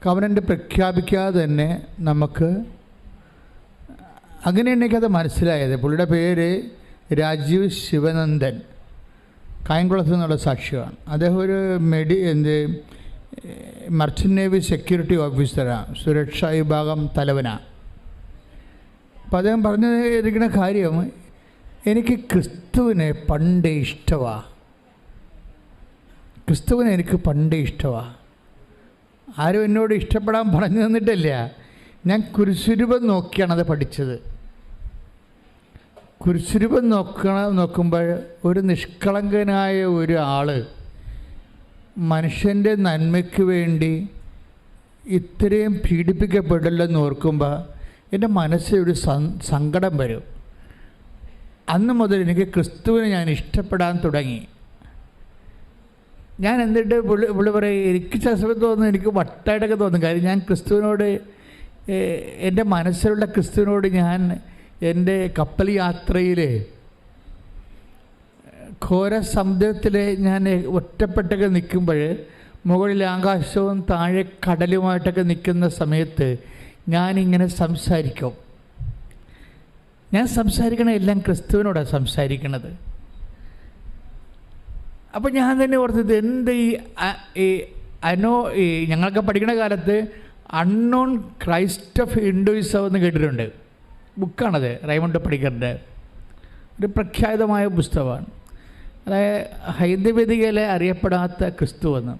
Covenant പ്രഖ്യാപിക്കാതെ തന്നെ നമുക്ക് അങ്ങനെ എനിക്കത് മനസ്സിലായത്. പുള്ളിയുടെ പേര് രാജീവ് ശിവനന്ദൻ, കായംകുളത്ത് നിന്നുള്ള സാക്ഷിയാണ്. അദ്ദേഹം ഒരു മർച്ചൻ്റ് നേവി സെക്യൂരിറ്റി ഓഫീസറാണ്, സുരക്ഷാ വിഭാഗം തലവനാണ്. അപ്പം അദ്ദേഹം പറഞ്ഞിരിക്കുന്ന കാര്യം, എനിക്ക് ക്രിസ്തുവിനെ പണ്ടേ ഇഷ്ടമാണ്, ക്രിസ്തുവിനെ എനിക്ക് പണ്ടേ ഇഷ്ടമാണ്. ആരും എന്നോട് ഇഷ്ടപ്പെടാൻ പറഞ്ഞു തന്നിട്ടില്ല. ഞാൻ കുരിശുരൂപം നോക്കിയാണത് പഠിച്ചത്. കുരിശുരൂപം നോക്കുമ്പോൾ ഒരു നിഷ്കളങ്കനായ ഒരു ആൾ മനുഷ്യൻ്റെ നന്മയ്ക്ക് വേണ്ടി ഇത്രയും പീഡിപ്പിക്കപ്പെടില്ലെന്ന് ഓർക്കുമ്പോൾ എൻ്റെ മനസ്സിൽ ഒരു സങ്കടം വരും. അന്ന് മുതൽ എനിക്ക് ക്രിസ്തുവിനെ ഞാൻ ഇഷ്ടപ്പെടാൻ തുടങ്ങി. ഞാൻ എന്നിട്ട് പുള്ളി പറയും, എനിക്ക് ചില സമയത്ത് തോന്നുന്നു, എനിക്ക് വട്ടായിട്ടൊക്കെ തോന്നും. കാര്യം ഞാൻ ക്രിസ്തുവിനോട്, എൻ്റെ മനസ്സിലുള്ള ക്രിസ്തുവിനോട് ഞാൻ എൻ്റെ കപ്പൽ യാത്രയിൽ ഘോര സമുദ്രത്തിൽ ഞാൻ ഒറ്റപ്പെട്ടൊക്കെ നിൽക്കുമ്പോൾ, മുകളിൽ ആകാശവും താഴെ കടലുമായിട്ടൊക്കെ നിൽക്കുന്ന സമയത്ത് ഞാനിങ്ങനെ സംസാരിക്കും. ഞാൻ സംസാരിക്കണ എല്ലാം ക്രിസ്തുവിനോടാണ് സംസാരിക്കണത്. അപ്പോൾ ഞാൻ തന്നെ ഓർത്തത്, എന്ത് ഈ ഞങ്ങളൊക്കെ പഠിക്കുന്ന കാലത്ത് അൺനോൺ ക്രൈസ്റ്റ് ഓഫ് ഹിന്ദുയിസം എന്ന് കേട്ടിട്ടുണ്ട്. ബുക്കാണത്, റൈമണ്ട് പണിക്കറിൻ്റെ ഒരു പ്രഖ്യാതമായ പുസ്തകമാണ്. അതായത് ഹൈന്ദവേദികയിലെ അറിയപ്പെടാത്ത ക്രിസ്തു എന്ന്.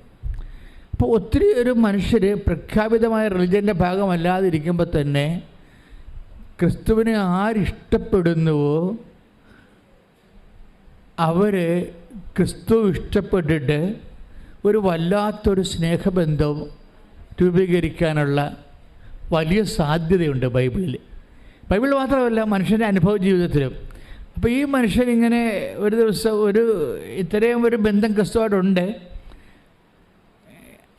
അപ്പോൾ ഒത്തിരി ഒരു മനുഷ്യർ പ്രഖ്യാപിതമായ റിലിജൻ്റെ ഭാഗമല്ലാതിരിക്കുമ്പോൾ തന്നെ ക്രിസ്തുവിനെ ആരിഷ്ടപ്പെടുന്നുവോ അവർ ക്രിസ്തു ഇഷ്ടപ്പെട്ടിട്ട് ഒരു വല്ലാത്തൊരു സ്നേഹബന്ധം രൂപീകരിക്കാനുള്ള വലിയ സാധ്യതയുണ്ട് ബൈബിളിൽ. ബൈബിൾ മാത്രമല്ല, മനുഷ്യൻ്റെ അനുഭവ ജീവിതത്തിലും. അപ്പോൾ ഈ മനുഷ്യനിങ്ങനെ ഒരു ദിവസം ഇത്രയും ഒരു ബന്ധം ക്രിസ്തുവായിട്ടുണ്ട്.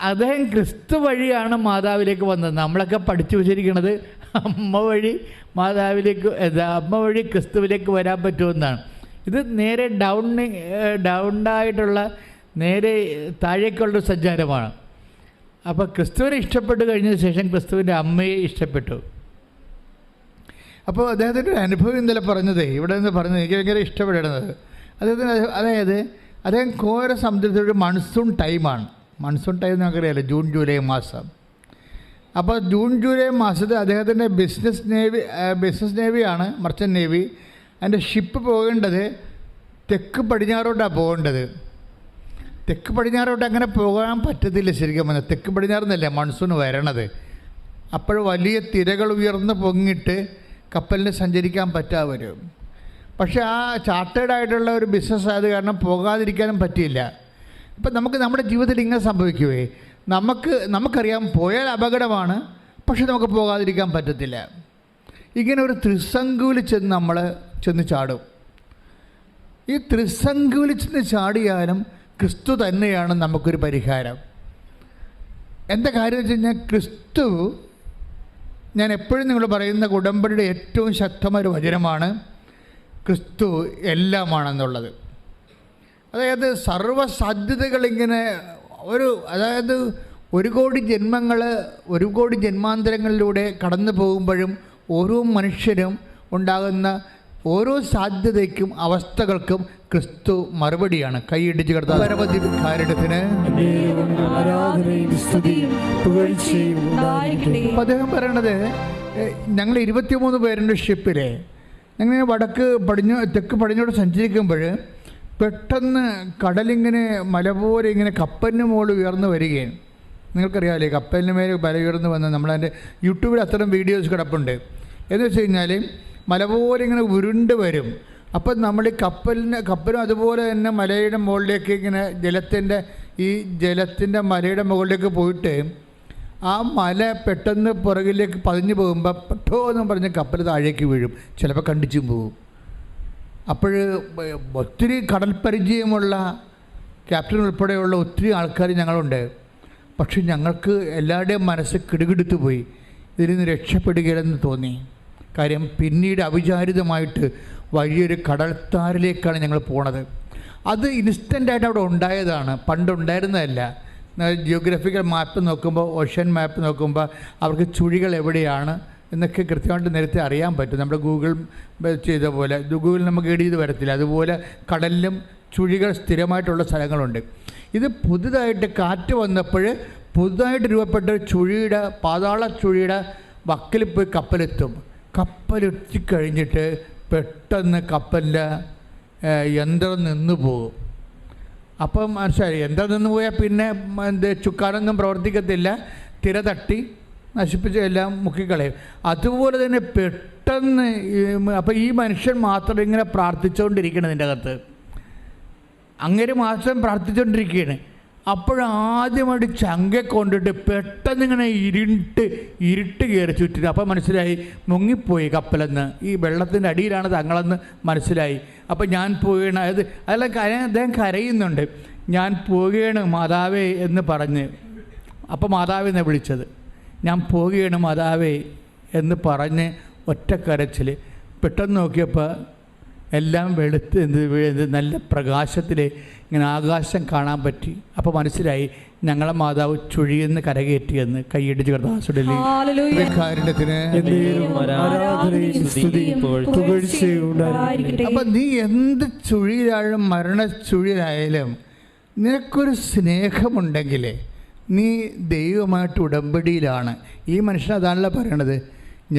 അദ്ദേഹം ക്രിസ്തു വഴിയാണ് മാതാവിലേക്ക് വന്നത്. നമ്മളൊക്കെ പഠിച്ചു വച്ചിരിക്കുന്നത് അമ്മ വഴി അമ്മ വഴി ക്രിസ്തുവിലേക്ക് വരാൻ പറ്റുമെന്നാണ്. ഇത് നേരെ ഡൗണായിട്ടുള്ള നേരെ താഴേക്കുള്ളൊരു സഞ്ചാരമാണ്. അപ്പോൾ ക്രിസ്തുവിനെ ഇഷ്ടപ്പെട്ട് കഴിഞ്ഞതിന് ശേഷം ക്രിസ്തുവിൻ്റെ അമ്മയെ ഇഷ്ടപ്പെട്ടു. അപ്പോൾ അദ്ദേഹത്തിൻ്റെ ഒരു അനുഭവം ഇന്നലെ പറഞ്ഞതേ, ഇവിടെ നിന്ന് പറഞ്ഞത് എനിക്ക് ഭയങ്കര ഇഷ്ടപ്പെടുന്നത്. അതായത് അദ്ദേഹം ഘോര സമുദ്രത്തിലൊരു മൺസൂൺ ടൈമാണ്. മൺസൂൺ ടൈം നമുക്കറിയാമല്ലോ, ജൂൺ ജൂലൈ മാസം. അപ്പോൾ ജൂൺ ജൂലൈ മാസത്തിൽ അദ്ദേഹത്തിൻ്റെ ബിസിനസ് നേവിയാണ്, മർച്ചൻ്റ് നേവി. അതിൻ്റെ ഷിപ്പ് പോകേണ്ടത് തെക്ക് പടിഞ്ഞാറോട്ടാണ് പോകേണ്ടത്. തെക്ക് പടിഞ്ഞാറോട്ട് അങ്ങനെ പോകാൻ പറ്റത്തില്ല ശരിക്കും പറഞ്ഞാൽ. തെക്ക് പടിഞ്ഞാറെന്നല്ല മൺസൂൺ വരണത്. അപ്പോൾ വലിയ തിരകൾ ഉയർന്ന് പൊങ്ങിയിട്ട് കപ്പലിന് സഞ്ചരിക്കാൻ പറ്റാതെ വരും. പക്ഷേ ആ ചാർട്ടേഡായിട്ടുള്ള ഒരു ബിസിനസ് ആയത് കാരണം പോകാതിരിക്കാനും പറ്റിയില്ല. അപ്പം നമ്മുടെ ജീവിതത്തിൽ ഇങ്ങനെ സംഭവിക്കുവേ, നമുക്കറിയാം പോയാൽ അപകടമാണ്, പക്ഷെ നമുക്ക് പോകാതിരിക്കാൻ പറ്റത്തില്ല. ഇങ്ങനെ ഒരു ത്രിസംഗുവിൽ നമ്മൾ ചെന്ന് ചാടും. ഈ ത്രിസംഗുവിൽ ചെന്ന് ചാടിയാലും ക്രിസ്തു തന്നെയാണ് നമുക്കൊരു പരിഹാരം. എന്താ കാര്യം വെച്ച് കഴിഞ്ഞാൽ, ക്രിസ്തു, ഞാൻ എപ്പോഴും നിങ്ങൾ പറയുന്ന ഉടമ്പടിയുടെ ഏറ്റവും ശക്തമായ വചനമാണ് ക്രിസ്തു എല്ലാമാണെന്നുള്ളത്. അതായത് സർവ്വസാധ്യതകളിങ്ങനെ അതായത് ഒരു കോടി ജന്മാന്തരങ്ങളിലൂടെ കടന്നു പോകുമ്പോഴും ഓരോ മനുഷ്യരും ഉണ്ടാകുന്ന ഓരോ സാധ്യതയ്ക്കും അവസ്ഥകൾക്കും ക്രിസ്തു മറുപടിയാണ്. കൈയിടിച്ച് കിടത്ത പരമതി കാരണത്തിന് അദ്ദേഹം പറയണത്, ഞങ്ങൾ 23 പേരുണ്ട് ഷിപ്പിലെ. ഞങ്ങൾ തെക്ക് പടിഞ്ഞോട്ട് സഞ്ചരിക്കുമ്പോൾ പെട്ടെന്ന് കടലിങ്ങനെ മല പോലെ ഇങ്ങനെ കപ്പലിന് മുകളിൽ ഉയർന്നു വരികയാണ്. നിങ്ങൾക്കറിയാമല്ലേ, കപ്പലിന് മേലെ മല ഉയർന്നു വന്ന് നമ്മളതിൻ്റെ യൂട്യൂബിൽ അത്തരം വീഡിയോസ് കിടപ്പുണ്ട്. എന്ന് വെച്ച് കഴിഞ്ഞാൽ മല പോലെ ഇങ്ങനെ ഉരുണ്ട് വരും. അപ്പം നമ്മൾ ഈ കപ്പലും അതുപോലെ തന്നെ മലയുടെ മുകളിലേക്ക് ഇങ്ങനെ ജലത്തിൻ്റെ മലയുടെ മുകളിലേക്ക് പോയിട്ട് ആ മല പെട്ടെന്ന് പുറകിലേക്ക് പതിഞ്ഞു പോകുമ്പോൾ പെട്ടോ എന്ന് പറഞ്ഞ് കപ്പൽ താഴേക്ക് വീഴും, ചിലപ്പോൾ കണ്ടിച്ചും പോകും. അപ്പോൾ ഒത്തിരി കടൽ പരിചയമുള്ള ക്യാപ്റ്റൻ ഉൾപ്പെടെയുള്ള ഒത്തിരി ആൾക്കാർ ഞങ്ങളുണ്ട്. പക്ഷെ ഞങ്ങൾക്ക് എല്ലാവരുടെയും മനസ്സ് കിടുകിടുത്തു പോയി, ഇതിൽ നിന്ന് രക്ഷപ്പെടുകയില്ലെന്ന് തോന്നി. കാര്യം പിന്നീട് അവിചാരിതമായിട്ട് വലിയൊരു കടൽത്താരിലേക്കാണ് ഞങ്ങൾ പോണത്. അത് ഇൻസ്റ്റൻ്റായിട്ട് അവിടെ ഉണ്ടായതാണ്, പണ്ടുണ്ടായിരുന്നതല്ല. ജിയോഗ്രഫിക്കൽ മാപ്പ് നോക്കുമ്പോൾ, ഓഷ്യൻ മാപ്പ് നോക്കുമ്പോൾ അവർക്ക് ചുഴികൾ എവിടെയാണ് എന്നൊക്കെ കൃത്യമായിട്ട് നേരത്തെ അറിയാൻ പറ്റും. നമ്മുടെ ഗൂഗിൾ ചെയ്ത പോലെ ഗൂഗിൾ നമുക്ക് ഗൈഡ് ചെയ്ത് വരത്തില്ല. അതുപോലെ കടലിലും ചുഴികൾ സ്ഥിരമായിട്ടുള്ള സ്ഥലങ്ങളുണ്ട്. ഇത് പുതുതായിട്ട് കാറ്റ് വന്നപ്പോൾ പുതുതായിട്ട് രൂപപ്പെട്ട ചുഴിയുടെ, പാതാള ചുഴിയുടെ വക്കിൽ പോയി കപ്പലെത്തും. കപ്പലെത്തിക്കഴിഞ്ഞിട്ട് പെട്ടെന്ന് കപ്പലിൻ്റെ യന്ത്രം നിന്ന് പോകും. അപ്പം മനസ്സിലായി, യന്ത്രം നിന്ന് പോയാൽ പിന്നെ ചുക്കാനൊന്നും പ്രവർത്തിക്കത്തില്ല, തിര തട്ടി നശിപ്പിച്ച് എല്ലാം മുക്കിക്കളയും. അതുപോലെ തന്നെ പെട്ടെന്ന് അപ്പം ഈ മനുഷ്യൻ മാത്രം ഇങ്ങനെ പ്രാർത്ഥിച്ചുകൊണ്ടിരിക്കണം ഇതിൻ്റെ അകത്ത്, അങ്ങനെ മാത്രം പ്രാർത്ഥിച്ചുകൊണ്ടിരിക്കുകയാണ്. അപ്പോഴാദ്യമായിട്ട് ചങ്ക കൊണ്ടിട്ട് പെട്ടെന്ന് ഇങ്ങനെ ഇരുട്ട് കയറി ചുറ്റിന്. അപ്പം മനസ്സിലായി മുങ്ങിപ്പോയി കപ്പലെന്ന്, ഈ വെള്ളത്തിൻ്റെ അടിയിലാണ് തങ്ങളെന്ന് മനസ്സിലായി. അപ്പം ഞാൻ പോവുകയാണ്, അദ്ദേഹം കരയുന്നുണ്ട്, ഞാൻ പോവുകയാണ് മാതാവേ എന്ന് പറഞ്ഞ്. അപ്പം മാതാവെന്നാണ് വിളിച്ചത്. ഞാൻ പോവുകയാണ് മാതാവേ എന്ന് പറഞ്ഞ് ഒറ്റക്കരച്ചിൽ. പെട്ടെന്ന് നോക്കിയപ്പോൾ എല്ലാം വെളുത്ത് നല്ല പ്രകാശത്തിൽ ഇങ്ങനെ ആകാശം കാണാൻ പറ്റി. അപ്പോൾ മനസ്സിലായി ഞങ്ങളെ മാതാവ് ചുഴിയെന്ന് കരകയറ്റിയെന്ന്. കൈയിടിച്ച് കർത്താസുടലി. അപ്പം നീ എന്ത് ചുഴിയിലായാലും മരണച്ചുഴിയിലായാലും നിനക്കൊരു സ്നേഹമുണ്ടെങ്കിൽ നീ ദൈവമായിട്ട് ഉടമ്പടിയിലാണ്. ഈ മനുഷ്യൻ അതാണല്ലോ പറയണത്,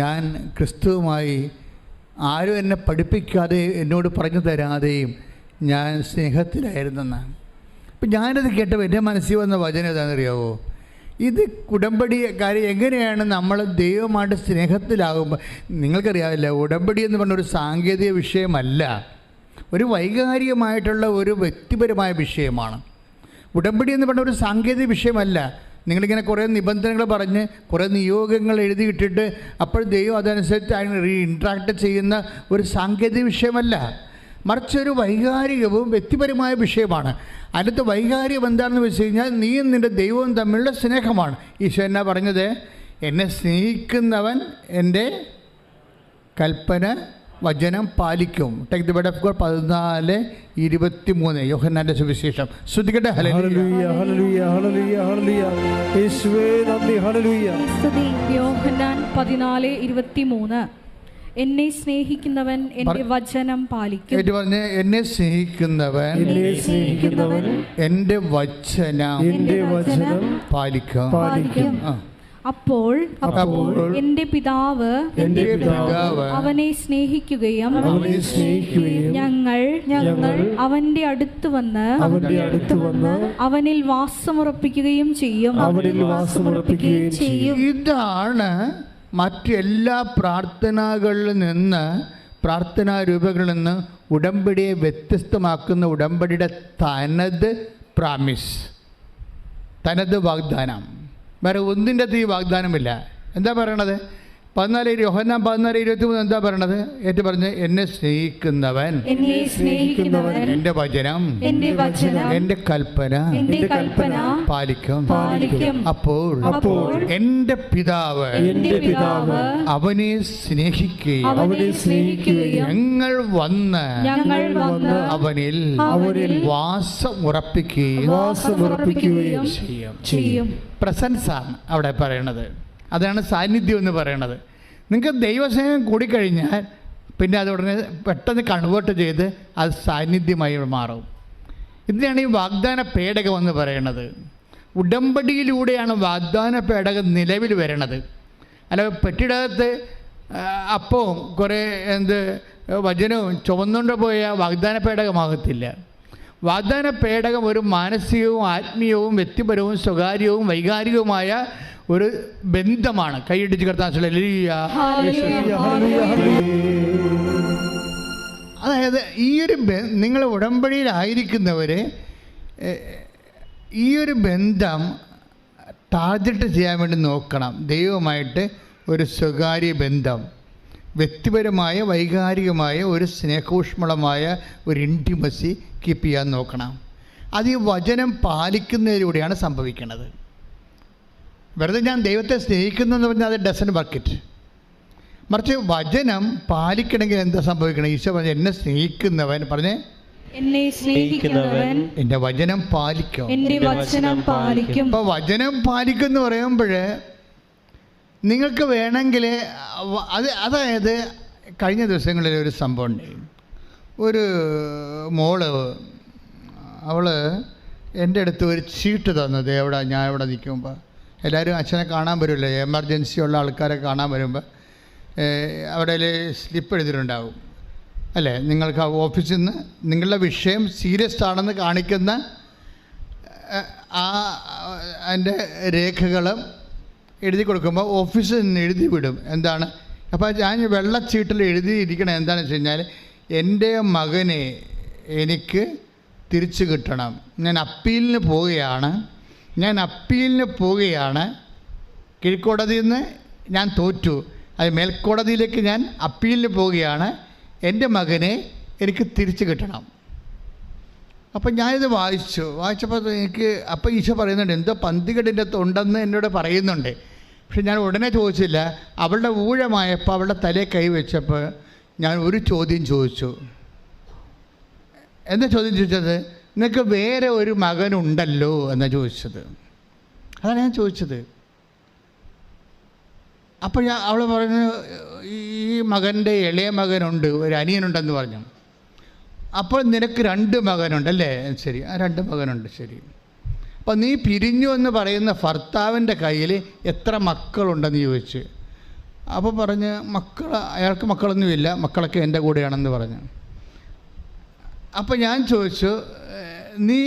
ഞാൻ ക്രിസ്തുവുമായി ആരും എന്നെ പഠിപ്പിക്കാതെ എന്നോട് പറഞ്ഞു തരാതെയും ഞാൻ സ്നേഹത്തിലായിരുന്നെന്നാണ്. അപ്പം ഞാനത് കേട്ടപ്പോൾ എൻ്റെ മനസ്സിൽ വന്ന വചനം ഏതാണെന്നറിയാവോ? ഇത് ഉടമ്പടി കാര്യം എങ്ങനെയാണ് നമ്മൾ ദൈവമായിട്ട് സ്നേഹത്തിലാകുമ്പോൾ. നിങ്ങൾക്കറിയാവില്ല, ഉടമ്പടി എന്ന് പറഞ്ഞൊരു സാങ്കേതിക വിഷയമല്ല, ഒരു വൈകാരികമായിട്ടുള്ള ഒരു വ്യക്തിപരമായ വിഷയമാണ്. ഉടമ്പടി എന്ന് പറഞ്ഞ ഒരു സാങ്കേതിക വിഷയമല്ല. നിങ്ങളിങ്ങനെ കുറേ നിബന്ധനകൾ പറഞ്ഞ് കുറേ നിയോഗങ്ങൾ എഴുതിയിട്ടിട്ട് അപ്പോൾ ദൈവം അതനുസരിച്ച് അതിന് ഇൻട്രാക്ട് ചെയ്യുന്ന ഒരു സാങ്കേതിക വിഷയമല്ല, മറിച്ച് ഒരു വൈകാരികവും വ്യക്തിപരമായ വിഷയമാണ്. അടുത്ത വൈകാരികം എന്താണെന്ന് വെച്ച് കഴിഞ്ഞാൽ നീയും നിൻ്റെ ദൈവവും തമ്മിലുള്ള സ്നേഹമാണ്. ഈശോ എന്നാ പറഞ്ഞത്? എന്നെ സ്നേഹിക്കുന്നവൻ എൻ്റെ കൽപ്പന വചനം പാലിക്കും. Take the word of God 14:23 യോഹന്നാന്റെ സുവിശേഷം. ശ്രദ്ധിക്കട്ടെ. ഹല്ലേലൂയ ഹല്ലേലൂയ ഹല്ലേലൂയ ഹല്ലേലൂയ യേശുവേ നന്ദി. ഹല്ലേലൂയ. സ്തുതി. യോഹന്നാൻ 14:23 എന്നെ സ്നേഹിക്കുന്നവൻ എൻ്റെ വചനം പാലിക്കും. എന്നെ സ്നേഹിക്കുന്നവൻ എൻ്റെ വചനം പാലിക്കും. അപ്പോൾ എന്റെ പിതാവ് അവനെ സ്നേഹിക്കുകയും ഞങ്ങൾ അവന്റെ അടുത്ത് വന്ന് അവനിൽ വാസമുറപ്പിക്കുകയും ചെയ്യും. ഇതാണ് മറ്റെല്ലാ പ്രാർത്ഥനാകളിൽ നിന്ന്, പ്രാർത്ഥനാ രൂപങ്ങളിൽ നിന്ന് ഉടമ്പടിയെ വ്യത്യസ്തമാക്കുന്ന ഉടമ്പടിയുടെ തനത് പ്രാമിസ്, തനത് വാഗ്ദാനം. വേറെ ഒന്നിൻ്റെ അകത്ത് ഈ വാഗ്ദാനമില്ല. എന്താ പറയണത്? യോഹന്നാൻ 14:23 എന്താ പറയണത്? ഏറ്റു പറഞ്ഞ് എന്നെ സ്നേഹിക്കുന്നവൻ എൻ്റെ വചനം എൻ്റെ കൽപ്പന പാലിക്കും. അപ്പോൾ എൻ്റെ പിതാവ് അവനെ സ്നേഹിക്കുകയും ഞങ്ങൾ വന്ന് അവനിൽ വാസം ഉറപ്പിക്കുകയും ചെയ്യും. പ്രസൻസാണ് അവിടെ പറയണത്. അതാണ് സാന്നിധ്യം എന്ന് പറയണത്. നിങ്ങൾക്ക് ദൈവസ്നേഹം കൂടിക്കഴിഞ്ഞാൽ പിന്നെ അത് ഉടനെ പെട്ടെന്ന് കൺവേർട്ട് ചെയ്ത് അത് സാന്നിധ്യമായി മാറും. ഇതിനാണ് ഈ വാഗ്ദാന പേടകം എന്ന് പറയണത്. ഉടമ്പടിയിലൂടെയാണ് വാഗ്ദാന പേടകം നിലവിൽ വരണത്. അല്ല പെട്ടിടകത്ത് അപ്പവും കുറേ വചനവും ചുമന്നുകൊണ്ട് പോയ വാഗ്ദാന പേടകമാകത്തില്ല. വാഗ്ദാന പേടകം ഒരു മാനസികവും ആത്മീയവും വ്യക്തിപരവും സ്വകാര്യവും വൈകാരികവുമായ ഒരു ബന്ധമാണ്. കൈയിടിച്ച് കർത്താൻ. അതായത് ഈ ഒരു നിങ്ങൾ ഉടമ്പടിയിലായിരിക്കുന്നവർ ഈ ഒരു ബന്ധം ടാർഗറ്റ് ചെയ്യാൻ വേണ്ടി നോക്കണം. ദൈവമായിട്ട് ഒരു സ്വകാര്യ ബന്ധം, വ്യക്തിപരമായ വൈകാരികമായ ഒരു സ്നേഹോഷ്മളമായ ഒരു ഇൻറ്റിമസി കീപ്പ് ചെയ്യാൻ നോക്കണം. അത് ഈ വചനം പാലിക്കുന്നതിലൂടെയാണ് സംഭവിക്കുന്നത്. വെറുതെ ഞാൻ ദൈവത്തെ സ്നേഹിക്കുന്നു എന്ന് പറഞ്ഞാൽ അത് ഡസൻ വർക്ക് ഇറ്റ്. മറിച്ച് വചനം പാലിക്കണമെങ്കിൽ എന്താ സംഭവിക്കണം? ഈശോ പറഞ്ഞ എന്നെ സ്നേഹിക്കുന്നവൻ പറഞ്ഞേ എന്നെ സ്നേഹിക്കുന്നവൻ എൻ്റെ വചനം പാലിക്കും. എൻ്റെ വചനം പാലിക്കും. അപ്പോൾ വചനം പാലിക്കും എന്ന് പറയുമ്പോൾ നിങ്ങൾക്ക് വേണമെങ്കിൽ അതായത് കഴിഞ്ഞ ദിവസങ്ങളിൽ ഒരു സംഭവം ഉണ്ടായി. ഒരു മോള് അവൾ എൻ്റെ അടുത്ത് ഒരു ചീട്ട് തന്നത്. ഞാൻ ഇവിടെ നിൽക്കുമ്പോൾ എല്ലാവരും അച്ഛനെ കാണാൻ വരുമല്ലോ, എമർജൻസി ഉള്ള ആൾക്കാരെ കാണാൻ വരുമ്പോൾ അവിടെ സ്ലിപ്പ് എഴുതിയിട്ടുണ്ടാവും അല്ലേ? നിങ്ങൾക്ക് ആ ഓഫീസിൽ നിന്ന് നിങ്ങളുടെ വിഷയം സീരിയസ് ആണെന്ന് കാണിക്കുന്ന അതിൻ്റെ രേഖകളും എഴുതി കൊടുക്കുമ്പോൾ ഓഫീസിൽ നിന്ന് എഴുതി വിടും. എന്താണ്? അപ്പോൾ ഞാൻ വെള്ളച്ചീട്ടിൽ എഴുതിയിരിക്കണം എന്താണെന്ന് വെച്ച് കഴിഞ്ഞാൽ എൻ്റെ മകനെ എനിക്ക് തിരിച്ചു കിട്ടണം. ഞാൻ അപ്പീലിന് പോവുകയാണ്. കീഴ്ക്കോടതിയിൽ നിന്ന് ഞാൻ തോറ്റു, അത് മേൽക്കോടതിയിലേക്ക് ഞാൻ അപ്പീലിന് പോവുകയാണ്. എൻ്റെ മകനെ എനിക്ക് തിരിച്ചു കിട്ടണം. അപ്പം ഞാനിത് വായിച്ചപ്പോൾ അപ്പോൾ ഈശോ പറയുന്നുണ്ട്, എന്തോ പന്തികേടിൻ്റെ തൊണ്ടെന്ന് എന്നോട് പറയുന്നുണ്ട്. പക്ഷെ ഞാൻ ഉടനെ ചോദിച്ചില്ല. അവളുടെ ഊഴമായപ്പോൾ അവളുടെ തലയെ കൈവച്ചപ്പോൾ ഞാൻ ഒരു ചോദ്യം ചോദിച്ചു. എന്താ ചോദ്യം ചോദിച്ചത്? നിങ്ങൾക്ക് വേറെ ഒരു മകനുണ്ടല്ലോ എന്നാണ് ചോദിച്ചത്. അതാണ് ഞാൻ ചോദിച്ചത്. അപ്പോൾ അവൾ പറഞ്ഞു, ഈ മകൻ്റെ ഇളയ മകനുണ്ട്, ഒരു അനിയനുണ്ടെന്ന് പറഞ്ഞു. അപ്പോൾ നിനക്ക് 2 മകനുണ്ടല്ലേ? ശരി, ആ 2 മകനുണ്ട്. ശരി, അപ്പോൾ നീ പിരിഞ്ഞു എന്ന് പറയുന്ന ഭർത്താവിൻ്റെ കയ്യിൽ എത്ര മക്കളുണ്ടെന്ന് ചോദിച്ചു. അപ്പോൾ പറഞ്ഞ് അയാൾക്ക് മക്കളൊന്നുമില്ല, മക്കളൊക്കെ എൻ്റെ കൂടെയാണെന്ന് പറഞ്ഞു. അപ്പോൾ ഞാൻ ചോദിച്ചു, നീ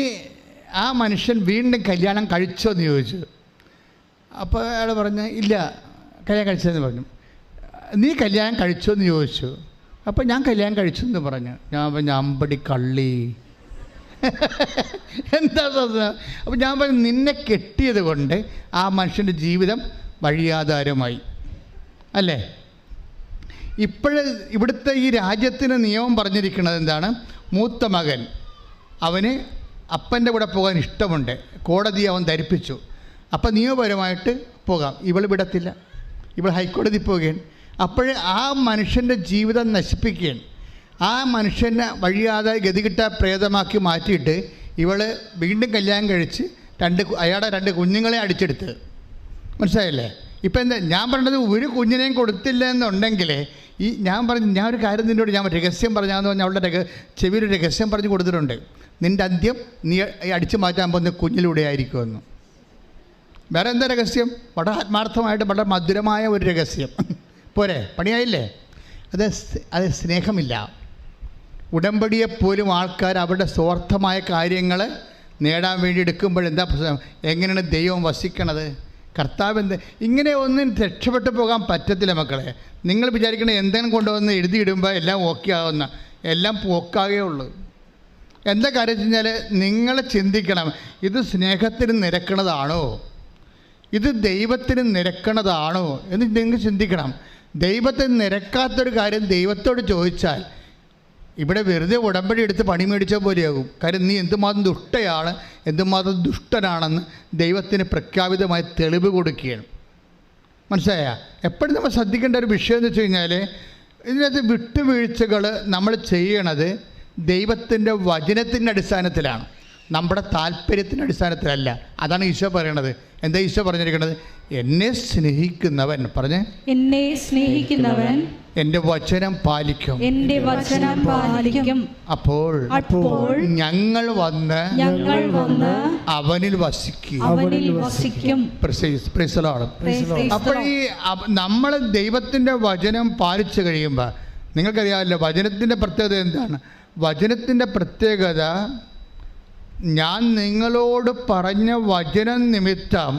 ആ മനുഷ്യൻ വീണ്ടും കല്യാണം കഴിച്ചോ എന്ന് ചോദിച്ചു. അപ്പോൾ അയാൾ പറഞ്ഞ് ഇല്ല, കല്യാണം കഴിച്ചതെന്ന് പറഞ്ഞു. നീ കല്യാണം കഴിച്ചോ എന്ന് ചോദിച്ചു. അപ്പോൾ ഞാൻ കല്യാണം കഴിച്ചു എന്ന് പറഞ്ഞു. ഞാൻ അമ്പടി കള്ളി എന്താ? അപ്പോൾ ഞാൻ പറഞ്ഞു, നിന്നെ കെട്ടിയത് കൊണ്ട് ആ മനുഷ്യൻ്റെ ജീവിതം വഴിയാധാരമായി അല്ലേ? ഇവിടുത്തെ ഈ രാജ്യത്തിന് നിയമം പറഞ്ഞിരിക്കുന്നത് എന്താണ്? മൂത്ത മകൻ അവന് അപ്പൻ്റെ കൂടെ പോകാൻ ഇഷ്ടമുണ്ട്, കോടതി അവൻ ധരിപ്പിച്ചു, അപ്പം നിയമപരമായിട്ട് പോകാം. ഇവൾ വിടത്തില്ല, ഇവൾ ഹൈക്കോടതി പോവുകയാണ്. അപ്പോൾ ആ മനുഷ്യൻ്റെ ജീവിതം നശിപ്പിക്കുകയാണ്. ആ മനുഷ്യനെ വഴിയാതെ ഗതികിട്ട പ്രേതമാക്കി മാറ്റിയിട്ട് ഇവൾ വീണ്ടും കല്യാണം കഴിച്ച് അയാളുടെ 2 കുഞ്ഞുങ്ങളെ അടിച്ചെടുത്ത്. മനസ്സിലായില്ലേ? ഇപ്പം എന്താ ഞാൻ പറഞ്ഞത്? ഒരു കുഞ്ഞിനെയും കൊടുത്തില്ല എന്നുണ്ടെങ്കിൽ ഞാൻ ഒരു കാര്യം നിന്നോട് ഞാൻ രഹസ്യം പറഞ്ഞാന്ന് പറഞ്ഞാൽ അവളുടെ ചെവിയിൽ രഹസ്യം പറഞ്ഞു കൊടുത്തിട്ടുണ്ട്. നിൻ്റെ അന്ത്യം നീ അടിച്ചു മാറ്റാൻ പോകുന്ന കുഞ്ഞിലൂടെ ആയിരിക്കുമെന്ന്. വേറെ എന്താ രഹസ്യം? വളരെ ആത്മാർത്ഥമായിട്ട് വളരെ മധുരമായ ഒരു രഹസ്യം. പോരെ? പണിയായില്ലേ? അത് സ്നേഹമില്ല. ഉടമ്പടിയെപ്പോലും ആൾക്കാർ അവരുടെ സ്വാർത്ഥമായ കാര്യങ്ങൾ നേടാൻ വേണ്ടി എടുക്കുമ്പോഴെന്താ പ്രശ്നം? എങ്ങനെയാണ് ദൈവം വസിക്കണത്? കർത്താവ് ഇങ്ങനെ ഒന്നും രക്ഷപ്പെട്ടു പോകാൻ പറ്റത്തില്ല മക്കളെ. നിങ്ങൾ വിചാരിക്കണ എന്തെങ്കിലും കൊണ്ടുവന്ന് എഴുതിയിടുമ്പോൾ എല്ലാം ഓക്കെ ആവുന്ന, എല്ലാം പോക്കാകേ ഉള്ളൂ. എന്താ കാര്യം വെച്ച് കഴിഞ്ഞാൽ നിങ്ങൾ ചിന്തിക്കണം, ഇത് സ്നേഹത്തിന് നിരക്കണതാണോ, ഇത് ദൈവത്തിന് നിരക്കണതാണോ എന്ന് നിങ്ങൾ ചിന്തിക്കണം. ദൈവത്തിന് നിരക്കാത്തൊരു കാര്യം ദൈവത്തോട് ചോദിച്ചാൽ ഇവിടെ വെറുതെ ഉടമ്പടി എടുത്ത് പണി മേടിച്ച പോലെയാകും. കാര്യം നീ എന്തുമാത്രം ദുഷ്ടയാണ്, എന്തുമാത്രം ദുഷ്ടനാണെന്ന് ദൈവത്തിന് പ്രഖ്യാപിതമായി തെളിവ് കൊടുക്കുകയാണ്. മനസ്സിലായ? എപ്പോഴും നമ്മൾ ശ്രദ്ധിക്കേണ്ട ഒരു വിഷയം എന്ന് വെച്ച് കഴിഞ്ഞാൽ ഇതിനകത്ത് വിട്ടുവീഴ്ചകൾ നമ്മൾ ചെയ്യണത് ദൈവത്തിൻ്റെ വചനത്തിൻ്റെ അടിസ്ഥാനത്തിലാണ്, നമ്മുടെ താല്പര്യത്തിൻ്റെ അടിസ്ഥാനത്തിലല്ല. അതാണ് ഈശോ പറയണത്. എന്താ ഈശോ പറഞ്ഞിരിക്കുന്നത്? എന്നെ സ്നേഹിക്കുന്നവൻ എന്നെ സ്നേഹിക്കുന്നവൻ എൻ്റെ വചനം പാലിക്കും, എൻ്റെ വചനം പാലിക്കും. അപ്പോൾ ഞങ്ങൾ വന്ന് അവനിൽ വസിക്കും. അപ്പോൾ ഈ നമ്മൾ ദൈവത്തിൻ്റെ വചനം പാലിച്ചു കഴിയുമ്പോൾ നിങ്ങൾക്കറിയാമല്ലോ വചനത്തിൻ്റെ പ്രത്യേകത എന്താണ്? വചനത്തിൻ്റെ പ്രത്യേകത, ഞാൻ നിങ്ങളോട് പറഞ്ഞ വചനം നിമിത്തം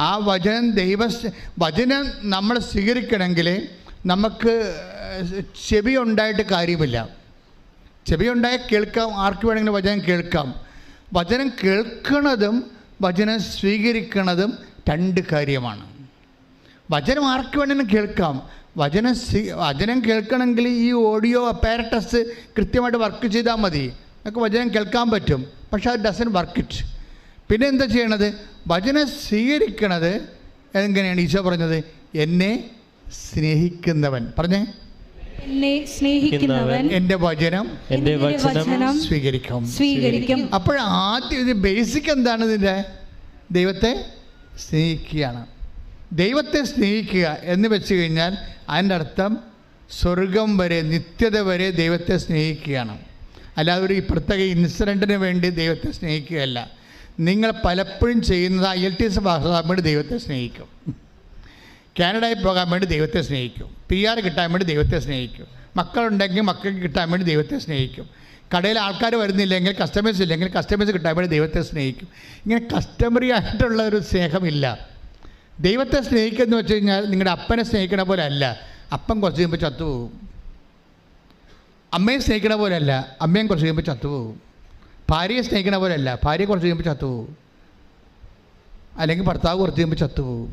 ആ വചനം നമ്മൾ സ്വീകരിക്കണമെങ്കിൽ നമുക്ക് ചെവി ഉണ്ടായിട്ട് കാര്യമില്ല. ചെവി ഉണ്ടായാൽ കേൾക്കാം, ആർക്ക് വേണമെങ്കിലും വചനം കേൾക്കാം. വചനം കേൾക്കുന്നതും വചനം സ്വീകരിക്കുന്നതും 2 കാര്യമാണ്. വചനം ആർക്ക് വേണമെങ്കിലും കേൾക്കാം. വചനം കേൾക്കണമെങ്കിൽ ഈ ഓഡിയോ അപ്പാരറ്റസ് കൃത്യമായിട്ട് വർക്ക് ചെയ്താൽ മതി. നമുക്ക് വചനം കേൾക്കാൻ പറ്റും, പക്ഷെ അത് ഡസൻ വർക്ക് ഇറ്റ്. പിന്നെ എന്താ ചെയ്യണത്? വചനം സ്വീകരിക്കണത് എങ്ങനെയാണ്? ഈശോ പറഞ്ഞത് എന്നെ സ്നേഹിക്കുന്നവൻ എന്നെ സ്നേഹിക്കുന്നവൻ എൻ്റെ വചനം സ്വീകരിക്കും. അപ്പോഴാദ്യം ഇത് ബേസിക് എന്താണ്? ഇതിൻ്റെ ദൈവത്തെ സ്നേഹിക്കുകയാണ്. ദൈവത്തെ സ്നേഹിക്കുക എന്ന് വെച്ച് കഴിഞ്ഞാൽ അതിൻ്റെ അർത്ഥം സ്വർഗം വരെ, നിത്യത വരെ ദൈവത്തെ സ്നേഹിക്കുകയാണ്. അല്ലാതെ ഒരു പ്രത്യേക ഇൻസിഡൻറ്റിന് വേണ്ടി ദൈവത്തെ സ്നേഹിക്കുകയല്ല. നിങ്ങൾ പലപ്പോഴും ചെയ്യുന്നത് IELTS പാസ്സാകാൻ വേണ്ടി ദൈവത്തെ സ്നേഹിക്കും, കാനഡയിൽ പോകാൻ വേണ്ടി ദൈവത്തെ സ്നേഹിക്കും, PR കിട്ടാൻ വേണ്ടി ദൈവത്തെ സ്നേഹിക്കും, മക്കളുണ്ടെങ്കിൽ മക്കൾക്ക് കിട്ടാൻ വേണ്ടി ദൈവത്തെ സ്നേഹിക്കും, കടയിൽ ആൾക്കാർ വരുന്നില്ലെങ്കിൽ, കസ്റ്റമേഴ്സ് ഇല്ലെങ്കിൽ കസ്റ്റമേഴ്സ് കിട്ടാൻ വേണ്ടി ദൈവത്തെ സ്നേഹിക്കും. ഇങ്ങനെ കസ്റ്റമറി ആയിട്ടുള്ള ഒരു സ്നേഹമില്ല. ദൈവത്തെ സ്നേഹിക്കുകയെന്ന് വെച്ച് കഴിഞ്ഞാൽ നിങ്ങളുടെ അപ്പനെ സ്നേഹിക്കണ പോലെ അല്ല. അപ്പൻ കുറച്ച് കഴിയുമ്പോൾ ചത്തുപോകും. അമ്മയെ സ്നേഹിക്കണ പോലെ അല്ല, അമ്മയും കുറച്ച് കഴിയുമ്പോൾ ചത്തുപോകും. ഭാര്യയെ സ്നേഹിക്കണ പോലെ അല്ല, ഭാര്യ കുറച്ച് കഴിയുമ്പോൾ ചത്തുപോകും. അല്ലെങ്കിൽ ഭർത്താവ് കുറച്ച് കഴിയുമ്പോൾ ചത്തുപോകും.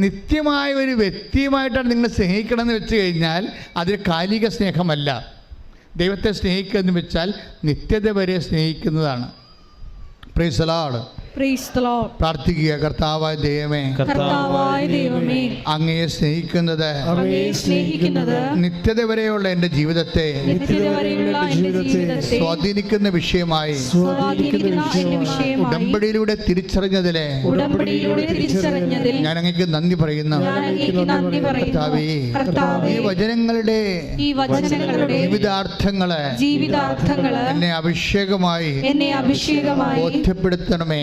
നിത്യമായ ഒരു വ്യക്തിയുമായിട്ടാണ് നിങ്ങൾ സ്നേഹിക്കണമെന്ന് വെച്ച് കഴിഞ്ഞാൽ അതൊരു കാലിക സ്നേഹമല്ല. ദൈവത്തെ സ്നേഹിക്കുക എന്ന് വെച്ചാൽ നിത്യത വരെ സ്നേഹിക്കുന്നതാണ്. Praise the Lord. പ്രാർത്ഥിക്കുക. കർത്താവായ ദൈവമേ, അങ്ങയെ സ്നേഹിക്കുന്നത് നിത്യത വരെയുള്ള എൻ്റെ ജീവിതത്തെ സ്വാധീനിക്കുന്ന വിഷയമായി ഉടമ്പടിയിലൂടെ തിരിച്ചറിഞ്ഞതിലെ ഞാൻ അങ്ങേക്ക് നന്ദി പറയുന്നു. കർത്താവേ, ഈ വചനങ്ങളുടെ ജീവിതാർത്ഥങ്ങളെ എന്നെ അഭിഷേകമായി ബോധ്യപ്പെടുത്തണമേ.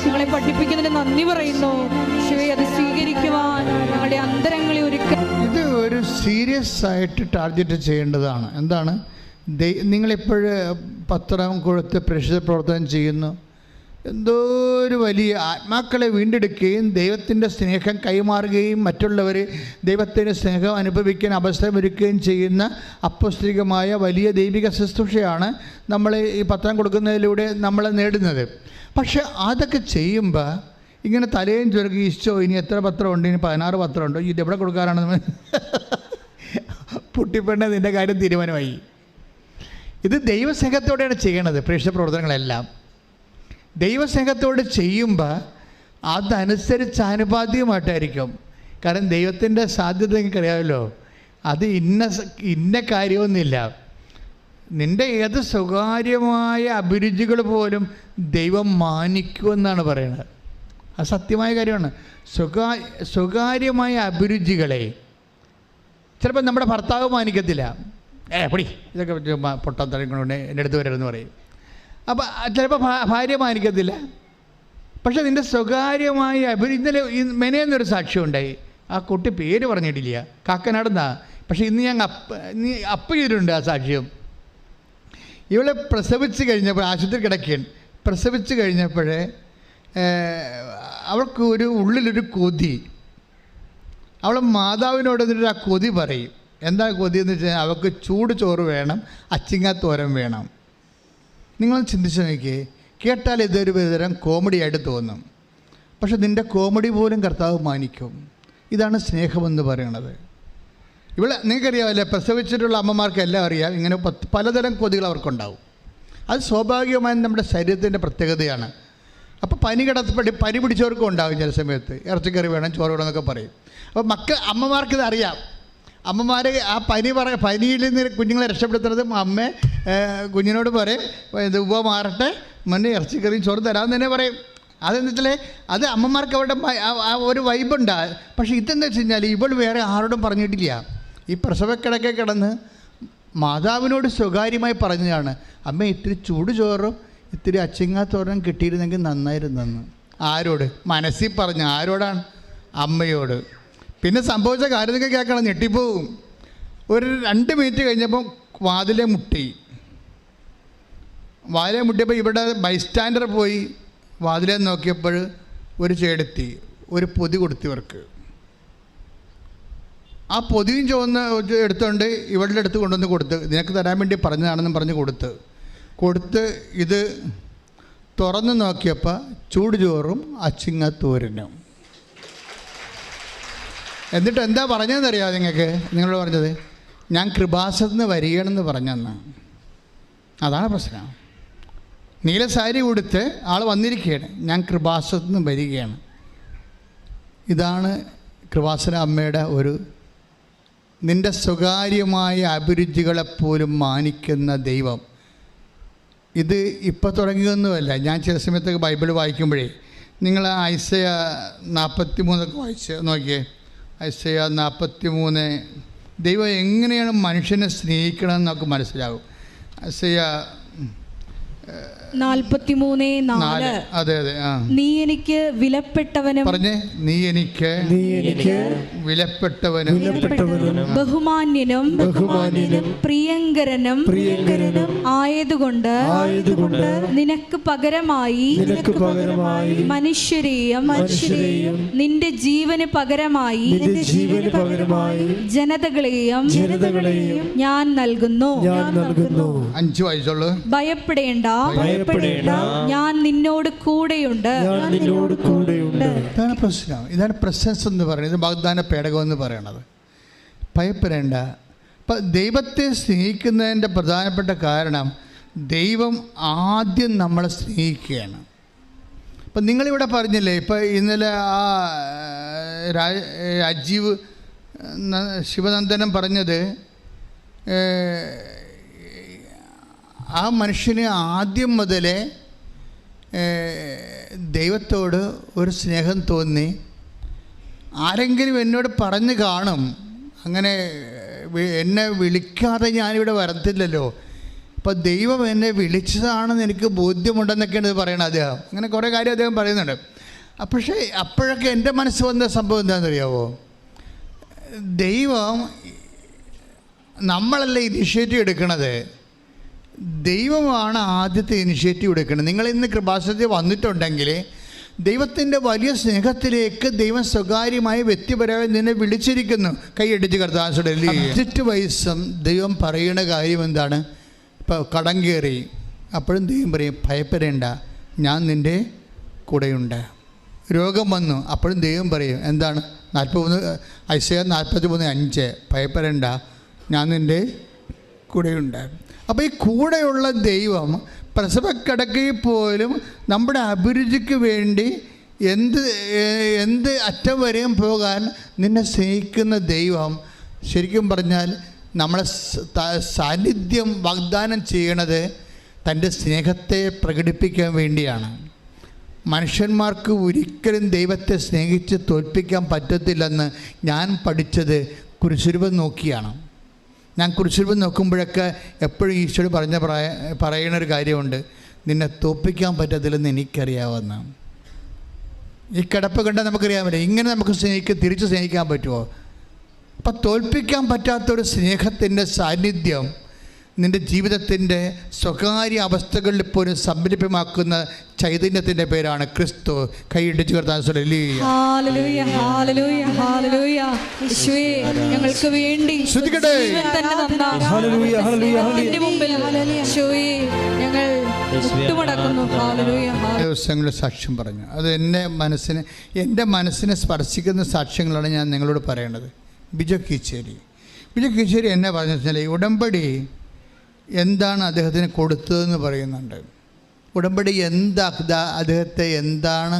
ഞങ്ങളെ പഠിപ്പിക്കുന്നതിന് നന്ദി പറയുന്നു. അത് സ്വീകരിക്കുവാൻ ഞങ്ങളുടെ അന്തരങ്ങളെ ഒരുക്കുക. ഇത് ഒരു സീരിയസ് ആയിട്ട് ടാർഗറ്റ് ചെയ്യേണ്ടതാണ്. എന്താണ്? നിങ്ങളിപ്പോഴ് പത്രം കൊടുത്ത് പ്രേക്ഷിത പ്രവർത്തനം ചെയ്യുന്നു. എന്തോ ഒരു വലിയ ആത്മാക്കളെ വീണ്ടെടുക്കുകയും ദൈവത്തിൻ്റെ സ്നേഹം കൈമാറുകയും മറ്റുള്ളവർ ദൈവത്തിൻ്റെ സ്നേഹം അനുഭവിക്കാൻ അവസരമൊരുക്കുകയും ചെയ്യുന്ന അപ്പോസ്തലികമായ വലിയ ദൈവിക ശുശ്രൂഷയാണ് നമ്മൾ ഈ പത്രം കൊടുക്കുന്നതിലൂടെ നമ്മൾ നേടുന്നത്. പക്ഷെ അതൊക്കെ ചെയ്യുമ്പോൾ ഇങ്ങനെ തലയും ചുരുക്കി ഈശോ ഇനി എത്ര പത്രമുണ്ട്, ഇനി 16 പത്രമുണ്ടോ, ഇത് എവിടെ കൊടുക്കാനാണെന്ന് പൊട്ടിപ്പെണ്ണ നിൻ്റെ കാര്യം തീരുമാനമായി. ഇത് ദൈവസ്നേഹത്തോടെയാണ് ചെയ്യണത്. പ്രേക്ഷിത പ്രവർത്തനങ്ങളെല്ലാം ദൈവസ്നേഹത്തോട് ചെയ്യുമ്പോൾ അതനുസരിച്ച് ആനുപാതികമായിട്ടായിരിക്കും. കാരണം ദൈവത്തിൻ്റെ സാധ്യത നിങ്ങൾക്കറിയാമല്ലോ, അത് ഇന്ന കാര്യമൊന്നുമില്ല. നിൻ്റെ ഏത് സ്വകാര്യമായ അഭിരുചികൾ പോലും ദൈവം മാനിക്കുമെന്നാണ് പറയുന്നത്. അത് സത്യമായ കാര്യമാണ്. സ്വകാര്യമായ അഭിരുചികളെ ചിലപ്പോൾ നമ്മുടെ ഭർത്താവ് മാനിക്കത്തില്ല. പൊടി ഇതൊക്കെ പൊട്ടാത്തരങ്ങളുണ്ട്, എൻ്റെ അടുത്ത് വരരുതെന്ന് പറയും. അപ്പോൾ ചിലപ്പോൾ ഭാര്യ മാനിക്കത്തില്ല. പക്ഷെ നിൻ്റെ സ്വകാര്യമായ ഇന്നലെ മെനയെന്നൊരു സാക്ഷ്യം ഉണ്ടായി. ആ കുട്ടി പേര് പറഞ്ഞിട്ടില്ല, കാക്കനാടുന്നാ. പക്ഷേ ഇന്ന് ഞാൻ അപ്പ് ചെയ്തിട്ടുണ്ട് ആ സാക്ഷ്യം. ഇവളെ പ്രസവിച്ച് കഴിഞ്ഞപ്പോൾ ആശുപത്രി കിടക്കുകയാണ്. പ്രസവിച്ച് കഴിഞ്ഞപ്പോഴേ അവൾക്ക് ഉള്ളിലൊരു കൊതി. അവളെ മാതാവിനോട് എന്നിട്ട് ആ കൊതി പറയും. എന്താ കൊതി എന്ന് വെച്ചാൽ അവൾക്ക് ചൂട് ചോറ് വേണം, അച്ചിങ്ങാത്തോരൻ വേണം. നിങ്ങൾ ചിന്തിച്ച് നോക്കിയേ. കേട്ടാൽ ഇതൊരു വിധം കോമഡിയായിട്ട് തോന്നും. പക്ഷെ നിൻ്റെ കോമഡി പോലും കർത്താവ് മാനിക്കും. ഇതാണ് സ്നേഹമെന്ന് പറയണത്. ഇവിടെ നിങ്ങൾക്കറിയാമല്ലേ, പ്രസവിച്ചിട്ടുള്ള അമ്മമാർക്കെല്ലാം അറിയാം ഇങ്ങനെ പലതരം കൊതികൾ അവർക്കുണ്ടാവും. അത് സ്വാഭാവികമായും നമ്മുടെ ശരീരത്തിൻ്റെ പ്രത്യേകതയാണ്. അപ്പോൾ പനി പിടിച്ചവർക്കും ഉണ്ടാകും ചില സമയത്ത്. ഇറച്ചിക്കറി വേണം, ചോറ് വേണം എന്നൊക്കെ പറയും. അപ്പോൾ അമ്മമാർക്കിത് അറിയാം. അമ്മമാർ ആ പനിയിൽ നിന്ന് കുഞ്ഞുങ്ങളെ രക്ഷപ്പെടുത്തുന്നത് അമ്മ കുഞ്ഞിനോട് പറയും, ഇത് ഉവ്വ മാറട്ടെ, മുന്നേ ഇറച്ചിക്കറിയും ചോറ് തരാമെന്ന് തന്നെ പറയും. അതെന്ന് വെച്ചാൽ അത് അമ്മമാർക്ക് അവരുടെ ആ ഒരു വൈബുണ്ട്. പക്ഷേ ഇതെന്താ വെച്ച് കഴിഞ്ഞാൽ ഇവൾ വേറെ ആരോടും പറഞ്ഞിട്ടില്ല. ഈ പ്രസവക്കിടക്കെ കിടന്ന് മാതാവിനോട് സ്വകാര്യമായി പറഞ്ഞതാണ്, അമ്മ ഇത്തിരി ചൂട് ചോറും ഇത്തിരി അച്ചിങ്ങാത്തോരനും കിട്ടിയിരുന്നെങ്കിൽ നന്നായിരുന്നെന്ന്. ആരോട്? മനസ്സിൽ പറഞ്ഞു. ആരോടാണ്? അമ്മയോട്. പിന്നെ സംഭവിച്ച കാര്യമൊക്കെ കേൾക്കണം, ഞെട്ടിപ്പോവും. ഒരു 2 മിനിറ്റ് കഴിഞ്ഞപ്പം വാതിലെ മുട്ടിയപ്പോൾ ഇവിടെ ബൈസ്റ്റാൻഡർ പോയി വാതിലെ നോക്കിയപ്പോൾ ഒരു ചേടത്തി ഒരു പൊതി കൊടുത്തിവർക്ക്. ആ പൊതിയും ചുവന്ന് എടുത്തുകൊണ്ട് ഇവളുടെ അടുത്ത് കൊണ്ടുവന്ന് കൊടുത്ത്, നിനക്ക് തരാൻ വേണ്ടി പറഞ്ഞതാണെന്നും പറഞ്ഞ് കൊടുത്ത് ഇത് തുറന്ന് നോക്കിയപ്പോൾ ചൂട് ചോറും അച്ചിങ്ങത്തോരനും. എന്നിട്ട് എന്താ പറഞ്ഞതെന്നറിയാമോ നിങ്ങൾക്ക്? നിങ്ങളോട് പറഞ്ഞത് ഞാൻ കൃപാസനത്തിന് വരികയാണെന്ന് പറഞ്ഞെന്ന്. അതാണ് പ്രശ്നം. നീല സാരി കൊടുത്ത് ആൾ വന്നിരിക്കുകയാണ്, ഞാൻ കൃപാസനത്തിന് വരികയാണ്. ഇതാണ് കൃപാസന അമ്മയുടെ ഒരു നിൻ്റെ സ്വകാര്യമായ അഭിരുചികളെപ്പോലും മാനിക്കുന്ന ദൈവം. ഇത് ഇപ്പോൾ തുടങ്ങിയൊന്നുമല്ല. ഞാൻ ചില സമയത്തൊക്കെ ബൈബിൾ വായിക്കുമ്പോഴേ നിങ്ങൾ ഐസയ 43 വായിച്ച് നോക്കിയേ. ഐസയ 43 ദൈവം എങ്ങനെയാണ് മനുഷ്യനെ സ്നേഹിക്കണമെന്ന് നമുക്ക് മനസ്സിലാകും. ഐസയ 43:4. അതെ അതെ. നീ എനിക്ക് വിലപ്പെട്ടവനും പറഞ്ഞേ, നീ എനിക്ക് വിലപ്പെട്ടവനും ബഹുമാന്യനും പ്രിയങ്കരനും ആയതുകൊണ്ട് നിനക്ക് പകരമായി മനുഷ്യരെയും നിന്റെ ജീവന് പകരമായി ജനതകളെയും ഞാൻ നൽകുന്നു. 5 വയസ്സുള്ളൂ. ഭയപ്പെടേണ്ട, ഞാൻ നിന്നോട് കൂടെയുണ്ട്. ഇതാണ് പ്രശ്നം. ഇതാണ് പ്രസൻസ് എന്ന് പറയുന്നത്. ഇത് വാഗ്ദാന പേടകം എന്ന് പറയണത്. ഭയപ്പെടേണ്ട. അപ്പം ദൈവത്തെ സ്നേഹിക്കുന്നതിൻ്റെ പ്രധാനപ്പെട്ട കാരണം ദൈവം ആദ്യം നമ്മളെ സ്നേഹിക്കുകയാണ്. അപ്പം നിങ്ങളിവിടെ പറഞ്ഞില്ലേ, ഇപ്പം ഇന്നലെ ആ രാജീവ് ശിവനന്ദനം പറഞ്ഞത്, ആ മനുഷ്യന് ആദ്യം മുതലേ ദൈവത്തോട് ഒരു സ്നേഹം തോന്നി. ആരെങ്കിലും എന്നോട് പറഞ്ഞു കാണും, അങ്ങനെ എന്നെ വിളിക്കാതെ ഞാനിവിടെ വരത്തില്ലല്ലോ, അപ്പോൾ ദൈവം എന്നെ വിളിച്ചതാണെന്ന് എനിക്ക് ബോധ്യമുണ്ടെന്നൊക്കെയാണ് ഇത് പറയണത് അദ്ദേഹം. അങ്ങനെ കുറേ കാര്യം അദ്ദേഹം പറയുന്നുണ്ട്. പക്ഷേ അപ്പോഴൊക്കെ എൻ്റെ മനസ്സ് വന്ന സംഭവം എന്താണെന്നറിയാമോ? ദൈവം നമ്മളല്ല ഇനിഷ്യേറ്റീവ് എടുക്കണത്, ദൈവമാണ് ആദ്യത്തെ ഇനിഷ്യേറ്റീവ് എടുക്കുന്നത്. നിങ്ങൾ ഇന്ന് കൃപാസനത്തിൽ വന്നിട്ടുണ്ടെങ്കിൽ ദൈവത്തിൻ്റെ വലിയ സ്നേഹത്തിലേക്ക് ദൈവം സ്വകാര്യമായി വ്യക്തിപരമായി നിന്നെ വിളിച്ചിരിക്കുന്നു. കൈയടിച്ച് കർത്താവേ. 8 വയസ്സും ദൈവം പറയുന്ന കാര്യം എന്താണ്? ഇപ്പോൾ കടം കയറി, അപ്പോഴും ദൈവം പറയും ഭയപ്പെടേണ്ട, ഞാൻ നിൻ്റെ കൂടെയുണ്ട്. രോഗം വന്നു, അപ്പോഴും ദൈവം പറയും എന്താണ്? 43:5 ഭയപ്പെടേണ്ട, ഞാൻ നിൻ്റെ കൂടെയുണ്ട്. അപ്പോൾ ഈ കൂടെയുള്ള ദൈവം പ്രസവക്കിടക്കയിൽ പോലും നമ്മുടെ അഭിരുചിക്ക് വേണ്ടി എന്ത് അറ്റം വരെയും പോകാൻ നിന്നെ സ്നേഹിക്കുന്ന ദൈവം ശരിക്കും പറഞ്ഞാൽ നമ്മളെ സാന്നിധ്യം വാഗ്ദാനം ചെയ്യണത് തൻ്റെ സ്നേഹത്തെ പ്രകടിപ്പിക്കാൻ വേണ്ടിയാണ്. മനുഷ്യന്മാർക്ക് ഒരിക്കലും ദൈവത്തെ സ്നേഹിച്ച് തോൽപ്പിക്കാൻ പറ്റത്തില്ലെന്ന് ഞാൻ പഠിച്ചത് കുരിശുരൂപം നോക്കിയാണ്. ഞാൻ കുരിശുരൂപം നോക്കുമ്പോഴൊക്കെ എപ്പോഴും ഈശോട് പറയുന്നൊരു കാര്യമുണ്ട്, നിന്നെ തോൽപ്പിക്കാൻ പറ്റത്തില്ലെന്ന് എനിക്കറിയാവുന്ന. ഈ കിടപ്പ് കണ്ടാൽ നമുക്കറിയാൻ പറ്റില്ല, ഇങ്ങനെ നമുക്ക് തിരിച്ച് സ്നേഹിക്കാൻ പറ്റുമോ? അപ്പം തോൽപ്പിക്കാൻ പറ്റാത്തൊരു സ്നേഹത്തിൻ്റെ സാന്നിധ്യം നിൻ്റെ ജീവിതത്തിൻ്റെ സ്വകാര്യ അവസ്ഥകളിൽ പോലും സംരംഭമാക്കുന്ന ചൈതന്യത്തിൻ്റെ പേരാണ് ക്രിസ്തു. കൈയിടിച്ച് ഞങ്ങൾക്ക് വേണ്ടി ദിവസങ്ങളിൽ സാക്ഷ്യം പറഞ്ഞു. അത് എൻ്റെ മനസ്സിനെ സ്പർശിക്കുന്ന സാക്ഷ്യങ്ങളാണ് ഞാൻ നിങ്ങളോട് പറയേണ്ടത്. ബിജോ കീച്ചേരി എന്നെ പറഞ്ഞു വെച്ചാൽ ഉടമ്പടി എന്താണ് അദ്ദേഹത്തിന് കൊടുത്തതെന്ന് പറയുന്നുണ്ട്. ഉടമ്പടി അദ്ദേഹത്തെ എന്താണ്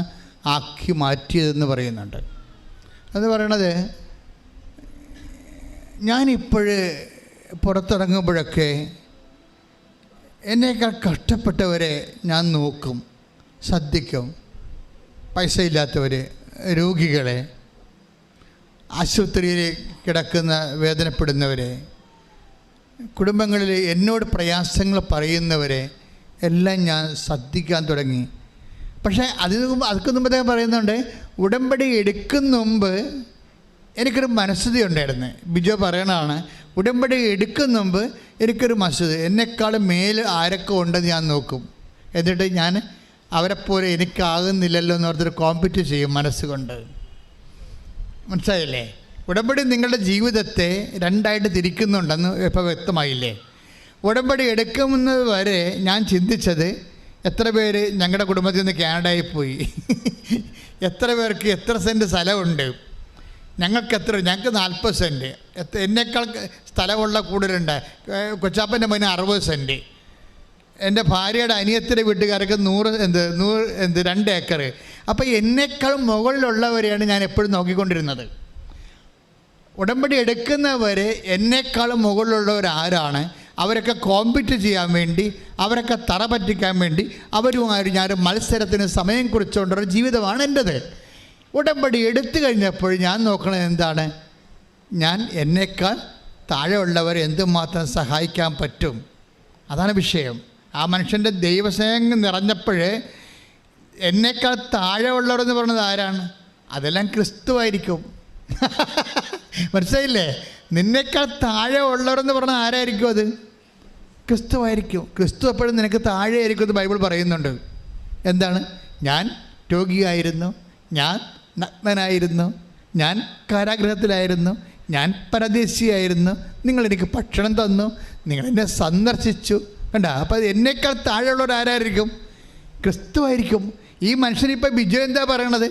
ആക്കി മാറ്റിയതെന്ന് പറയുന്നുണ്ട്. അത് പറയണത്, ഞാനിപ്പോഴ് പുറത്തിറങ്ങുമ്പോഴൊക്കെ എന്നേക്കാൾ കഷ്ടപ്പെട്ടവരെ ഞാൻ നോക്കും, ശ്രദ്ധിക്കും. പൈസ ഇല്ലാത്തവർ, രോഗികളെ, ആശുപത്രിയിൽ കിടക്കുന്ന വേദനപ്പെടുന്നവരെ, കുടുംബങ്ങളിൽ എന്നോട് പ്രയാസങ്ങൾ പറയുന്നവരെ എല്ലാം ഞാൻ ശ്രദ്ധിക്കാൻ തുടങ്ങി. പക്ഷേ അതൊക്കെ മുമ്പ് അദ്ദേഹം പറയുന്നുണ്ട്, ഉടമ്പടി എടുക്കുന്ന മുമ്പ് എനിക്കൊരു മനസ്സുതി ഉണ്ടായിരുന്നു. ബിജോ പറയണതാണ്, ഉടമ്പടി എടുക്കുന്ന മുമ്പ് എനിക്കൊരു മനസ്സുതി, എന്നെക്കാളും മേൽ ആരൊക്കെ ഉണ്ടെന്ന് ഞാൻ നോക്കും. എന്നിട്ട് ഞാൻ അവരെപ്പോലെ എനിക്കാകുന്നില്ലല്ലോ എന്നോർത്തൊരു കോമ്പറ്റ് ചെയ്യും മനസ്സുകൊണ്ട്. മനസ്സിലായില്ലേ? ഉടമ്പടി നിങ്ങളുടെ ജീവിതത്തെ രണ്ടായിട്ട് തിരിക്കുന്നുണ്ടെന്ന് ഇപ്പോൾ വ്യക്തമായില്ലേ? ഉടമ്പടി എടുക്കുന്നത് വരെ ഞാൻ ചിന്തിച്ചത്, എത്ര പേര് ഞങ്ങളുടെ കുടുംബത്തിൽ നിന്ന് കാനഡയിൽ പോയി, എത്ര പേർക്ക് എത്ര സെൻറ്റ് സ്ഥലമുണ്ട്, ഞങ്ങൾക്ക് 40 സെൻറ്റ്, എന്നേക്കാൾ സ്ഥലമുള്ള കൂടുതലുണ്ട്, കൊച്ചാപ്പൻ്റെ മോന് 60 സെൻറ്റ്, എൻ്റെ ഭാര്യയുടെ അനിയത്തിൻ്റെ വീട്ടുകാർക്ക് 2 ഏക്കർ. അപ്പോൾ എന്നേക്കാൾ മുകളിലുള്ളവരെയാണ് ഞാൻ എപ്പോഴും നോക്കിക്കൊണ്ടിരുന്നത്. ഉടമ്പടി എടുക്കുന്നവരെ എന്നേക്കാളും മുകളിലുള്ളവർ ആരാണ്, അവരൊക്കെ കോമ്പീറ്റ് ചെയ്യാൻ വേണ്ടി, അവരൊക്കെ തറ പറ്റിക്കാൻ വേണ്ടി അവരുമായിട്ട് ഞാൻ മത്സരത്തിന് സമയം കുറിച്ചുകൊണ്ടൊരു ജീവിതമാണ് എൻ്റേത്. ഉടമ്പടി എടുത്തു കഴിഞ്ഞപ്പോൾ ഞാൻ നോക്കണത് എന്താണ്, ഞാൻ എന്നേക്കാൾ താഴെയുള്ളവരെ എന്തുമാത്രം സഹായിക്കാൻ പറ്റും. അതാണ് വിഷയം. ആ മനുഷ്യൻ്റെ ദൈവസ്നേഹം നിറഞ്ഞപ്പോൾ എന്നേക്കാൾ താഴെയുള്ളവരെന്ന് പറയുന്നത് ആരാണ്? അതെല്ലാം ക്രിസ്തുവായിരിക്കും. മനസ്സിലായില്ലേ? നിന്നേക്കാൾ താഴെ ഉള്ളവരെന്ന് പറഞ്ഞാൽ ആരായിരിക്കും? അത് ക്രിസ്തുവായിരിക്കും. ക്രിസ്തു എപ്പോഴും നിനക്ക് താഴെ ആയിരിക്കും എന്ന് ബൈബിൾ പറയുന്നുണ്ട്. എന്താണ്? ഞാൻ രോഗിയായിരുന്നു, ഞാൻ നഗ്നനായിരുന്നു, ഞാൻ കാരാഗൃഹത്തിലായിരുന്നു, ഞാൻ പരദേശിയായിരുന്നു, നിങ്ങളെനിക്ക് ഭക്ഷണം തന്നു, നിങ്ങളെന്നെ സന്ദർശിച്ചു. കണ്ട? അപ്പോൾ എന്നേക്കാൾ താഴെയുള്ളവർ ആരായിരിക്കും? ക്രിസ്തുവായിരിക്കും. ഈ മനുഷ്യനിപ്പോൾ ബിജു എന്താ പറയണത്?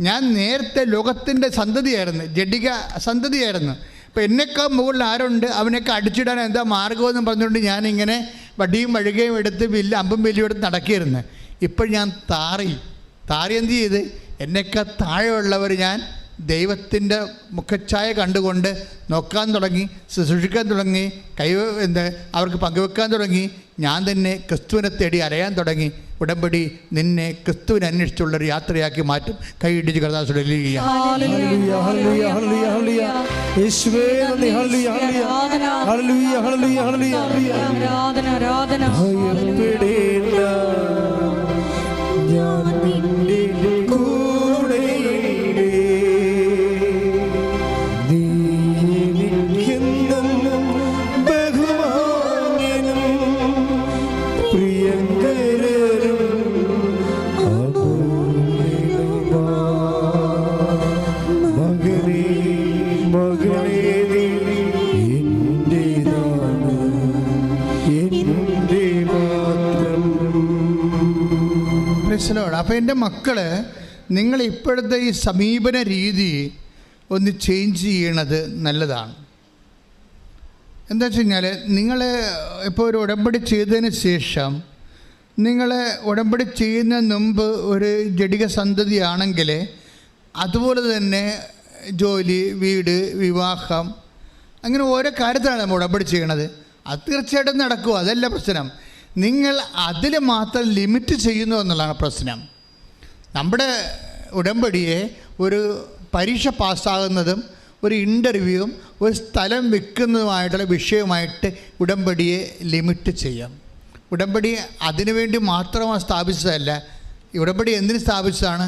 ഞാൻ നേരത്തെ ലോകത്തിൻ്റെ സന്തതിയായിരുന്നു, ജഡിക സന്തതിയായിരുന്നു. അപ്പോൾ എന്നേക്കാൾ മുകളിൽ ആരുണ്ട്, അവനൊക്കെ അടിച്ചിടാൻ എന്താ മാർഗമെന്ന് പറഞ്ഞുകൊണ്ട് ഞാനിങ്ങനെ വടിയും വഴുകയും എടുത്ത് അമ്പും വില്ലും എടുത്ത് നടക്കിയിരുന്നു. ഇപ്പോൾ ഞാൻ താറി എന്ത് ചെയ്ത്, എന്നേക്കാൾ താഴെയുള്ളവർ ഞാൻ ദൈവത്തിൻ്റെ മുഖച്ഛായ കണ്ടുകൊണ്ട് നോക്കാൻ തുടങ്ങി, ശുശ്രൂഷിക്കാൻ തുടങ്ങി, അവർക്ക് പങ്കുവെക്കാൻ തുടങ്ങി. ഞാൻ തന്നെ ക്രിസ്തുവിനെ തേടി അലയാൻ തുടങ്ങി. ഉടമ്പടി നിന്നെ ക്രിസ്തുവിനെ അന്വേഷിച്ചുള്ളൊരു യാത്രയാക്കി മാറ്റും. കൈയിടിച്ച് കർത്താവേ അപ്പോൾ എൻ്റെ മക്കൾ, നിങ്ങൾ ഇപ്പോഴത്തെ ഈ സമീപന രീതി ഒന്ന് ചേഞ്ച് ചെയ്യണത് നല്ലതാണ്. എന്താ വെച്ച് കഴിഞ്ഞാൽ, നിങ്ങൾ ഇപ്പോൾ ഒരു ഉടമ്പടി ചെയ്തതിന് ശേഷം, നിങ്ങൾ ഉടമ്പടി ചെയ്യുന്നതിന് മുമ്പ് ഒരു ജഡിക സന്തതിയാണെങ്കിൽ അതുപോലെ തന്നെ ജോലി, വീട്, വിവാഹം, അങ്ങനെ ഓരോ കാര്യത്തിലാണ് നമ്മൾ ഉടമ്പടി ചെയ്യണത്. അത് തീർച്ചയായിട്ടും നടക്കും, അതല്ല പ്രശ്നം. നിങ്ങൾ അതിൽ മാത്രം ലിമിറ്റ് ചെയ്യുന്നു എന്നുള്ളതാണ് പ്രശ്നം. നമ്മുടെ ഉടമ്പടിയെ ഒരു പരീക്ഷ പാസ്സാകുന്നതും ഒരു ഇൻ്റർവ്യൂവും ഒരു സ്ഥലം വിൽക്കുന്നതുമായിട്ടുള്ള വിഷയമായിട്ട് ഉടമ്പടിയെ ലിമിറ്റ് ചെയ്യാം. ഉടമ്പടി അതിനുവേണ്ടി മാത്രമാണ് സ്ഥാപിച്ചതല്ല. ഉടമ്പടി എന്തിന് സ്ഥാപിച്ചതാണ്?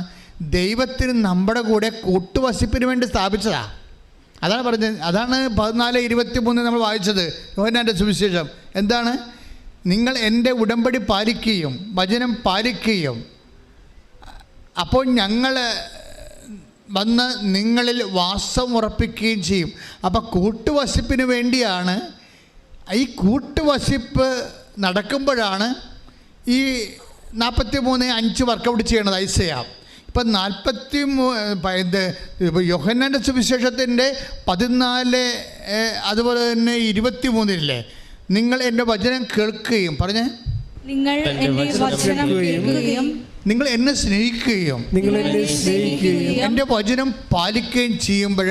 ദൈവത്തിന് നമ്മുടെ കൂടെ കൂട്ടുവസിപ്പിന് വേണ്ടി സ്ഥാപിച്ചതാണ്. അതാണ് പറഞ്ഞത്. അതാണ് 14:23 നമ്മൾ വായിച്ചത്, യോഹന്നാൻ്റെ സുവിശേഷം. എന്താണ്? നിങ്ങൾ എൻ്റെ ഉടമ്പടി പാലിക്കുകയും വചനം പാലിക്കുകയും അപ്പോൾ ഞങ്ങൾ വന്ന് നിങ്ങളിൽ വാസം ഉറപ്പിക്കുകയും ചെയ്യും. അപ്പോൾ കൂട്ടുവസിപ്പിന് വേണ്ടിയാണ്. ഈ കൂട്ടുവസിപ്പ് നടക്കുമ്പോഴാണ് ഈ 43:5 വർക്കൗട്ട് ചെയ്യണത് ഐസയാ. ഇപ്പം 43 യോഹന്നാൻ്റെ സുവിശേഷത്തിൻ്റെ 14 അതുപോലെ തന്നെ 23 നിങ്ങൾ എൻ്റെ വചനം കേൾക്കുകയും പറഞ്ഞേ, നിങ്ങൾ എന്നെ സ്നേഹിക്കുകയും എൻ്റെ വചനം പാലിക്കുകയും ചെയ്യുമ്പോൾ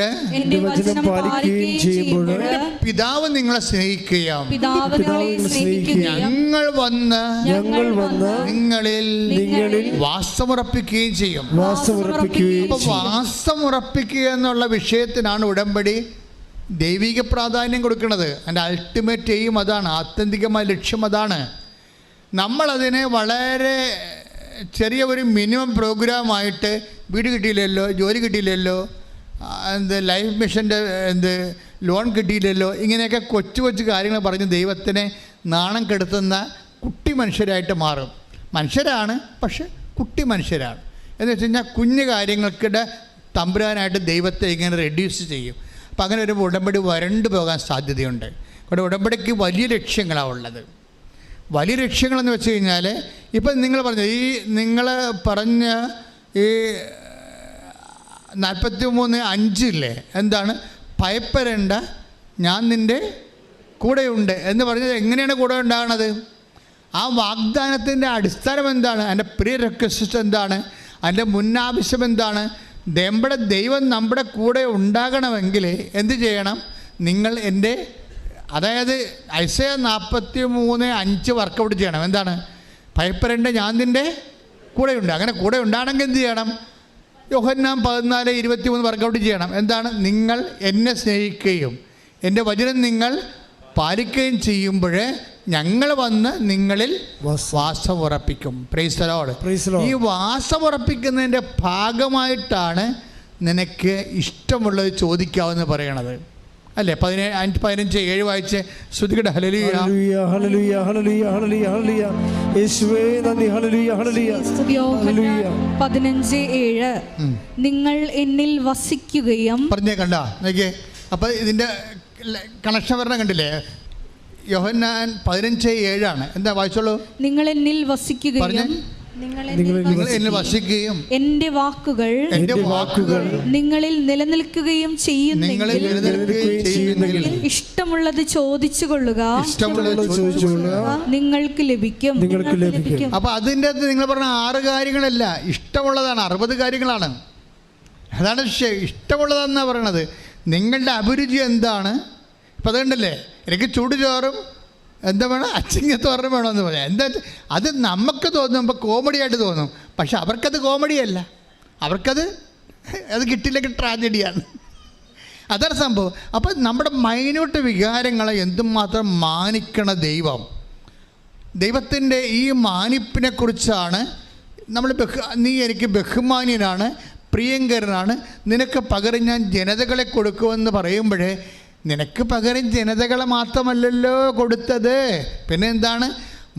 പിതാവ് നിങ്ങളെ സ്നേഹിക്കുകയും ഞങ്ങൾ വന്ന് നിങ്ങളിൽ വാസമുറപ്പിക്കുകയും ചെയ്യും. അപ്പോൾ വാസമുറപ്പിക്കുക എന്നുള്ള വിഷയത്തിനാണ് ഉടമ്പടി ദൈവിക പ്രാധാന്യം കൊടുക്കുന്നത്. അതിൻ്റെ അൾട്ടിമേറ്റ് എയിം അതാണ്, ആത്യന്തികമായ ലക്ഷ്യം അതാണ്. നമ്മളതിനെ വളരെ ചെറിയ ഒരു മിനിമം പ്രോഗ്രാമായിട്ട് വീട് കിട്ടിയില്ലല്ലോ, ജോലി കിട്ടിയില്ലല്ലോ, ലൈഫ് മിഷൻ്റെ ലോൺ കിട്ടിയില്ലല്ലോ, ഇങ്ങനെയൊക്കെ കൊച്ചു കൊച്ചു കാര്യങ്ങൾ പറഞ്ഞ് ദൈവത്തിനെ നാണം കെടുത്തുന്ന കുട്ടി മനുഷ്യരായിട്ട് മാറും. മനുഷ്യരാണ്, പക്ഷെ കുട്ടി മനുഷ്യരാണ്. എന്ന് വെച്ച് കഴിഞ്ഞാൽ കുഞ്ഞു കാര്യങ്ങൾക്കിടെ തമ്പുരാനായിട്ട് ദൈവത്തെ ഇങ്ങനെ റെഡ്യൂസ് ചെയ്യും. അപ്പം അങ്ങനെ ഒരു ഉടമ്പടി വരണ്ടു പോകാൻ സാധ്യതയുണ്ട്. ഇവിടെ ഉടമ്പടിക്ക് വലിയ ലക്ഷ്യങ്ങളാണ് ഉള്ളത്. വലിയ ലക്ഷ്യങ്ങളെന്ന് വെച്ച് കഴിഞ്ഞാൽ ഇപ്പം നിങ്ങൾ പറഞ്ഞ നിങ്ങൾ പറഞ്ഞ ഈ 43:5 എന്താണ്? ഭയപ്പെടേണ്ട, ഞാൻ നിൻ്റെ കൂടെയുണ്ട് എന്ന് പറഞ്ഞത് എങ്ങനെയാണ് കൂടെ ഉണ്ടാകണത്? ആ വാഗ്ദാനത്തിൻ്റെ അടിസ്ഥാനം എന്താണ്? അതിൻ്റെ പ്രീ റിക്വസ്റ്റ് എന്താണ്? അതിൻ്റെ മുന്നാവശ്യം എന്താണ്? നമ്മുടെ ദൈവം നമ്മുടെ കൂടെ ഉണ്ടാകണമെങ്കിൽ എന്ത് ചെയ്യണം? നിങ്ങൾ എൻ്റെ, അതായത് ഐസയ 43:5 വർക്കൗട്ട് ചെയ്യണം. എന്താണ്? ഭയപ്പെടേണ്ട, ഞാൻ നിൻ്റെ കൂടെയുണ്ട്. അങ്ങനെ കൂടെ ഉണ്ടാകണമെങ്കിൽ എന്ത് ചെയ്യണം? യോഹന്നാൻ 14:23 വർക്കൗട്ട് ചെയ്യണം. എന്താണ്? നിങ്ങൾ എന്നെ സ്നേഹിക്കുകയും എൻ്റെ വചനം നിങ്ങൾ പാലിക്കുകയും ചെയ്യുമ്പോൾ ഞങ്ങൾ വന്ന് നിങ്ങളിൽ വാസമുറപ്പിക്കും. Praise the Lord. ഈ വാസമുറപ്പിക്കുന്നതിൻ്റെ ഭാഗമായിട്ടാണ് നിനക്ക് ഇഷ്ടമുള്ളത് ചോദിക്കാമെന്ന് പറയണത്, അല്ലേ? 15:7 വായിച്ച് ശ്രുതികട. ഹല്ലേലൂയ ഹല്ലേലൂയ ഹല്ലേലൂയ ഹല്ലേലൂയ ഹല്ലേലൂയ യേശുവേ നന്ദി. ഹല്ലേലൂയ ഹല്ലേലൂയ. യോഹന്നാൻ 15:7 നിങ്ങൾ എന്നിൽ വസിക്കുകയും പറഞ്ഞേ. കണ്ടാ നോക്കിയേ. അപ്പോൾ ഇതിൻ്റെ കണക്ഷൻ വരണം, കണ്ടില്ലേ? യോഹന്നാൻ 15:7 എന്താ? വായിച്ചോളൂ. നിങ്ങൾ എന്നിൽ വസിക്കുകയും നിങ്ങൾ എന്നിൽ വസിക്കുകയും എൻ്റെ വാക്കുകൾ നിങ്ങളിൽ നിലനിൽക്കുകയും ചെയ്യുന്നെങ്കിൽ ഇഷ്ടമുള്ളത് ചോദിച്ചു കൊള്ളുക, നിങ്ങൾക്ക് ലഭിക്കും. അപ്പൊ അതിൻ്റെ അകത്ത് നിങ്ങൾ പറഞ്ഞ 6 കാര്യങ്ങളല്ല, ഇഷ്ടമുള്ളതാണ്. 60 കാര്യങ്ങളാണ്. അതാണ് ഇഷ്ടമുള്ളതെന്നാണ് പറയണത്. നിങ്ങളുടെ അഭിരുചി എന്താണ്? ഇപ്പം അതുകൊണ്ടല്ലേ എനിക്ക് ചൂടുചോറും എന്താ വേണം, അച്ചിങ്ങത്തോറും വേണമെന്ന് പറയാം. എന്താ അത് നമുക്ക് തോന്നുമ്പോൾ കോമഡി ആയിട്ട് തോന്നും, പക്ഷെ അവർക്കത് കോമഡിയല്ല, അവർക്കത് കിട്ടിയില്ലെങ്കിൽ ട്രാജഡിയാണ്. അതാണ് സംഭവം. അപ്പം നമ്മുടെ മൈന്യൂട്ട് വികാരങ്ങളെ എന്തുമാത്രം മാനിക്കണ ദൈവം. ദൈവത്തിൻ്റെ ഈ മാനിപ്പിനെക്കുറിച്ചാണ് നമ്മൾ നീ എനിക്ക് ബഹുമാന്യനാണ്, പ്രിയങ്കരനാണ്, നിനക്ക് പകരം ഞാൻ ജനതകളെ കൊടുക്കുമെന്ന് പറയുമ്പോഴേ നിനക്ക് പകരം ജനതകളെ മാത്രമല്ലല്ലോ കൊടുത്തത്, പിന്നെ എന്താണ്?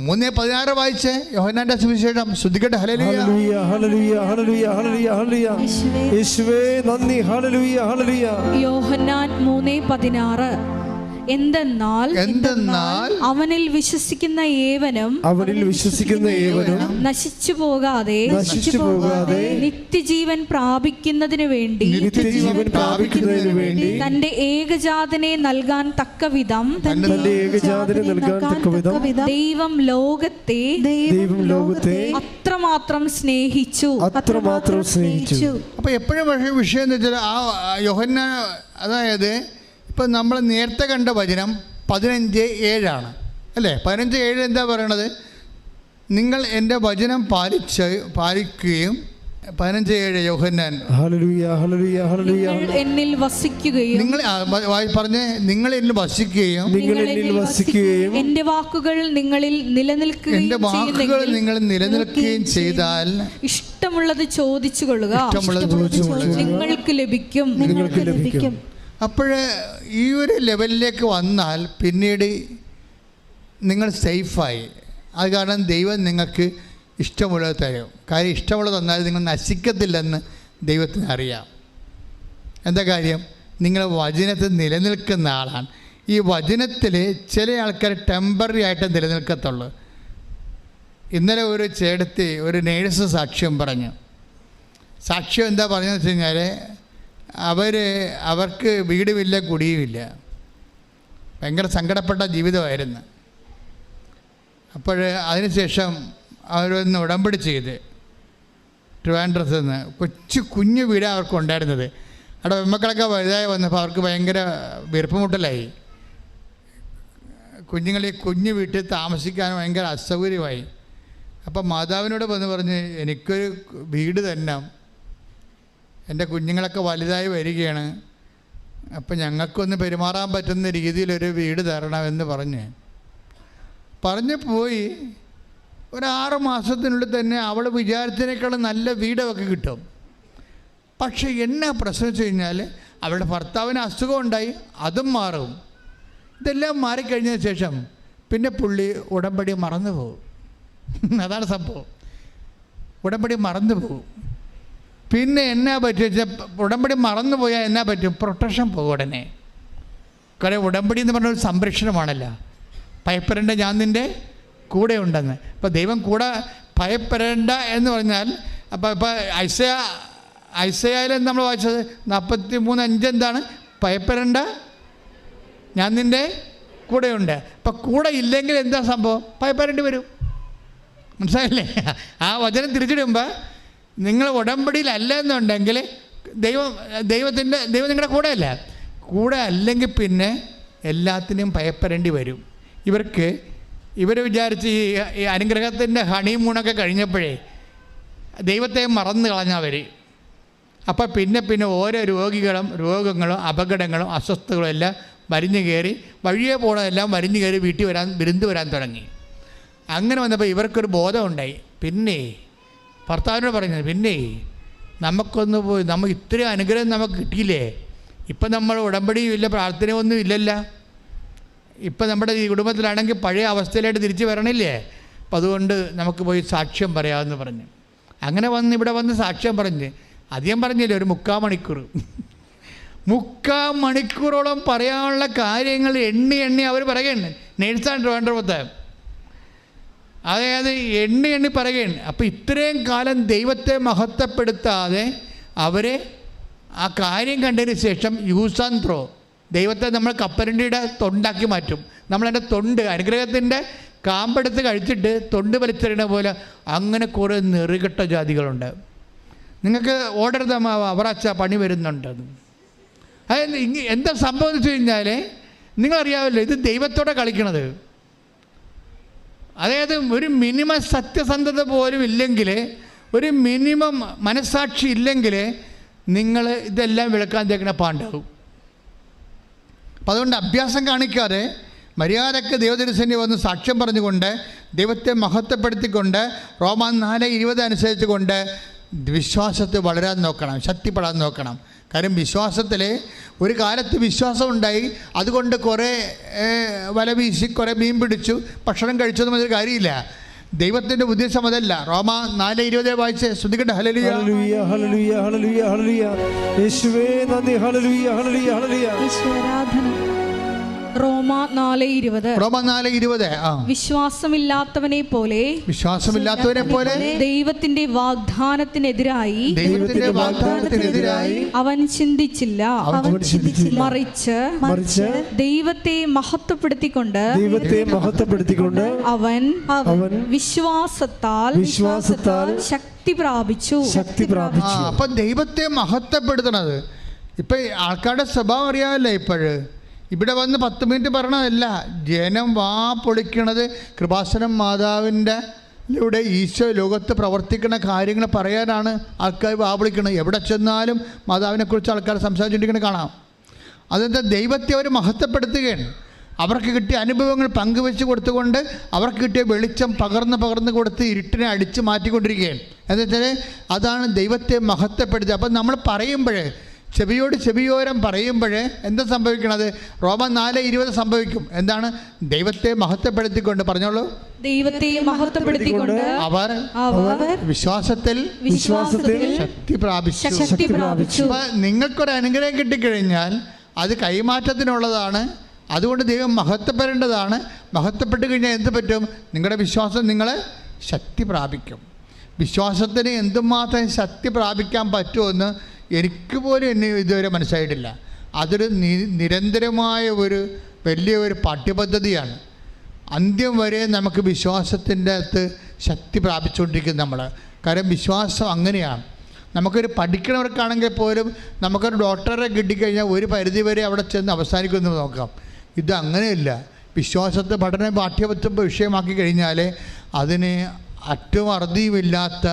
3:16 വായിച്ച് യോഹന്നാന്റെ സുവിശേഷം. ശ്രുതികട്ടെ. ഹല്ലേലൂയ ഹല്ലേലൂയ ഹല്ലേലൂയ ഹല്ലേലൂയ ഹല്ലേലൂയ യേശുവേ നന്ദി. ഹല്ലേലൂയ ഹല്ലേലൂയ. യോഹന്നാൻ 3:16 എന്തെന്നാൽ അവനിൽ വിശ്വസിക്കുന്ന ഏവനും നശിച്ചു പോകാതെ നിത്യജീവൻ പ്രാപിക്കുന്നതിന് വേണ്ടി തന്റെ ഏകജാതനെ നൽകാൻ തക്കവിധം ദൈവം ലോകത്തെ അത്രമാത്രം സ്നേഹിച്ചു. അപ്പൊ എപ്പോഴും വിഷയം എന്ന് വെച്ചാൽ ആ യോഹന്നാൻ, അതായത് ഇപ്പം നമ്മൾ നേരത്തെ കണ്ട വചനം 15:7 അല്ലേ? 15:7 എന്താ പറയണത്? നിങ്ങൾ എൻ്റെ വചനം പാലിക്കുകയും 15:7 യോഹന്നാൻ എന്നിൽ വസിക്കുകയും നിങ്ങൾ പറഞ്ഞ് നിങ്ങൾ എന്നിൽ വസിക്കുകയും എൻ്റെ വാക്കുകൾ നിങ്ങളിൽ നിലനിൽക്കുകയും ചെയ്താൽ ഇഷ്ടമുള്ളത് ചോദിച്ചു കൊള്ളുക, നിങ്ങൾക്ക് ലഭിക്കും. അപ്പോൾ ഈ ഒരു ലെവലിലേക്ക് വന്നാൽ പിന്നീട് നിങ്ങൾ സേഫായി. അത് കാരണം ദൈവം നിങ്ങൾക്ക് ഇഷ്ടമുള്ളത് തരും. കാര്യം ഇഷ്ടമുള്ളത് തന്നാൽ നിങ്ങൾ നശിക്കത്തില്ലെന്ന് ദൈവത്തിന് അറിയാം. എന്താ കാര്യം? നിങ്ങൾ വചനത്തിൽ നിലനിൽക്കുന്ന ആളാണ്. ഈ വചനത്തിൽ ചില ആൾക്കാർ ടെമ്പററി ആയിട്ട് നിലനിൽക്കത്തുള്ളൂ. ഇന്നലെ ഒരു ചേട്ടത്തി, ഒരു നേഴ്സ് സാക്ഷ്യം പറഞ്ഞു. സാക്ഷ്യം എന്താ പറഞ്ഞതെന്ന് വെച്ച് കഴിഞ്ഞാൽ അവർക്ക് വീടുമില്ല, കുടിയുമില്ല, ഭയങ്കര സങ്കടപ്പെട്ട ജീവിതമായിരുന്നു. അപ്പോൾ അതിനുശേഷം അവരൊന്ന് ഉടമ്പടി ചെയ്ത് ട്രിവാൻഡ്രത്ത് നിന്ന് കുഞ്ഞു വീടാണ് അവർക്ക് ഉണ്ടായിരുന്നത്. അവിടെ പെൺമക്കളൊക്കെ വലുതായി വന്നപ്പോൾ അവർക്ക് ഭയങ്കര വീർപ്പുമുട്ടലായി. കുഞ്ഞുങ്ങളീ കുഞ്ഞു വീട്ടിൽ താമസിക്കാൻ ഭയങ്കര അസൗകര്യമായി. അപ്പം മാതാവിനോട് പറഞ്ഞ് എനിക്കൊരു വീട് തന്നെ, എൻ്റെ കുഞ്ഞുങ്ങളൊക്കെ വലുതായി വരികയാണ്, അപ്പം ഞങ്ങൾക്കൊന്ന് പെരുമാറാൻ പറ്റുന്ന രീതിയിലൊരു വീട് തരണമെന്ന് പറഞ്ഞ് പോയി. ഒരു 6 മാസത്തിനുള്ളിൽ തന്നെ അവൾ വിചാരിച്ചതിനേക്കാളും നല്ല വീടൊക്കെ കിട്ടും. പക്ഷേ എന്നാ പ്രശ്നം വെച്ച് കഴിഞ്ഞാൽ അവളുടെ ഭർത്താവിന് അസുഖം ഉണ്ടായി, അതും മാറും. ഇതെല്ലാം മാറിക്കഴിഞ്ഞതിന് ശേഷം പിന്നെ പുള്ളി ഉടമ്പടി മറന്നു പോകും. അതാണ് സംഭവം. ഉടമ്പടി മറന്നു പോകും. പിന്നെ എന്നാ പറ്റുക? ഉടമ്പടി മറന്നു പോയാൽ എന്നാ പറ്റും? പ്രൊട്ടക്ഷൻ പോകും ഉടനെ. കാര്യം ഉടമ്പടി എന്ന് പറഞ്ഞൊരു സംരക്ഷണമാണല്ലോ. ഭയപ്പെടേണ്ട, ഞാൻ നിൻ്റെ കൂടെ ഉണ്ടെന്ന്. ഇപ്പോൾ ദൈവം കൂടെ ഭയപ്പെടേണ്ട എന്ന് പറഞ്ഞാൽ, ഇപ്പോൾ ഐസയായിൽ നമ്മൾ വായിച്ചത് 43:5 എന്താണ്? ഭയപ്പെടേണ്ട, ഞാൻ നിൻ്റെ കൂടെയുണ്ട്. അപ്പം കൂടെ ഇല്ലെങ്കിൽ എന്താ സംഭവം? ഭയപ്പെടേണ്ടി വരും. മനസ്സിലായില്ലേ? ആ വചനം തിരിച്ചിടുമ്പോൾ നിങ്ങൾ ഉടമ്പടിയിലല്ല എന്നുണ്ടെങ്കിൽ ദൈവം നിങ്ങളുടെ കൂടെ അല്ലെങ്കിൽ പിന്നെ എല്ലാത്തിനും ഭയപ്പെടേണ്ടി വരും. ഇവർ വിചാരിച്ച് ഈ അനുഗ്രഹത്തിൻ്റെ ഹണിമൂണൊക്കെ കഴിഞ്ഞപ്പോഴേ ദൈവത്തെ മറന്നു കളഞ്ഞവർ. അപ്പോൾ പിന്നെ ഓരോ രോഗങ്ങളും അപകടങ്ങളും അസ്വസ്ഥതകളും എല്ലാം വലിഞ്ഞു കയറി, വഴിയെ പോകണമെല്ലാം വലിഞ്ഞു കയറി വിരുന്ന് വരാൻ തുടങ്ങി. അങ്ങനെ വന്നപ്പോൾ ഇവർക്കൊരു ബോധമുണ്ടായി. പിന്നെ ഭർത്താവിനോട് പറഞ്ഞത്, പിന്നെ നമുക്കൊന്ന് പോയി, നമുക്ക് ഇത്രയും അനുഗ്രഹം നമുക്ക് കിട്ടിയില്ലേ, ഇപ്പം നമ്മൾ ഉടമ്പടിയും ഇല്ല, പ്രാർത്ഥനയൊന്നും ഇല്ലല്ലോ, ഇപ്പം നമ്മുടെ ഈ കുടുംബത്തിലാണെങ്കിൽ പഴയ അവസ്ഥയിലായിട്ട് തിരിച്ച് വരണില്ലേ, അപ്പം അതുകൊണ്ട് നമുക്ക് പോയി സാക്ഷ്യം പറയാമെന്ന് പറഞ്ഞു. അങ്ങനെ ഇവിടെ വന്ന് സാക്ഷ്യം പറഞ്ഞ് അധികം പറഞ്ഞില്ലേ, ഒരു 3/4 മണിക്കൂറോളം പറയാനുള്ള കാര്യങ്ങൾ എണ്ണി അവർ പറയുകയാണ്. നേഴ്സാണ് ട്രിവാൻഡ്രത്ത്. അതായത് എണ്ണി പറയുകയാണ്. അപ്പോൾ ഇത്രയും കാലം ദൈവത്തെ മഹത്വപ്പെടുത്താതെ അവർ ആ കാര്യം കണ്ടതിന് ശേഷം യൂസ് ആൻഡ് ത്രോ, ദൈവത്തെ നമ്മൾ കപ്പലണ്ടിയുടെ തൊണ്ടാക്കി മാറ്റും. നമ്മളതിൻ്റെ തൊണ്ട്, അനുഗ്രഹത്തിൻ്റെ കാമ്പെടുത്ത് കഴിച്ചിട്ട് തൊണ്ട് വലിച്ചെറിയണ പോലെ അങ്ങനെ കുറേ നെറുകെട്ട ജാതികളുണ്ട്. നിങ്ങൾക്ക് ഓടരുത് അവറാച്ച പണി വരുന്നുണ്ട്. അതായത് എന്താ സംഭവം എന്ന് വെച്ച് കഴിഞ്ഞാൽ നിങ്ങളറിയാമല്ലോ, ഇത് ദൈവത്തോടെ കളിക്കണത്. അതായത് ഒരു മിനിമം സത്യസന്ധത പോലും ഇല്ലെങ്കിൽ, ഒരു മിനിമം മനസ്സാക്ഷി ഇല്ലെങ്കിൽ നിങ്ങൾ ഇതെല്ലാം വിളക്കാൻ തേക്കണ പാണ്ടാവും. അപ്പം അതുകൊണ്ട് അഭ്യാസം കാണിക്കാതെ മര്യാദയ്ക്ക് ദൈവദർശനെ വന്ന് സാക്ഷ്യം പറഞ്ഞുകൊണ്ട് ദൈവത്തെ മഹത്വപ്പെടുത്തിക്കൊണ്ട് റോമാ 4:20 അനുസരിച്ചുകൊണ്ട് വിശ്വാസത്തെ വളരാൻ നോക്കണം, ശക്തിപ്പെടാൻ നോക്കണം. കാര്യം വിശ്വാസത്തിൽ ഒരു കാലത്ത് വിശ്വാസം ഉണ്ടായി, അതുകൊണ്ട് കുറേ വല വീശി കുറേ മീൻ പിടിച്ചു ഭക്ഷണം കഴിച്ചൊന്നും അതൊരു കാര്യമില്ല. ദൈവത്തിൻ്റെ ഉദ്ദേശം അതല്ല. റോമാ 4:20 വായിച്ച് ശ്രദ്ധിക്കട്ടെ. ഹല്ലേലൂയ ഹല്ലേലൂയ ഹല്ലേലൂയ ഹല്ലേലൂയ യേശുവേ നന്ദി. ഹല്ലേലൂയ ഹല്ലേലൂയ ഹല്ലേലൂയ ആരാധന. റോമാ 4:20 വിശ്വാസമില്ലാത്തവനെ പോലെ ദൈവത്തിന്റെ വാഗ്ദാനത്തിനെതിരായി അവൻ ചിന്തിച്ചില്ല, മറിച്ച് ദൈവത്തെ മഹത്വപ്പെടുത്തിക്കൊണ്ട് അവൻ വിശ്വാസത്താൽ ശക്തി പ്രാപിച്ചു. അപ്പൊ ദൈവത്തെ മഹത്വപ്പെടുത്തണത് ഇപ്പൊ ആൾക്കാരുടെ സ്വഭാവം അറിയാമല്ലോ. ഇവിടെ വന്ന് 10 മിനിറ്റ് പറയണതല്ല, ജനം വാ പൊളിക്കണത് കൃപാസനം മാതാവിൻ്റെ ലൂടെ ഈശോ ലോകത്ത് പ്രവർത്തിക്കുന്ന കാര്യങ്ങൾ പറയാനാണ് ആൾക്കാർ വാ പൊളിക്കണത്. എവിടെ ചെന്നാലും മാതാവിനെക്കുറിച്ച് ആൾക്കാർ സംസാരിച്ചുകൊണ്ടിരിക്കുന്നത് കാണാം. അതെന്താ? ദൈവത്തെ അവർ മഹത്വപ്പെടുത്തുകയാണ്. അവർക്ക് കിട്ടിയ അനുഭവങ്ങൾ പങ്കുവെച്ച് കൊടുത്തുകൊണ്ട് അവർക്ക് കിട്ടിയ വെളിച്ചം പകർന്ന് കൊടുത്ത് ഇരുട്ടിനെ അടിച്ച് മാറ്റിക്കൊണ്ടിരിക്കുകയാണ്. എന്ന് വെച്ചാൽ അതാണ് ദൈവത്തെ മഹത്വപ്പെടുത്തുക. അപ്പം നമ്മൾ പറയുമ്പോഴേ ചെവിയോരം പറയുമ്പോഴേ എന്താ സംഭവിക്കണത്? റോമാ 4:20 സംഭവിക്കും. എന്താണ്? ദൈവത്തെ മഹത്വപ്പെടുത്തിക്കൊണ്ട്, പറഞ്ഞോളൂ, ദൈവത്തെ മഹത്വപ്പെടുത്തിക്കൊണ്ട് അവർ വിശ്വാസത്തിൽ ശക്തി പ്രാപിച്ചു. നിങ്ങൾക്കൊരു അനുഗ്രഹം കിട്ടിക്കഴിഞ്ഞാൽ അത് കൈമാറ്റത്തിനുള്ളതാണ്. അതുകൊണ്ട് ദൈവം മഹത്വപ്പെടേണ്ടതാണ്. മഹത്വപ്പെട്ട് കഴിഞ്ഞാൽ എന്ത് പറ്റും? നിങ്ങളുടെ വിശ്വാസം നിങ്ങളെ ശക്തി പ്രാപിക്കും. വിശ്വാസത്തിന് എന്തുമാത്രം ശക്തി പ്രാപിക്കാൻ പറ്റുമെന്ന് എനിക്ക് പോലും എന്നെ ഇതുവരെ മനസ്സിലായിട്ടില്ല. അതൊരു നിരന്തരമായ വലിയൊരു പാഠ്യപദ്ധതിയാണ്. അന്ത്യം വരെ നമുക്ക് വിശ്വാസത്തിൻ്റെ അകത്ത് ശക്തി പ്രാപിച്ചുകൊണ്ടിരിക്കും നമ്മൾ. കാരണം വിശ്വാസം അങ്ങനെയാണ്. നമുക്കൊരു പഠിക്കണവർക്കാണെങ്കിൽ പോലും നമുക്കൊരു ഡോക്ടറെ കിട്ടിക്കഴിഞ്ഞാൽ ഒരു പരിധി വരെ അവിടെ ചെന്ന് അവസാനിക്കുമെന്ന് നോക്കാം. ഇത് അങ്ങനെയല്ല. വിശ്വാസത്തെ പഠന പാഠ്യപദ്ധ വിഷയമാക്കി കഴിഞ്ഞാൽ അതിന് അറ്റവും അറുതിയുമില്ലാത്ത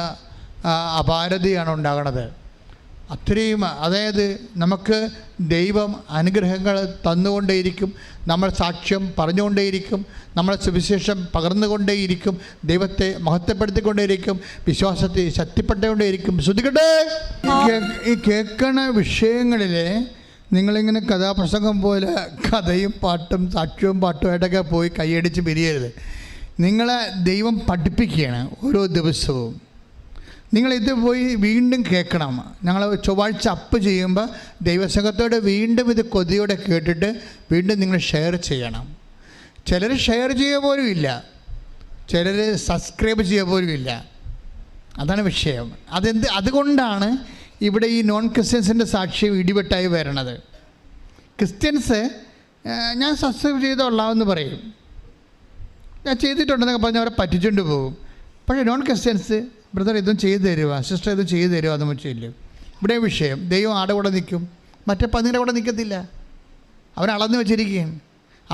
അപാരതയാണ് ഉണ്ടാകണത്. അത്രയും, അതായത് നമുക്ക് ദൈവം അനുഗ്രഹങ്ങൾ തന്നുകൊണ്ടേയിരിക്കും. നമ്മൾ സാക്ഷ്യം പറഞ്ഞുകൊണ്ടേയിരിക്കും. നമ്മളെ സുവിശേഷം പകർന്നുകൊണ്ടേയിരിക്കും. ദൈവത്തെ മഹത്വപ്പെടുത്തിക്കൊണ്ടേയിരിക്കും. വിശ്വാസത്തെ ശക്തിപ്പെട്ടുകൊണ്ടേയിരിക്കും. ശ്രദ്ധിക്കട്ടെ, ഈ കേൾക്കണ വിഷയങ്ങളിൽ നിങ്ങളിങ്ങനെ കഥാപ്രസംഗം പോലെ കഥയും പാട്ടും സാക്ഷ്യവും പാട്ടുമായിട്ടൊക്കെ പോയി കൈയടിച്ച് പിരിയരുത്. നിങ്ങളെ ദൈവം പഠിപ്പിക്കുകയാണ്. ഓരോ ദിവസവും നിങ്ങളിത് പോയി വീണ്ടും കേൾക്കണം. ഞങ്ങൾ ചൊവ്വാഴ്ച അപ്പ് ചെയ്യുമ്പോൾ ദൈവസംഘത്തോടെ വീണ്ടും ഇത് കൊതിയോടെ കേട്ടിട്ട് വീണ്ടും നിങ്ങൾ ഷെയർ ചെയ്യണം. ചിലർ ഷെയർ ചെയ്യുക പോലും ഇല്ല, ചിലർ സബ്സ്ക്രൈബ് ചെയ്യുക പോലും ഇല്ല. അതാണ് വിഷയം. അതുകൊണ്ടാണ് ഇവിടെ ഈ നോൺ ക്രിസ്ത്യൻസിൻ്റെ സാക്ഷ്യം ഇടിവെട്ടായി വരണത്. ക്രിസ്ത്യൻസ് ഞാൻ സബ്സ്ക്രൈബ് ചെയ്തോളാമെന്ന് പറയും, ഞാൻ ചെയ്തിട്ടുണ്ടെന്നൊക്കെ പറഞ്ഞ് അവരെ പറ്റിച്ചുകൊണ്ട് പോകും. പക്ഷേ നോൺ ക്രിസ്ത്യൻസ് ബ്രദർ ഇതും ചെയ്തു തരുക, സിസ്റ്റർ ഇതും ചെയ്തു തരുക എന്ന് വെച്ചില്ല. ഇവിടെ വിഷയം ദൈവം ആടെ കൂടെ നിൽക്കും, മറ്റേ പന്നിയുടെ കൂടെ നിൽക്കത്തില്ല. അവൻ അളന്ന് വെച്ചിരിക്കുകയാണ്.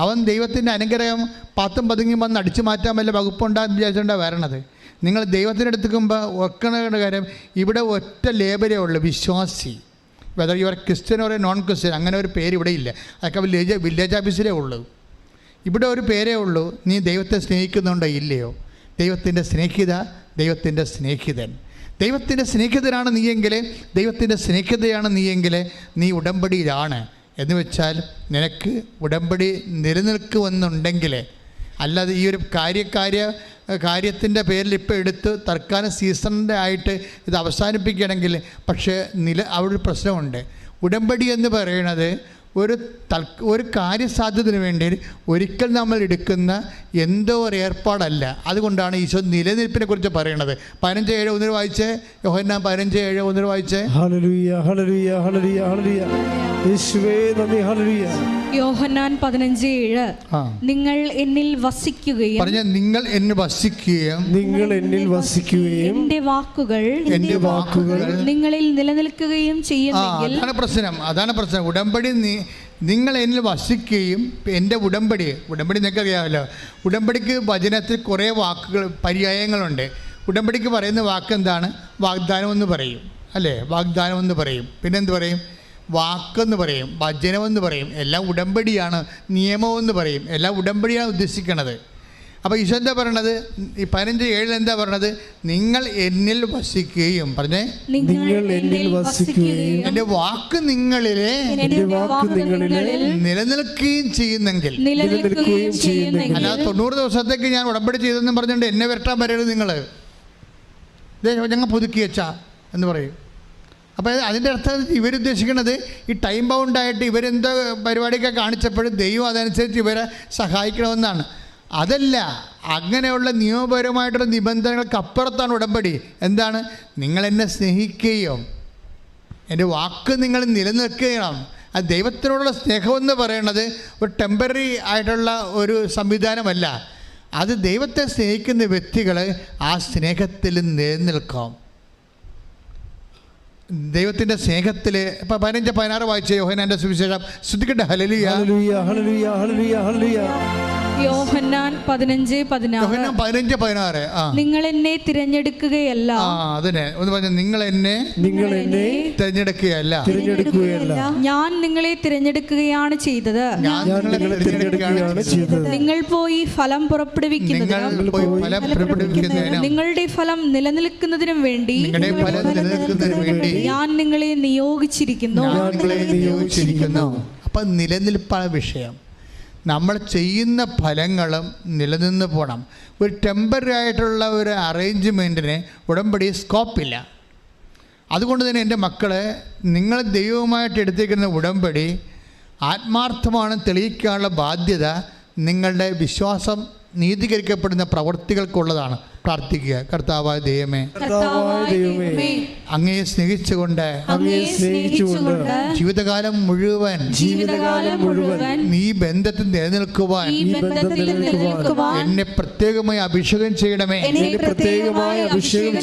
അവൻ ദൈവത്തിൻ്റെ അനുഗ്രഹം 10 പതുങ്ങി വന്ന് അടിച്ചു മാറ്റാൻ വല്ല വകുപ്പുണ്ടാകുന്ന വിചാരിച്ചുകൊണ്ടാണ് വരണത്. നിങ്ങൾ ദൈവത്തിൻ്റെ അടുത്തേക്കുമ്പോൾ ഓർക്കുന്ന കാര്യം ഇവിടെ ഒറ്റ ലേബലേ ഉള്ളൂ, വിശ്വാസി. Whether your Christian or non Christian, അങ്ങനെ ഒരു പേര് ഇവിടെ ഇല്ല. അതൊക്കെ വില്ലേജ് ഓഫീസിലേ ഉള്ളൂ. ഇവിടെ ഒരു പേരേ ഉള്ളൂ, നീ ദൈവത്തെ സ്നേഹിക്കുന്നുണ്ടോ ഇല്ലയോ. ദൈവത്തിൻ്റെ സ്നേഹിത, ദൈവത്തിൻ്റെ സ്നേഹിതൻ. ദൈവത്തിൻ്റെ സ്നേഹിതനാണ് നീയെങ്കിൽ, ദൈവത്തിൻ്റെ സ്നേഹിതയാണ് നീയെങ്കിൽ നീ ഉടമ്പടിയിലാണ്. എന്ന് വെച്ചാൽ നിനക്ക് ഉടമ്പടി നിലനിൽക്കുമെന്നുണ്ടെങ്കിൽ, അല്ലാതെ ഈ ഒരു കാര്യത്തിൻ്റെ പേരിൽ ഇപ്പോൾ എടുത്ത് തൽക്കാലം സീസണിൻ്റെ ആയിട്ട് ഇത് അവസാനിപ്പിക്കുകയാണെങ്കിൽ, പക്ഷേ അവിടെ ഒരു പ്രശ്നമുണ്ട്. ഉടമ്പടി എന്ന് പറയുന്നത് ഒരു കാര്യസാധ്യതത്തിന് വേണ്ടി ഒരിക്കൽ നമ്മൾ എടുക്കുന്ന എന്തോ ഒരു ഏർപ്പാടല്ല. അതുകൊണ്ടാണ് ഈശോ നിലനിൽപ്പിനെ കുറിച്ച് പറയണത്. 15:7 ഒന്നിന് വായിച്ചേ, യോഹന്നാൻ 15:7 ഒന്നിന് വായിച്ചേ. ഹല്ലേലൂയ, ഹല്ലേലൂയ, ഹല്ലേലൂയ, ഹല്ലേലൂയ. യേശുവേ നന്ദി. ഹല്ലേലൂയ. യോഹന്നാൻ 15:7 നിങ്ങൾ എന്നിൽ വസിക്കുകയും, പറഞ്ഞ നിങ്ങൾ എന്നിൽ വസിക്കുകയും, നിങ്ങൾ എന്നിൽ വസിക്കുകയും എന്റെ വാക്കുകൾ നിങ്ങളിൽ നിലനിൽക്കുകയും ചെയ്യുമെങ്കിൽ. അതാണ് പ്രശ്നം. ഉടമ്പടി നിങ്ങൾ എന്നിൽ വസിക്കുകയും, എൻ്റെ ഉടമ്പടി നിങ്ങൾക്കറിയാമല്ലോ. ഉടമ്പടിക്ക് വചനത്തിൽ കുറേ വാക്കുകൾ പര്യായങ്ങളുണ്ട്. ഉടമ്പടിക്ക് പറയുന്ന വാക്ക് എന്താണ്? വാഗ്ദാനമെന്ന് പറയും, അല്ലേ? വാഗ്ദാനമെന്ന് പറയും. പിന്നെന്ത് പറയും? വാക്കെന്ന് പറയും, വചനമെന്ന് പറയും. എല്ലാം ഉടമ്പടിയാണ്. നിയമമെന്ന് പറയും. എല്ലാം ഉടമ്പടിയാണ് ഉദ്ദേശിക്കുന്നത്. അപ്പോൾ ഈശോ എന്താ പറയണത്? ഈ 15:7 എന്താ പറയണത്? നിങ്ങൾ എന്നിൽ വസിക്കുകയും, പറഞ്ഞേ, നിങ്ങൾ എന്നിൽ വസിക്കുകയും എൻ്റെ വാക്ക് നിങ്ങളിലെ നിലനിൽക്കുകയും ചെയ്യുന്നെങ്കിൽ. അല്ലാതെ 90 ദിവസത്തേക്ക് ഞാൻ ഉടമ്പടി ചെയ്തെന്നും പറഞ്ഞുകൊണ്ട് എന്നെ വരട്ടാൻ വരരുത്. നിങ്ങൾ ഞങ്ങൾ പുതുക്കി വെച്ചാ എന്ന് പറയും. അപ്പോൾ അതിൻ്റെ അർത്ഥം ഇവരുദ്ദേശിക്കുന്നത് ഈ ടൈം ബൗണ്ടായിട്ട് ഇവരെന്തോ പരിപാടിയൊക്കെ കാണിച്ചപ്പോഴും ദൈവം അതനുസരിച്ച് ഇവരെ സഹായിക്കണമെന്നാണ്. അതല്ല, അങ്ങനെയുള്ള നിയമപരമായിട്ടുള്ള നിബന്ധനകൾക്ക് അപ്പുറത്താണ് ഉടമ്പടി. എന്താണ്? നിങ്ങൾ എന്നെ സ്നേഹിക്കുകയും എൻ്റെ വാക്ക് നിങ്ങൾ നിലനിൽക്കുകയും. അത് ദൈവത്തിനോടുള്ള സ്നേഹമെന്ന് പറയുന്നത് ഒരു ടെമ്പററി ആയിട്ടുള്ള ഒരു സംവിധാനമല്ല. അത് ദൈവത്തെ സ്നേഹിക്കുന്ന വ്യക്തികൾ ആ സ്നേഹത്തിൽ നിലനിൽക്കാം. ദൈവത്തിൻ്റെ സ്നേഹത്തിൽ. ഇപ്പം 15:16 വായിച്ച യോഹന്നാൻ്റെ സുവിശേഷം. ശ്രദ്ധിക്കട്ടെ. ഹല്ലേലൂയ, ഹല്ലേലൂയ, ഹല്ലേലൂയ, ഹല്ലേലൂയ, ഹല്ലേലൂയ. യോഹന്നാൻ 15:16 നിങ്ങൾ എന്നെ തിരഞ്ഞെടുക്കുകയല്ല. അതിനെ ഒന്ന് പറഞ്ഞ, നിങ്ങൾ എന്നെ തിരഞ്ഞെടുക്കുകയല്ല, ഞാൻ നിങ്ങളെ തിരഞ്ഞെടുക്കുകയാണ് ചെയ്തത്. നിങ്ങൾ പോയി ഫലം പുറപ്പെടുവിക്കുന്നതിനും നിങ്ങളുടെ ഫലം നിലനിൽക്കുന്നതിനും വേണ്ടി ഞാൻ നിങ്ങളെ നിയോഗിച്ചിരിക്കുന്നു. അപ്പം നിലനിൽപ്പാണ് വിഷയം. നമ്മൾ ചെയ്യുന്ന ഫലങ്ങളും നിലനിന്ന് പോകണം. ഒരു ടെമ്പററി ആയിട്ടുള്ള ഒരു അറേഞ്ച്മെൻറ്റിന് ഉടമ്പടി സ്കോപ്പില്ല. അതുകൊണ്ട് തന്നെ എൻ്റെ മക്കളെ, നിങ്ങൾ ദൈവവുമായിട്ട് എടുത്തിരിക്കുന്ന ഉടമ്പടി ആത്മാർത്ഥമാണ് തെളിയിക്കാനുള്ള ബാധ്യത നിങ്ങളുടെ വിശ്വാസം നീതീകരിക്കപ്പെടുന്ന പ്രവൃത്തികൾക്കുള്ളതാണ്. പ്രാർത്ഥിക്കുക. കർത്താവായ ദൈവമേ, അങ്ങയെ സ്നേഹിച്ചുകൊണ്ട് ജീവിതകാലം മുഴുവൻ നീ ബന്ധത്തിൽ നിലനിൽക്കുവാൻ എന്നെ പ്രത്യേകമായി അഭിഷേകം ചെയ്യണമേ. എന്നെ പ്രത്യേകമായി അഭിഷേകം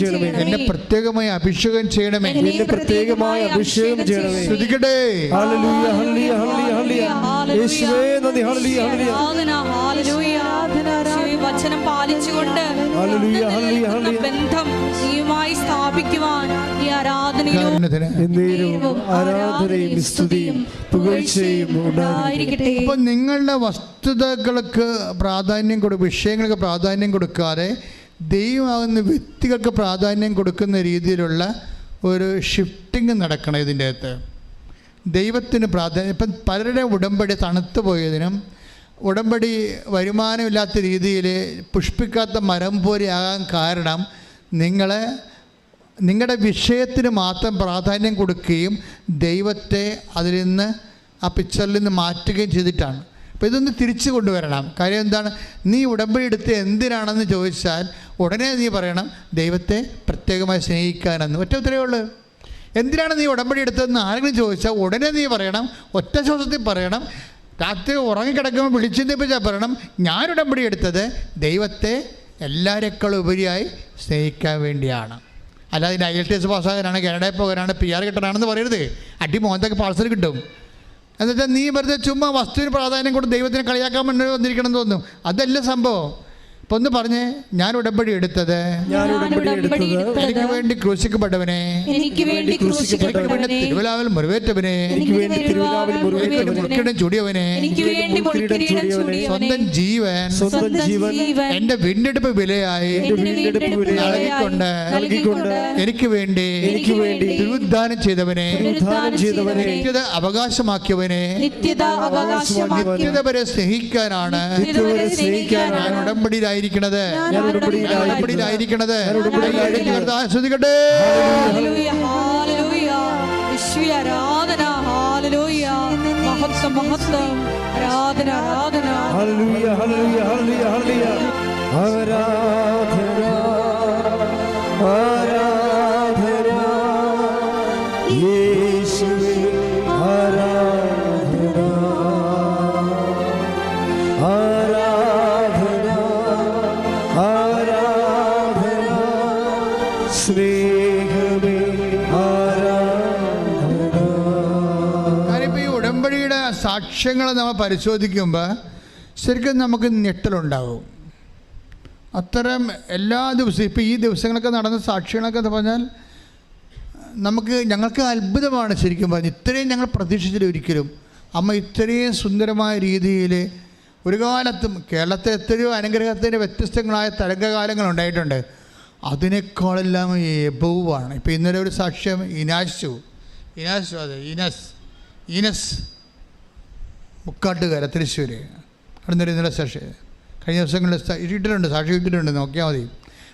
ചെയ്യണമേ. ശ്രദ്ധിക്കട്ടെ. വചനം പാലിച്ചുകൊണ്ട് ബന്ധം നീയുമായി സ്ഥാപിക്കുവാൻ ഈ ആരാധനയും സ്തുതിയും പുകഴ്ചയും ഉണ്ടായിരിക്കട്ടെ. അപ്പോൾ നിങ്ങളുടെ വസ്തുതകൾക്ക് പ്രാധാന്യം വിഷയങ്ങൾക്ക് പ്രാധാന്യം കൊടുക്കാതെ ദൈവമാകുന്ന വ്യക്തികൾക്ക് പ്രാധാന്യം കൊടുക്കുന്ന രീതിയിലുള്ള ഒരു ഷിഫ്റ്റിംഗ് നടക്കണം ഇതിൻ്റെ അകത്ത്. ദൈവത്തിന് പ്രാധാന്യം. ഇപ്പം പലരുടെ ഉടമ്പടി തണുത്തു പോയതിനും ഉടമ്പടി വരുമാനമില്ലാത്ത രീതിയിൽ പുഷ്പിക്കാത്ത മരം പോലെയാകാൻ കാരണം നിങ്ങളുടെ വിഷയത്തിന് മാത്രം പ്രാധാന്യം കൊടുക്കുകയും ദൈവത്തെ അതിൽ നിന്ന് ആ പിക്ചറിൽ നിന്ന് മാറ്റുകയും ചെയ്തിട്ടാണ്. അപ്പോൾ ഇതൊന്ന് തിരിച്ചു കൊണ്ടുവരണം. കാര്യം എന്താണ്? നീ ഉടമ്പടി എടുത്ത് എന്തിനാണെന്ന് ചോദിച്ചാൽ ഉടനെ നീ പറയണം ദൈവത്തെ പ്രത്യേകമായി സ്നേഹിക്കാനെന്ന്. ഒറ്റ ഉത്തരവേ ഉള്ളൂ. എന്തിനാണ് നീ ഉടമ്പടി എടുത്തതെന്ന് ആരെങ്കിലും ചോദിച്ചാൽ ഉടനെ നീ പറയണം, ഒറ്റ ശ്വാസത്തിൽ പറയണം. രാത്രി ഉറങ്ങിക്കിടക്കുമ്പോൾ വിളിച്ചെന്നിപ്പിച്ചാൽ പറയണം, ഞാൻ ഉടമ്പടി എടുത്തത് ദൈവത്തെ എല്ലാവരെക്കാളും ഉപരിയായി സ്നേഹിക്കാൻ വേണ്ടിയാണ്. അല്ലാതെ ഇതിൻ്റെ IELTS പാസ്സാകാനാണ്, കാനഡയിൽ പോകാനാണ്, PR കിട്ടാനാണെന്ന് പറയരുത്. അടി മോഹത്തൊക്കെ പാഴ്സൽ കിട്ടും. എന്നുവെച്ചാൽ നീ വെറുതെ ചുമ്മാ വസ്തുവിന് പ്രാധാന്യം കൊണ്ട് ദൈവത്തിനെ കളിയാക്കാൻ വേണ്ടി വന്നിരിക്കണം എന്ന് തോന്നും. അതല്ല സംഭവം. ഇപ്പൊ ഒന്ന് പറഞ്ഞേ, ഞാൻ ഉടമ്പടി എടുത്തത് എനിക്ക് വേണ്ടി ക്രൂശിക്കപ്പെട്ടവനെ, തിരുവലാവിൽ മുറിവേറ്റവനെ, മുറിക്കിടം ചൂടിയവനെ, സ്വന്തം ജീവൻ എന്റെ വീണ്ടെടുപ്പ് വിലയായി നൽകിക്കൊണ്ട് എനിക്ക് വേണ്ടി തിരുവുദ്ധാനം ചെയ്തവനെ, നിത്യത അവകാശമാക്കിയവനെ, നിത്യത വരെ സ്നേഹിക്കാനാണ് ഞാൻ ഉടമ്പടിയിലായി ഉടമ്പടിയിലായിരിക്കണത്. ആസ്വദിക്കട്ടെ. ആരാധന, ഹല്ലേലൂയ, മഹത്വം മഹത്വം, ആരാധന ആരാധന, ഹല്ലേലൂയ ഹല്ലേലൂയ ഹല്ലേലൂയ ആരാധന ആരാധന യേശുവേ ആരാധന ആരാധന ആരാധന സ്നേഹമേ ആരാധന. ഈ ഉടമ്പടിയുടെ സാക്ഷ്യങ്ങൾ നമ്മൾ പരിശോധിക്കുമ്പോൾ ശരിക്കും നമുക്ക് ഞെട്ടലുണ്ടാവും. അത്തരം എല്ലാ ദിവസവും ഇപ്പോൾ ഈ ദിവസങ്ങളൊക്കെ നടന്ന സാക്ഷ്യങ്ങളൊക്കെ എന്ന് പറഞ്ഞാൽ ഞങ്ങൾക്ക് അത്ഭുതമാണ് ശരിക്കും പറഞ്ഞാൽ. ഇത്രയും ഞങ്ങൾ പ്രതീക്ഷിച്ചില്ല ഒരിക്കലും. അമ്മ ഇത്രയും സുന്ദരമായ രീതിയിൽ ഒരു കാലത്തും കേരളത്തിൽ എത്രയോ അനുഗ്രഹത്തിൻ്റെ വ്യത്യസ്തങ്ങളായ തരംഗകാലങ്ങൾ ഉണ്ടായിട്ടുണ്ട്. അതിനേക്കാളെല്ലാം എബവാണ്. ഇപ്പോൾ ഇന്നലെ ഒരു സാക്ഷ്യം ഈനസ് മുക്കാട്ടുകര തൃശ്ശൂർ അടുത്തൊരു ഇന്നലെ സാക്ഷി കഴിഞ്ഞ ദിവസങ്ങളിൽ ഇട്ടിട്ടുണ്ട്, സാക്ഷി ഇട്ടിട്ടുണ്ട്, നോക്കിയാൽ മതി.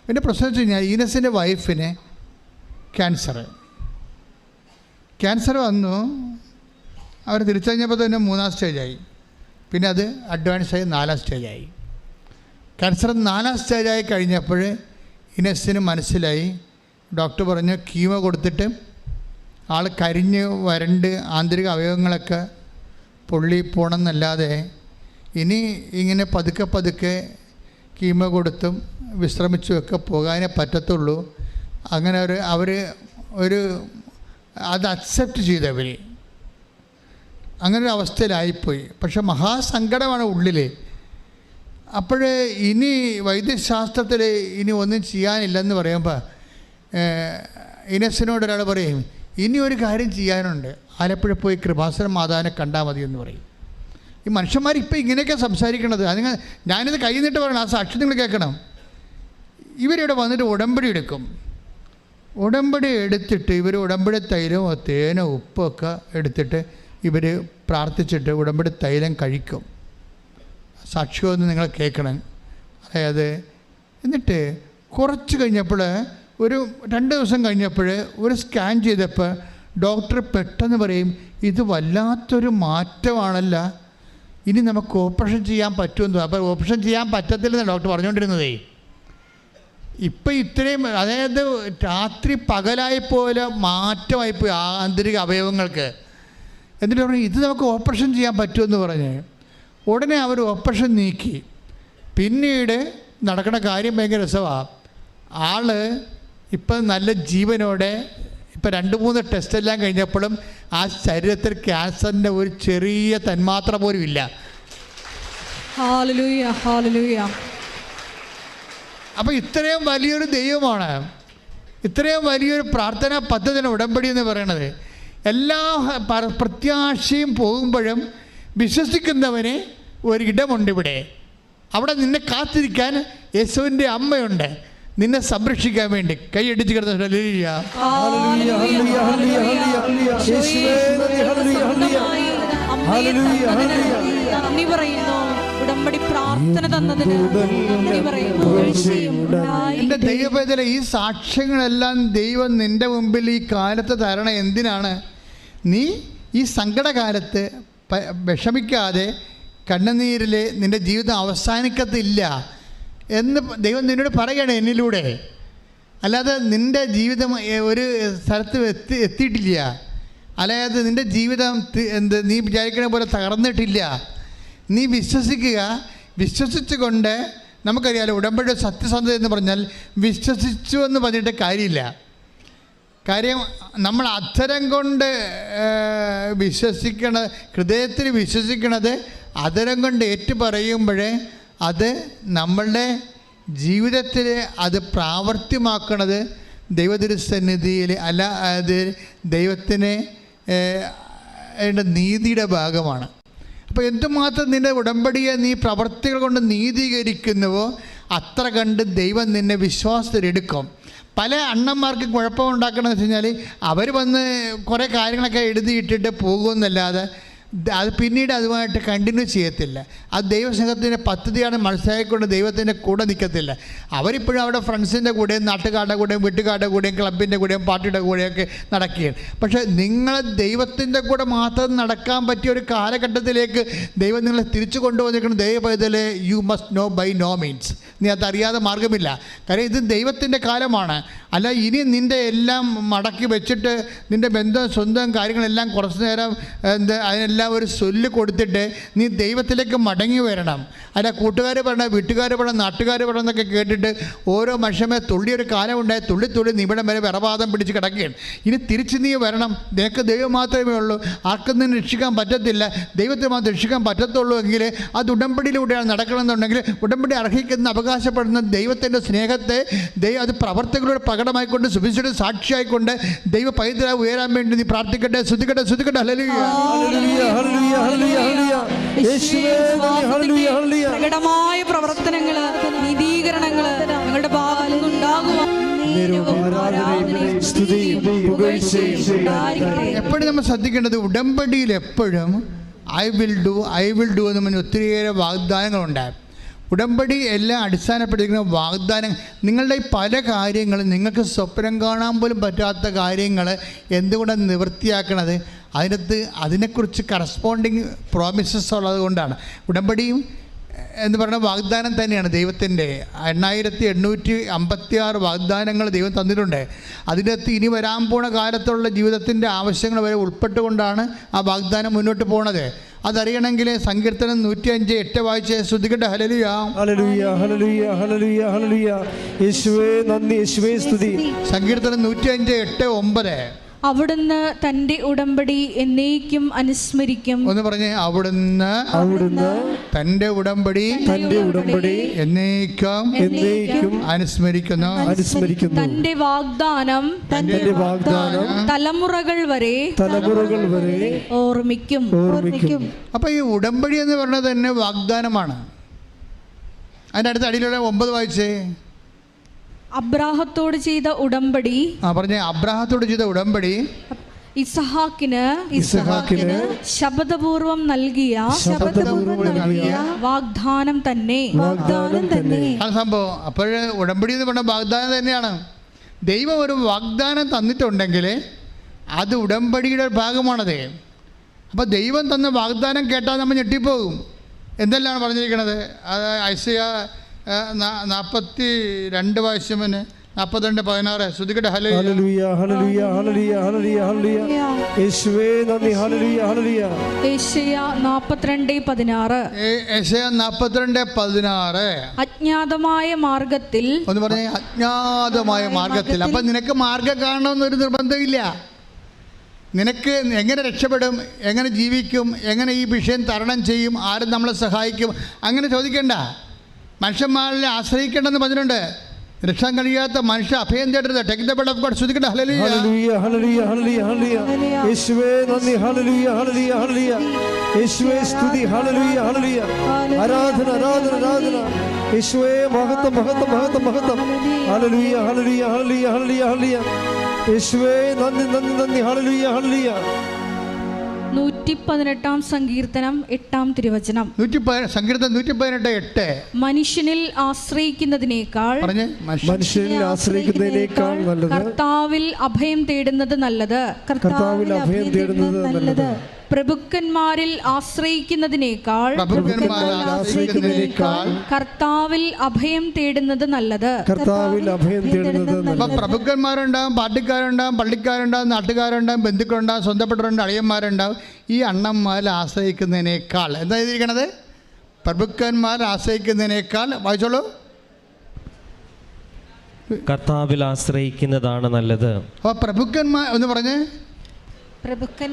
പിന്നെ പ്രശ്നം വെച്ച് കഴിഞ്ഞാൽ ഈനസിൻ്റെ വൈഫിന് ക്യാൻസർ വന്നു. അവർ തിരിച്ചറിഞ്ഞപ്പോൾ തന്നെ 3-ാം സ്റ്റേജായി. പിന്നെ അത് അഡ്വാൻസായി 4-ാം സ്റ്റേജായി. ക്യാൻസർ 4-ാം സ്റ്റേജായി കഴിഞ്ഞപ്പോൾ ഇനസിന് മനസ്സിലായി. ഡോക്ടർ പറഞ്ഞു കീമോ കൊടുത്തിട്ട് ആൾ കരിഞ്ഞ് വരണ്ട് ആന്തരിക അവയവങ്ങളൊക്കെ പൊള്ളി പോകണമെന്നല്ലാതെ ഇനി ഇങ്ങനെ പതുക്കെ കീമോ കൊടുത്തും വിശ്രമിച്ചുമൊക്കെ പോകാനേ പറ്റത്തുള്ളൂ. അങ്ങനെ അവർ അത് അക്സെപ്റ്റ് ചെയ്തവർ അങ്ങനൊരു അവസ്ഥയിലായിപ്പോയി. പക്ഷെ മഹാസങ്കടമാണ് ഉള്ളിൽ. അപ്പോൾ ഇനി വൈദ്യശാസ്ത്രത്തിൽ ഇനി ഒന്നും ചെയ്യാനില്ലെന്ന് പറയുമ്പോൾ ഇനസിനോട് ഒരാൾ പറയും ഇനി ഒരു കാര്യം ചെയ്യാനുണ്ട്, ആലപ്പുഴ പോയി കൃപാസന മാതാവിനെ കണ്ടാൽ മതി എന്ന് പറയും. ഈ മനുഷ്യന്മാർ ഇപ്പോൾ ഇങ്ങനെയൊക്കെ സംസാരിക്കണത്. ഞാനിത് കൈ നിന്നിട്ട് പറയണം, ആ സാക്ഷി നിങ്ങൾ കേൾക്കണം. ഇവരിവിടെ വന്നിട്ട് ഉടമ്പടി എടുക്കും. ഉടമ്പടി എടുത്തിട്ട് ഇവർ ഉടമ്പടി തൈലമോ തേനോ ഉപ്പൊക്കെ എടുത്തിട്ട് ഇവർ പ്രാർത്ഥിച്ചിട്ട് ഉടമ്പടി തൈലം കഴിക്കും. സാക്ഷ്യമൊന്ന് നിങ്ങൾ കേൾക്കണം. അതായത് എന്നിട്ട് കുറച്ച് കഴിഞ്ഞപ്പോൾ ഒരു 2 ദിവസം കഴിഞ്ഞപ്പോൾ ഒരു സ്കാൻ ചെയ്തപ്പോൾ ഡോക്ടർ പെട്ടെന്ന് പറയും ഇത് വല്ലാത്തൊരു മാറ്റമാണല്ല, ഇനി നമുക്ക് ഓപ്പറേഷൻ ചെയ്യാൻ പറ്റുമെന്ന്. അപ്പോൾ ഓപ്പറേഷൻ ചെയ്യാൻ പറ്റത്തില്ലെന്ന് ഡോക്ടർ പറഞ്ഞുകൊണ്ടിരുന്നതേ. ഇപ്പം ഇത്രയും അതായത് രാത്രി പകലായി പോലെ മാറ്റമായിപ്പോയി ആന്തരിക അവയവങ്ങൾക്ക്. എന്നിട്ട് പറഞ്ഞു ഇത് നമുക്ക് ഓപ്പറേഷൻ ചെയ്യാൻ പറ്റുമെന്ന് പറഞ്ഞ് ഉടനെ അവർ ഓപ്പറേഷൻ നീക്കി. പിന്നീട് നടക്കുന്ന കാര്യം ഭയങ്കര രസമാണ്. ആൾ ഇപ്പം നല്ല ജീവനോടെ ഇപ്പം 2-3 ടെസ്റ്റെല്ലാം കഴിഞ്ഞപ്പോഴും ആ ശരീരത്തിൽ ക്യാൻസറിൻ്റെ ഒരു ചെറിയ തന്മാത്ര പോലും ഇല്ല. Hallelujah hallelujah. അപ്പോൾ ഇത്രയും വലിയൊരു ദൈവമാണ്, ഇത്രയും വലിയൊരു പ്രാർത്ഥനാ പദ്ധതിയാണ് ഉടമ്പടി എന്ന് പറയണത്. എല്ലാ പ്രത്യാശയും പോകുമ്പോഴും വിശ്വസിക്കുന്നവന് ഒരിടമുണ്ട് ഇവിടെ. അവിടെ നിന്നെ കാത്തിരിക്കാൻ യേശുവിൻ്റെ അമ്മയുണ്ട്, നിന്നെ സംരക്ഷിക്കാൻ വേണ്ടി. കൈയടിച്ച് കിടന്ന നന്ദി പറയുന്നു. ഉടമ്പടി പ്രാർത്ഥന തന്നതിന് നന്ദി പറയുന്നു. എൻ്റെ ദൈവവേദന ഈ സാക്ഷ്യങ്ങളെല്ലാം ദൈവം നിൻ്റെ മുമ്പിൽ ഈ കാലത്ത് തരണം. എന്തിനാണ്? നീ ഈ സങ്കടകാലത്ത് വിഷമിക്കാതെ കണ്ണുനീരിൽ നിൻ്റെ ജീവിതം അവസാനിക്കത്തില്ല എന്ന് ദൈവം നിന്നോട് പറയണേ എന്നിലൂടെ. അല്ലാതെ നിൻ്റെ ജീവിതം ഒരു സ്ഥലത്ത് എത്തിയിട്ടില്ല. അതായത് നിൻ്റെ ജീവിതം നീ വിചാരിക്കണ പോലെ തകർന്നിട്ടില്ല. നീ വിശ്വസിക്കുക. വിശ്വസിച്ചുകൊണ്ട് നമുക്കറിയാലോ, ഉടമ്പടിയുടെ സത്യസന്ധത എന്ന് പറഞ്ഞാൽ വിശ്വസിച്ചു എന്ന് പറഞ്ഞിട്ട് കാര്യമില്ല. കാര്യം നമ്മൾ അധരം കൊണ്ട് വിശ്വസിക്കണത്, ഹൃദയത്തിൽ വിശ്വസിക്കണത് അധരം കൊണ്ട് ഏറ്റുപറയുമ്പോൾ അത് നമ്മളുടെ ജീവിതത്തിൽ അത് പ്രാവർത്തിയമാക്കണത് ദൈവതിരുസന്നിധിയിൽ അല്ല, അത് ദൈവത്തിന് നീതിയുടെ ഭാഗമാണ്. അപ്പോൾ എന്തുമാത്രം നിൻ്റെ ഉടമ്പടിയെ നീ പ്രവർത്തികൾ കൊണ്ട് നീതീകരിക്കുന്നുവോ അത്ര കണ്ട് ദൈവം നിന്നെ വിശ്വാസത്തിലെടുക്കും. പല അണ്ണന്മാർക്ക് കുഴപ്പമുണ്ടാക്കണമെന്ന് വെച്ച് കഴിഞ്ഞാൽ അവർ വന്ന് കുറേ കാര്യങ്ങളൊക്കെ എഴുതിയിട്ടിട്ട് പോകുമെന്നല്ലാതെ അത് പിന്നീട് അതുമായിട്ട് കണ്ടിന്യൂ ചെയ്യത്തില്ല. അത് ദൈവസംഘത്തിൻ്റെ പദ്ധതിയാണ് മനസ്സിലാക്കിക്കൊണ്ട് ദൈവത്തിൻ്റെ കൂടെ നിൽക്കത്തില്ല. അവരിപ്പോഴും അവിടെ ഫ്രണ്ട്സിൻ്റെ കൂടെയും നാട്ടുകാരുടെ കൂടെയും വീട്ടുകാരുടെ കൂടെയും ക്ലബിൻ്റെ കൂടെയും പാർട്ടിയുടെ കൂടെയൊക്കെ നടക്കുകയാണ്. പക്ഷേ നിങ്ങൾ ദൈവത്തിൻ്റെ കൂടെ മാത്രം നടക്കാൻ പറ്റിയ ഒരു കാലഘട്ടത്തിലേക്ക് ദൈവം നിങ്ങളെ തിരിച്ചു കൊണ്ടുവന്നിരിക്കണം. ദൈവപൈതലെ you must know by no means, നീ അതറിയാതെ മാർഗമില്ല. കാര്യം ഇത് ദൈവത്തിൻ്റെ കാലമാണ്. അല്ല ഇനി നിൻ്റെ എല്ലാം മടക്കി വെച്ചിട്ട് നിൻ്റെ ബന്ധം സ്വന്തം കാര്യങ്ങളെല്ലാം കുറച്ച് നേരം അതിനെല്ലാം ഒരു സൊല്ല് കൊടുത്തിട്ട് നീ ദൈവത്തിലേക്ക് മടങ്ങി വരണം. അല്ല കൂട്ടുകാർ പറയണം, വീട്ടുകാർ പറയണം, നാട്ടുകാർ പറയണം എന്നൊക്കെ കേട്ടിട്ട് ഓരോ മനുഷ്യമേ തുള്ളിയൊരു കാലം ഉണ്ടായി തുള്ളി നിമിടം വരെ വിറവാദം പിടിച്ച് കിടക്കുകയാണ്. ഇനി തിരിച്ച് നീ വരണം. നിനക്ക് ദൈവം മാത്രമേ ഉള്ളൂ, ആർക്കും നിന്നെ രക്ഷിക്കാൻ പറ്റത്തില്ല, ദൈവത്തെ മാത്രം രക്ഷിക്കാൻ പറ്റത്തുള്ളൂ എങ്കിൽ അത് ഉടമ്പടിയിലൂടെയാണ് നടക്കണമെന്നുണ്ടെങ്കിൽ ഉടമ്പടി അർഹിക്കുന്ന അവകാശപ്പെടുന്ന ദൈവത്തിൻ്റെ സ്നേഹത്തെ അത് പ്രവർത്തകരുടെ പ്രകടമായിക്കൊണ്ട് സുവിശേഷ സാക്ഷിയായിക്കൊണ്ട് ദൈവ പൈതൃക ഉയരാൻ വേണ്ടി നീ പ്രാർത്ഥിക്കട്ടെ. ശ്രുതിക്കട്ടെ. പ്രകടമായ പ്രവർത്തനങ്ങള്, നീതീകരണങ്ങള് ഞങ്ങളുടെ ഭാഗത്തു നിന്നുണ്ടാകുവാൻ എപ്പോഴും നമ്മൾ ശ്രദ്ധിക്കേണ്ടത് ഉടമ്പടിയിൽ എപ്പോഴും ഐ വിൽ ഡു എന്ന് പറഞ്ഞ ഒത്തിരിയേറെ വാഗ്ദാനങ്ങളുണ്ടാകും. ഉടമ്പടി എല്ലാം അടിസ്ഥാനപ്പെട്ടിരിക്കുന്ന വാഗ്ദാനം. നിങ്ങളുടെ പല കാര്യങ്ങളും നിങ്ങൾക്ക് സ്വപ്നം കാണാൻ പോലും പറ്റാത്ത കാര്യങ്ങൾ എന്തുകൊണ്ടാണ് നിവൃത്തിയാക്കണത്? അതിനെക്കുറിച്ച് കറസ്പോണ്ടിങ് പ്രോമിസസ് ഉള്ളത് കൊണ്ടാണ്. ഉടമ്പടിയും എന്ന് പറയുന്ന വാഗ്ദാനം തന്നെയാണ് ദൈവത്തിൻ്റെ. 8856 വാഗ്ദാനങ്ങൾ ദൈവം തന്നിട്ടുണ്ട്. അതിനകത്ത് ഇനി വരാൻ പോണ കാലത്തുള്ള ജീവിതത്തിൻ്റെ ആവശ്യങ്ങൾ വരെ ഉൾപ്പെട്ടുകൊണ്ടാണ് ആ വാഗ്ദാനം മുന്നോട്ട് പോണത്. അതറിയണമെങ്കിൽ സങ്കീർത്തനം 105:8 വായിച്ച് ശ്രുതിക്കട്ടെ. ഹല്ലേലൂയ ഹല്ലേലൂയ ഹല്ലേലൂയ ഹല്ലേലൂയ ഹല്ലേലൂയ. യേശുവേ നന്ദി, യേശുവേ സ്തുതി. സങ്കീർത്തനം 105:8-9. അവിടുന്ന് തന്റെ ഉടമ്പടി എന്നേക്കും അനുസ്മരിക്കും. ഒന്ന് പറഞ്ഞേ, അവിടുന്ന് തന്റെ ഉടമ്പടി എന്നേക്കും അനുസ്മരിക്കുന്നു. തന്റെ വാഗ്ദാനം തലമുറകൾ വരെ ഓർമ്മിക്കും. അപ്പൊ ഈ ഉടമ്പടി എന്ന് പറയുന്നത് തന്നെ വാഗ്ദാനമാണ്. അതിന്റെ അടുത്ത അടിയിലുള്ള 9 വായിച്ചേ. അബ്രാഹത്തോട് ചെയ്ത ഉടമ്പടി. പറഞ്ഞേ, അബ്രാഹത്തോട് ചെയ്ത ഉടമ്പടി ഇസഹാക്കിന് ശബ്ദപൂർവം നൽകിയ വാഗ്ദാനം തന്നെ. സംഭവം അപ്പോഴ് ഉടമ്പടി എന്ന് പറഞ്ഞ വാഗ്ദാനം തന്നെയാണ്. ദൈവം ഒരു വാഗ്ദാനം തന്നിട്ടുണ്ടെങ്കിൽ അത് ഉടമ്പടിയുടെ ഭാഗമാണത്. അപ്പോൾ ദൈവം തന്ന വാഗ്ദാനം കേട്ടാൽ നമ്മൾ ഞെട്ടിപ്പോകും. എന്തെല്ലാം പറഞ്ഞിരിക്കണത്? അത് ഐസയ്യാ 42 വായിച്ചവന് 42:16. ശ്രുതിക്കട്ടെ. ഹല്ലേലൂയ ഹല്ലേലൂയ ഹല്ലേലൂയ ഹല്ലേലൂയ ഹല്ലേലൂയ. യേശുവേ നന്ദി. ഹല്ലേലൂയ ഹല്ലേലൂയ. യേശയ്യാ 42:16. യേശയ്യാ 42:16. അജ്ഞാതമായ മാർഗത്തിൽ. ഒന്ന് പറഞ്ഞേ, അജ്ഞാതമായ മാർഗത്തിൽ. അപ്പം നിനക്ക് മാർഗം കാണണമെന്നൊരു നിർബന്ധമില്ല. നിനക്ക് എങ്ങനെ രക്ഷപ്പെടും, എങ്ങനെ ജീവിക്കും, എങ്ങനെ ഈ വിഷയം തരണം ചെയ്യും, ആരും നമ്മളെ സഹായിക്കും, അങ്ങനെ ചോദിക്കേണ്ട. മനുഷ്യന്മാരെ ആശ്രയിക്കേണ്ടെന്ന് പറഞ്ഞിട്ടുണ്ട്. രക്ഷാൻ കഴിയാത്ത മനുഷ്യ അഭയം തേടരുത്. Take the blood of God. ശ്രുതിക്കട്ടെ. ഹല്ലേലൂയ ഹല്ലേലൂയ ഹല്ലേലൂയ ഹല്ലേലൂയ ഹല്ലേലൂയ. യേശുവേ നന്ദി. ഹല്ലേലൂയ ഹല്ലേലൂയ ഹല്ലേലൂയ. യേശുവേ സ്തുതി. ഹല്ലേലൂയ ഹല്ലേലൂയ. ആരാധന ആരാധന ആരാധന. യേശുവേ മഹത്വം മഹത്വം മഹത്വം മഹത്വം. ഹല്ലേലൂയ ഹല്ലേലൂയ ഹല്ലേലൂയ ഹല്ലേലൂയ ഹല്ലേലൂയ. യേശുവേ നന്ദി നന്ദി നന്ദി. ഹല്ലേലൂയ ഹല്ലേലൂയ. 118 സങ്കീർത്തനം 8 തിരുവചനം. സങ്കീർത്തനം 118:8. മനുഷ്യനിൽ ആശ്രയിക്കുന്നതിനേക്കാൾ നല്ലത് കർത്താവിൽ അഭയം തേടുന്നത് നല്ലത്. പ്രഭുക്കന്മാരിൽ ആശ്രയിക്കുന്നതിനേക്കാൾ കർത്താവിൽ അഭയം തേടുന്നത് നല്ലത്. പ്രഭുക്കന്മാരുണ്ടാവും, പാർട്ടിക്കാരുണ്ടാവും, പള്ളിക്കാരുണ്ടാവും, നാട്ടുകാരുണ്ടാവും, ബന്ധുക്കളുണ്ടാവും, സ്വന്തപ്പെട്ടവരുണ്ടാവും, അളിയന്മാരുണ്ടാവും. ഈ അണ്ണന്മാരിൽ ആശ്രയിക്കുന്നതിനേക്കാൾ എന്താ എഴുതിയിരിക്കണത്? പ്രഭുക്കന്മാർ ആശ്രയിക്കുന്നതിനേക്കാൾ, വായിച്ചോളൂ, കർത്താവിൽ ആശ്രയിക്കുന്നതാണ് നല്ലത്. അപ്പോൾ പ്രഭുക്കന്മാർ എന്ന് പറഞ്ഞ്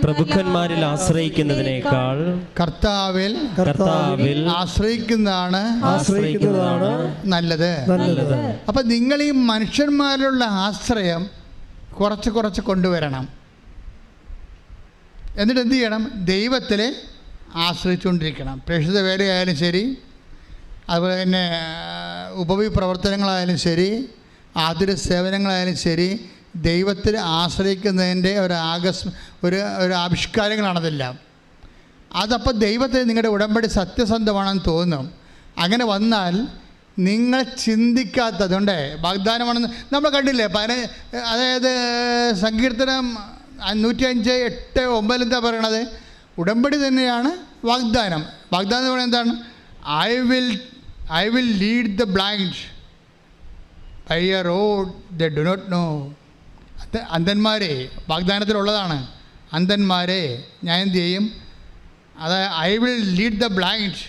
പ്രഭുക്കന്മാരിൽ ആശ്രയിക്കുന്നതിനേക്കാൾ കർത്താവിൽ ആശ്രയിക്കുന്നതാണ് നല്ലത്. അപ്പം നിങ്ങൾ ഈ മനുഷ്യന്മാരിലുള്ള ആശ്രയം കുറച്ച് കൊണ്ടുവരണം. എന്നിട്ട് എന്ത് ചെയ്യണം? ദൈവത്തിൽ ആശ്രയിച്ചുകൊണ്ടിരിക്കണം. പ്രേക്ഷിത വേലയായാലും ശരി, അതുപോലെ തന്നെ ഉപവി പ്രവർത്തനങ്ങളായാലും ശരി, ആതുര സേവനങ്ങളായാലും ശരി, ദൈവത്തിൽ ആശ്രയിക്കുന്നതിൻ്റെ ഒരു ആവിഷ്കാരങ്ങളാണെതെല്ലാം. അതപ്പോൾ ദൈവത്തിൽ നിങ്ങളുടെ ഉടമ്പടി സത്യസന്ധമാണെന്ന് തോന്നും. അങ്ങനെ വന്നാൽ നിങ്ങൾ ചിന്തിക്കാത്തതുകൊണ്ട് വാഗ്ദാനമാണെന്ന് നമ്മൾ കണ്ടില്ലേ. അതായത് സങ്കീർത്തനം 105:8-9 എന്താ പറയണത്? ഉടമ്പടി തന്നെയാണ് വാഗ്ദാനം. വാഗ്ദാനം എന്ന് പറയുന്നത് എന്താണ്? I will lead the blind by a road they do not know. അന്ധന്മാരെ വാഗ്ദാനത്തിലുള്ളതാണ്. അന്ധന്മാരെ ഞാൻ എന്ത് ചെയ്യും? അതായത് I will lead the blind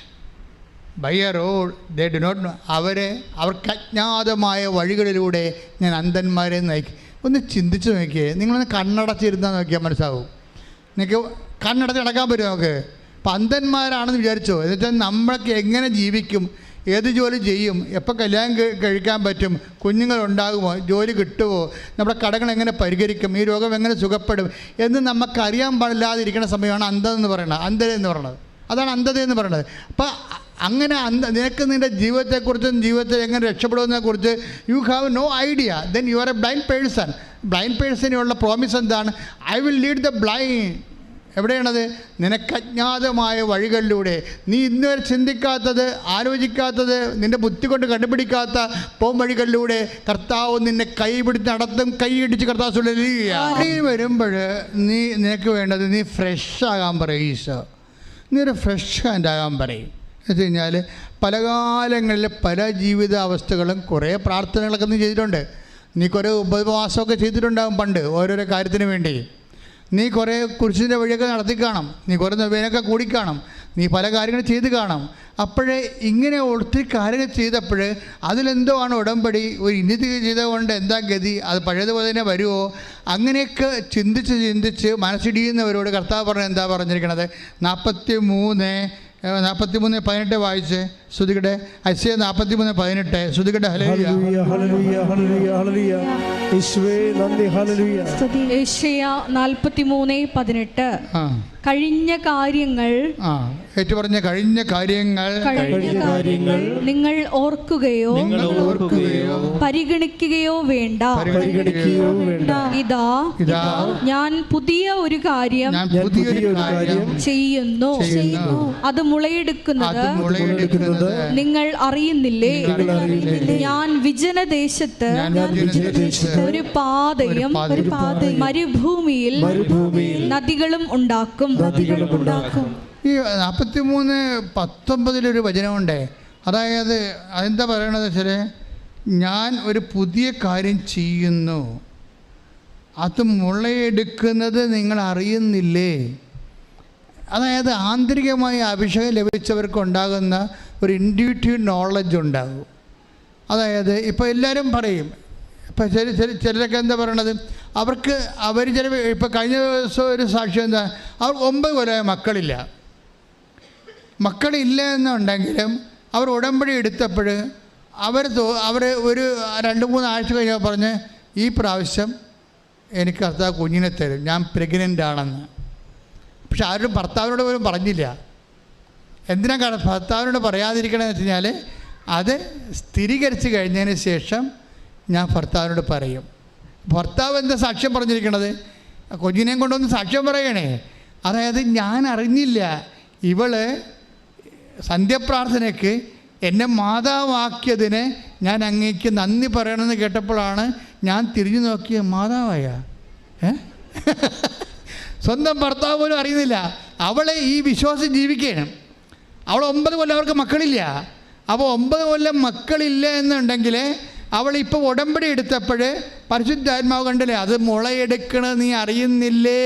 by a road they do not know. അവർക്ക് അജ്ഞാതമായ വഴികളിലൂടെ ഞാൻ അന്ധന്മാരെ നയിക്കും. ഒന്ന് ചിന്തിച്ച് നോക്കിയേ. നിങ്ങളൊന്ന് കണ്ണടച്ചിരുന്നാൽ നോക്കിയാൽ മനസ്സിലാവും. നിങ്ങൾക്ക് കണ്ണടച്ച് നടക്കാൻ പറ്റും നമുക്ക്. അപ്പം അന്ധന്മാരാണെന്ന് വിചാരിച്ചോ? എന്നുവെച്ചാൽ നമ്മളൊക്കെ എങ്ങനെ ജീവിക്കും? ഏത് ജോലി ചെയ്യും? എപ്പോൾ കല്യാണം കഴിക്കാൻ പറ്റും? കുഞ്ഞുങ്ങളുണ്ടാകുമോ? ജോലി കിട്ടുമോ? നമ്മുടെ കടങ്ങൾ എങ്ങനെ പരിഹരിക്കും? ഈ രോഗം എങ്ങനെ സുഖപ്പെടും എന്ന് നമുക്കറിയാൻ പാടില്ലാതിരിക്കുന്ന സമയമാണ് അന്ധത എന്ന് പറയുന്നത്. അതാണ് അന്ധത എന്ന് പറയുന്നത്. അപ്പം അങ്ങനെ നിനക്ക് നിൻ്റെ ജീവിതത്തെക്കുറിച്ചും ജീവിതത്തിൽ എങ്ങനെ രക്ഷപ്പെടുന്നതിനെക്കുറിച്ച് you have no idea. Then you are a blind person. Blind പേഴ്സണിനുള്ള പ്രോമിസ് എന്താണ്? I will lead the blind. എവിടെയാണത്? നിനക്കജ്ഞാതമായ വഴികളിലൂടെ, നീ ഇന്നുവരെ ചിന്തിക്കാത്തത്, ആലോചിക്കാത്തത്, നിൻ്റെ ബുദ്ധി കൊണ്ട് കണ്ടുപിടിക്കാത്ത വഴികളിലൂടെ കർത്താവ് നിന്നെ കൈപിടിച്ച് നടത്തും. കൈയിടിച്ച് കർത്താവ് വരുമ്പോൾ നിനക്ക് വേണ്ടത് നീ ഫ്രഷ് ആകാൻ പറയും. ഈശോ നീ ഒരു ഫ്രഷ് ഹാൻഡ് ആകാൻ പറയും. എന്ന് വെച്ച് കഴിഞ്ഞാൽ പല കാലങ്ങളിൽ പല ജീവിതാവസ്ഥകളും കുറേ പ്രാർത്ഥനകളൊക്കെ നീ ചെയ്തിട്ടുണ്ട്. നീ കുറേ ഉപവാസമൊക്കെ ചെയ്തിട്ടുണ്ടാകും പണ്ട് ഓരോരോ കാര്യത്തിന് വേണ്ടി. നീ കുറേ കുരിശിൻ്റെ വഴിയൊക്കെ നടത്തി കാണും. നീ കുറേ നൊവേനൊക്കെ കൂടിക്കാണും. നീ പല കാര്യങ്ങൾ ചെയ്ത് കാണും. അപ്പോഴേ ഇങ്ങനെ ഒത്തിരി കാര്യങ്ങൾ ചെയ്തപ്പോൾ അതിലെന്തോ ആണ് ഉടമ്പടി. ഒരു ഇനിതി ചെയ്തതുകൊണ്ട് എന്താ ഗതി? അത് പഴയതുപോലെ തന്നെ വരുമോ? അങ്ങനെയൊക്കെ ചിന്തിച്ച് മനസ്സിടിയുന്നവരോട് കർത്താവ് പറഞ്ഞ എന്താ പറഞ്ഞിരിക്കണത്? 43:18 വായിച്ച് ശ്രുതികടെ. ഐസയ 43:18 ശ്രുതികടെ. ഹല്ലേലൂയ ഹല്ലേലൂയ ഹല്ലേലൂയ ഹല്ലേലൂയ. യേശുവേ നന്ദി. ഹല്ലേലൂയ. യേശയ്യ 43:18 കഴിഞ്ഞ കാര്യങ്ങൾ ഏറ്റുപറഞ്ഞ കഴിഞ്ഞ കാര്യങ്ങൾ നിങ്ങൾ ഓർക്കുകയോ പരിഗണിക്കുകയോ വേണ്ട. ഇതാ ഞാൻ പുതിയ ഒരു കാര്യം ചെയ്യുന്നു, അത് മുളയെടുക്കുന്നത് നിങ്ങൾ അറിയുന്നില്ലേ? ഞാൻ വിജനദേശത്ത് ഒരു പാതയും മരുഭൂമിയിൽ നദികളും ഉണ്ടാക്കും. ഈ 43:19 വചനമുണ്ട്. അതായത് അതെന്താ പറയണത് വെച്ചാൽ, ഞാൻ ഒരു പുതിയ കാര്യം ചെയ്യുന്നു, അത് മുളയെടുക്കുന്നത് നിങ്ങൾ അറിയുന്നില്ലേ? അതായത് ആന്തരികമായ അഭിഷേകം ലഭിച്ചവർക്കുണ്ടാകുന്ന ഒരു ഇൻഡ്യൂറ്റീവ് നോളജ് ഉണ്ടാകും. അതായത് ഇപ്പോൾ എല്ലാവരും പറയും, ഇപ്പം ചിലരൊക്കെ എന്താ പറയണത്, അവർ ഇപ്പോൾ കഴിഞ്ഞ ദിവസം ഒരു സാക്ഷ്യം എന്താ, അവർ 9 കൊല്ലമായ മക്കളില്ല എന്നുണ്ടെങ്കിലും അവർ ഉടമ്പടി എടുത്തപ്പോൾ അവർ ഒരു 2-3 ആഴ്ച കഴിഞ്ഞാൽ പറഞ്ഞ്, ഈ പ്രാവശ്യം എനിക്ക് കർത്താവ് കുഞ്ഞിനെ തരും, ഞാൻ പ്രഗ്നൻ്റ് ആണെന്ന്. പക്ഷെ ആരും ഭർത്താവിനോട് പോലും പറഞ്ഞില്ല. എന്തിനാണ് ഭർത്താവിനോട് പറയാതിരിക്കണമെന്ന് വെച്ച് കഴിഞ്ഞാൽ, അത് സ്ഥിരീകരിച്ച് കഴിഞ്ഞതിന് ശേഷം ഞാൻ ഭർത്താവിനോട് പറയും. ഭർത്താവ് എന്താ സാക്ഷ്യം പറഞ്ഞിരിക്കണത്? കുഞ്ഞിനെയും കൊണ്ടൊന്ന് സാക്ഷ്യം പറയണേ. അതായത് ഞാൻ അറിഞ്ഞില്ല, ഇവള് സന്ധ്യപ്രാർത്ഥനയ്ക്ക് എന്നെ മാതാവാക്കിയതിന് ഞാൻ അങ്ങേക്ക് നന്ദി പറയണമെന്ന് കേട്ടപ്പോഴാണ് ഞാൻ തിരിഞ്ഞു നോക്കിയ മാതാവായ. സ്വന്തം ഭർത്താവ് പോലും അറിയുന്നില്ല. അവളെ ഈ വിശ്വാസം ജീവിക്കുകയാണ്. അവൾ 9 കൊല്ലം അവർക്ക് മക്കളില്ല. അപ്പോൾ 9 കൊല്ലം മക്കളില്ല എന്നുണ്ടെങ്കിൽ അവളിപ്പോൾ ഉടമ്പടി എടുത്തപ്പോൾ പരിശുദ്ധാത്മാവ് കണ്ടില്ലേ, അത് മുളയെടുക്കണ നീ അറിയുന്നില്ലേ?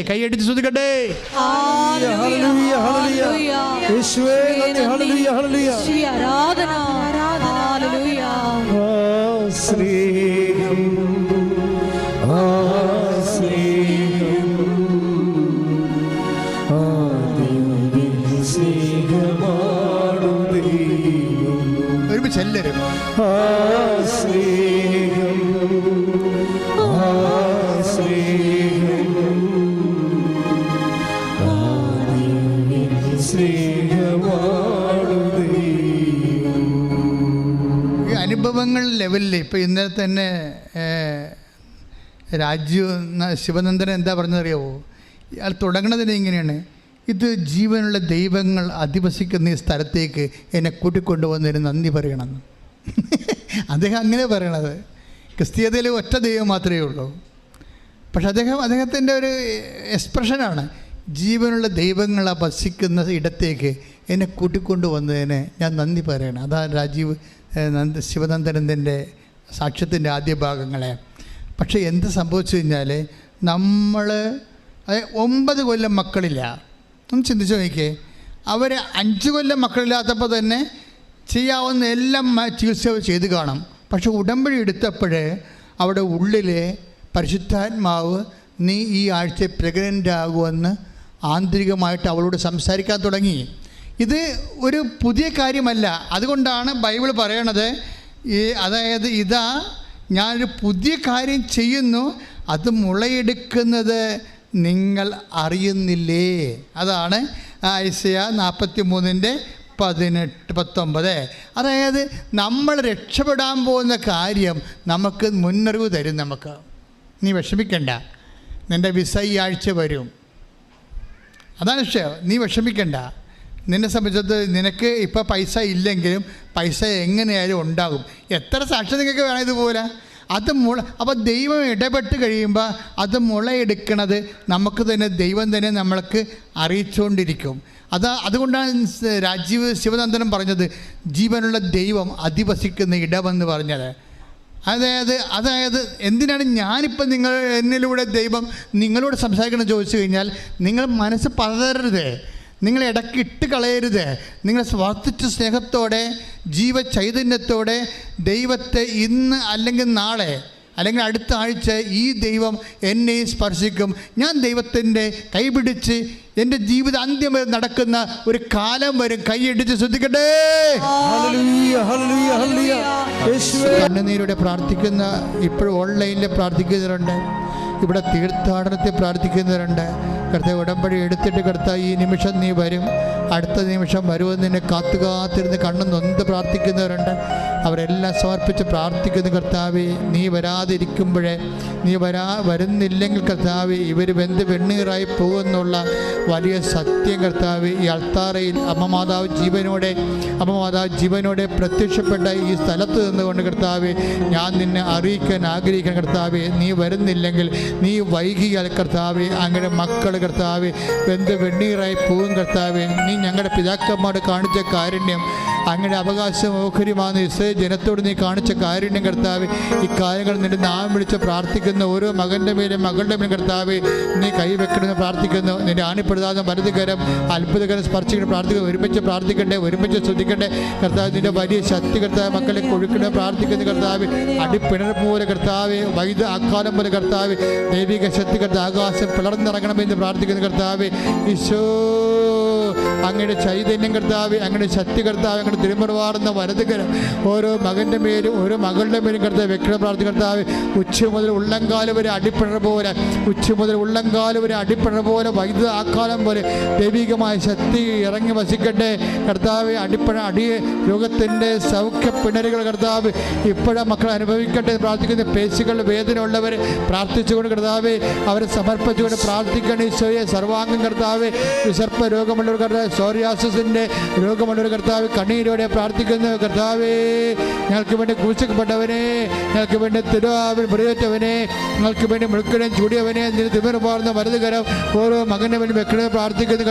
കൈയടിച്ച് ശ്രദ്ധിക്കട്ടെ. ഒരുമിച്ച് എല്ലാവരും ഈ അനുഭവങ്ങൾ ലെവലിൽ ഇപ്പം ഇന്നലെ തന്നെ ശിവനന്ദൻ എന്താ പറഞ്ഞതറിയാവോ? അയാൾ തുടങ്ങുന്നതിന് ഇങ്ങനെയാണ്: ഇത് ജീവനുള്ള ദൈവങ്ങൾ അധിവസിക്കുന്ന ഈ സ്ഥലത്തേക്ക് എന്നെ കൂട്ടിക്കൊണ്ടുവന്നതിന് നന്ദി പറയണമെന്ന്. അദ്ദേഹം അങ്ങനെ പറയണത്. ക്രിസ്തീയതയിൽ ഒറ്റ ദൈവം മാത്രമേ ഉള്ളൂ. പക്ഷെ അദ്ദേഹത്തിൻ്റെ ഒരു എക്സ്പ്രഷനാണ്, ജീവനുള്ള ദൈവങ്ങൾ വസിക്കുന്ന ഇടത്തേക്ക് എന്നെ കൂട്ടിക്കൊണ്ടുവന്നതിന് ഞാൻ നന്ദി പറയണം. അതാണ് ശിവനന്ദനന്ദൻ്റെ സാക്ഷ്യത്തിൻ്റെ ആദ്യ ഭാഗങ്ങളെ. പക്ഷേ എന്ത് സംഭവിച്ചു കഴിഞ്ഞാൽ, നമ്മൾ 9 കൊല്ലം മക്കളില്ല. ഒന്ന് ചിന്തിച്ച് നോക്കിയേ. അവർ 5 കൊല്ലം മക്കളില്ലാത്തപ്പോൾ തന്നെ ചെയ്യാവുന്ന എല്ലാം ചികിത്സ ചെയ്ത് കാണും. പക്ഷെ ഉടമ്പടി എടുത്തപ്പോൾ അവിടെ ഉള്ളിൽ പരിശുദ്ധാത്മാവ് നീ ഈ ആഴ്ച പ്രഗ്നൻ്റ് ആകുമെന്ന് ആന്തരികമായിട്ട് അവളോട് സംസാരിക്കാൻ തുടങ്ങി. ഇത് ഒരു പുതിയ കാര്യമല്ല. അതുകൊണ്ടാണ് ബൈബിൾ പറയണത്, അതായത് ഇതാ ഞാനൊരു പുതിയ കാര്യം ചെയ്യുന്നു, അത് മുളയെടുക്കുന്നത് നിങ്ങൾ അറിയുന്നില്ലേ? അതാണ് ഐസയ 43:18-19. അതായത് നമ്മൾ രക്ഷപ്പെടാൻ പോകുന്ന കാര്യം നമുക്ക് മുന്നറിവ് തരും. നമുക്ക് നീ വിഷമിക്കണ്ട, നിൻ്റെ വിസ ഈ ആഴ്ച വരും. അതാണ് വിഷയം. നീ വിഷമിക്കണ്ട. നിന്നെ സംബന്ധിച്ചത് നിനക്ക് ഇപ്പോൾ പൈസ ഇല്ലെങ്കിലും പൈസ എങ്ങനെയായാലും ഉണ്ടാകും. എത്ര സാക്ഷ്യം നിങ്ങൾക്ക് വേണം ഇതുപോലെ. അത് അപ്പോൾ ദൈവം ഇടപെട്ട് കഴിയുമ്പോൾ അത് മുളയെടുക്കണത് നമുക്ക് തന്നെ ദൈവം തന്നെ നമ്മൾക്ക് അറിയിച്ചുകൊണ്ടിരിക്കും. അതുകൊണ്ടാണ് ശിവനന്ദനം പറഞ്ഞത് ജീവനുള്ള ദൈവം അധിവസിക്കുന്ന ഇടമെന്ന് പറഞ്ഞത്. അതായത് എന്തിനാണ് ഞാനിപ്പോൾ എന്നിലൂടെ ദൈവം നിങ്ങളോട് സംസാരിക്കണം ചോദിച്ചു കഴിഞ്ഞാൽ, നിങ്ങൾ മനസ്സ് പതറരുത്, നിങ്ങൾ ഇടയ്ക്ക് ഇട്ട് കളയരുത്. നിങ്ങൾ വർദ്ധിച്ച സ്നേഹത്തോടെ ജീവചൈതന്യത്തോടെ ദൈവത്തെ ഇന്ന് അല്ലെങ്കിൽ നാളെ അല്ലെങ്കിൽ അടുത്ത ആഴ്ച ഈ ദൈവം എന്നെ സ്പർശിക്കും, ഞാൻ ദൈവത്തിൻ്റെ കൈപിടിച്ച് എൻ്റെ ജീവിത അന്ത്യം വരെ നടക്കുന്ന ഒരു കാലം വരും. കൈയടിച്ച് ശ്രദ്ധിക്കട്ടെ. കണ്ണുനീരോടെ പ്രാർത്ഥിക്കുന്ന, ഇപ്പോഴും ഓൺലൈനിൽ പ്രാർത്ഥിക്കുന്നവരുണ്ട്, ഇവിടെ തീർത്ഥാടനത്തിൽ പ്രാർത്ഥിക്കുന്നവരുണ്ട്. കർത്താവ് ഉടമ്പടി എടുത്തിട്ട് കർത്താവ് ഈ നിമിഷം നീ വരും, അടുത്ത നിമിഷം വരുമെന്ന് നിന്നെ കാത്തിരുന്ന് കണ്ണു നൊന്ത് പ്രാർത്ഥിക്കുന്നവരുണ്ട്. അവരെല്ലാം സമർപ്പിച്ച് പ്രാർത്ഥിക്കുന്ന കർത്താവേ, നീ വരാതിരിക്കുമ്പോഴേ, നീ വരുന്നില്ലെങ്കിൽ കർത്താവേ ഇവർ വെണ്ണീറായി പോകുന്നുള്ള വലിയ സത്യം കർത്താവേ ഈ അൾത്താറയിൽ അമ്മ മാതാവ് ജീവനോടെ പ്രത്യക്ഷപ്പെട്ട ഈ സ്ഥലത്ത് നിന്നുകൊണ്ട് കർത്താവേ ഞാൻ നിന്നെ അറിയിക്കാൻ ആഗ്രഹിക്കണം കർത്താവേ. നീ വരുന്നില്ലെങ്കിൽ, നീ വൈകിയാൽ കർത്താവേ അങ്ങനെ മക്കൾ കർത്താവേ വെണ്ണീറായി പോകും കർത്താവേ. നീ ഞങ്ങളുടെ പിതാക്കന്മാരോട് കാണിച്ച കാരുണ്യം, അങ്ങനെ അവകാശം ഓഹരിമാകുന്ന ഇസ്രായേൽ ജനത്തോട് നീ കാണിച്ച കാരുണ്യം കർത്താവേ, ഈ കാര്യങ്ങൾ നിന്റെ നാമം വിളിച്ച് പ്രാർത്ഥിക്കുന്ന ഓരോ മകൻ്റെ മേലും മകളുടെ മേലും കർത്താവേ നീ കൈവെക്കണമെന്ന് പ്രാർത്ഥിക്കുന്നു. നിന്റെ ആണിപ്പെടുതാതെ വലതുകരം അത്ഭുതകരം സ്പർശിക്കണം പ്രാർത്ഥിക്കുന്നു. ഒരുമിച്ച് പ്രാർത്ഥിക്കട്ടെ, ഒരുമിച്ച് ശ്രദ്ധിക്കട്ടെ കർത്താവ്. നിന്റെ വലിയ ശക്തി കർത്താവ് മക്കളെ കൊഴുക്കണം പ്രാർത്ഥിക്കുന്ന കർത്താവ്. അടിപ്പിണർ പോലെ കർത്താവെ, വൈദ്യ അക്കാലം പോലെ കർത്താവ് ദൈവിക ശക്തി കർത്താവ് ആകാശം പിളർന്നിറങ്ങണമെന്ന് പ്രാർത്ഥിക്കുന്ന കർത്താവ്. ഈശോ അങ്ങയുടെ ചൈതന്യം കർത്താവ്, അങ്ങയുടെ ശക്തി കർത്താവ്, അങ്ങയുടെ തിരുമുറവാടുന്ന വലതുകരം ഓരോ മകൻ്റെ മേലും ഓരോ മകളുടെ മേലും കർത്താവ് വെക്കണം പ്രാർത്ഥിക്കുന്ന കർത്താവ്. ഉച്ച മുതൽ ഉള്ളംകാലം വരെ അടിപ്പിണർ പോലെ, അടിപ്പിണർ പോലെ വൈദ്യുത ആക്കാലം പോലെ ദൈവികമായ ശക്തി ഇറങ്ങി വസിക്കട്ടെ കർത്താവ്. രോഗത്തിൻ്റെ സൗഖ്യ പിണരുകൾ കർത്താവ് ഇപ്പോഴും മക്കൾ അനുഭവിക്കട്ടെ പ്രാർത്ഥിക്കുന്ന. പേശികളുടെ വേദന ഉള്ളവർ പ്രാർത്ഥിച്ചുകൊണ്ട് കർത്താവ് അവരെ സമർപ്പിച്ചുകൊണ്ട് പ്രാർത്ഥിക്കണം ഈശോയെ. സർവാംഗം കർത്താവ്, വിസർപ്പ രോഗമുള്ളവർ കർത്താവ് സോറിയാസിന്റെ രോഗമുള്ളൊരു കർത്താവ് കണ്ണീരോടെ പ്രാർത്ഥിക്കുന്നു. കർത്താവേ, ഞങ്ങൾക്ക് വേണ്ടി ക്രൂശിക്കപ്പെട്ടവനെ, ഞങ്ങൾക്ക് വേണ്ടി തിരുവാവിൽ മുറിവേറ്റവനെ, ഞങ്ങൾക്ക് വേണ്ടി മുഴുക്കനും ചൂടിയവനെ, നിന്റെ തിമിർ പാർന്ന വലതുകരം ഓരോ മകൻ്റെ വേണ്ടി വെക്കണേ പ്രാർത്ഥിക്കുന്നു.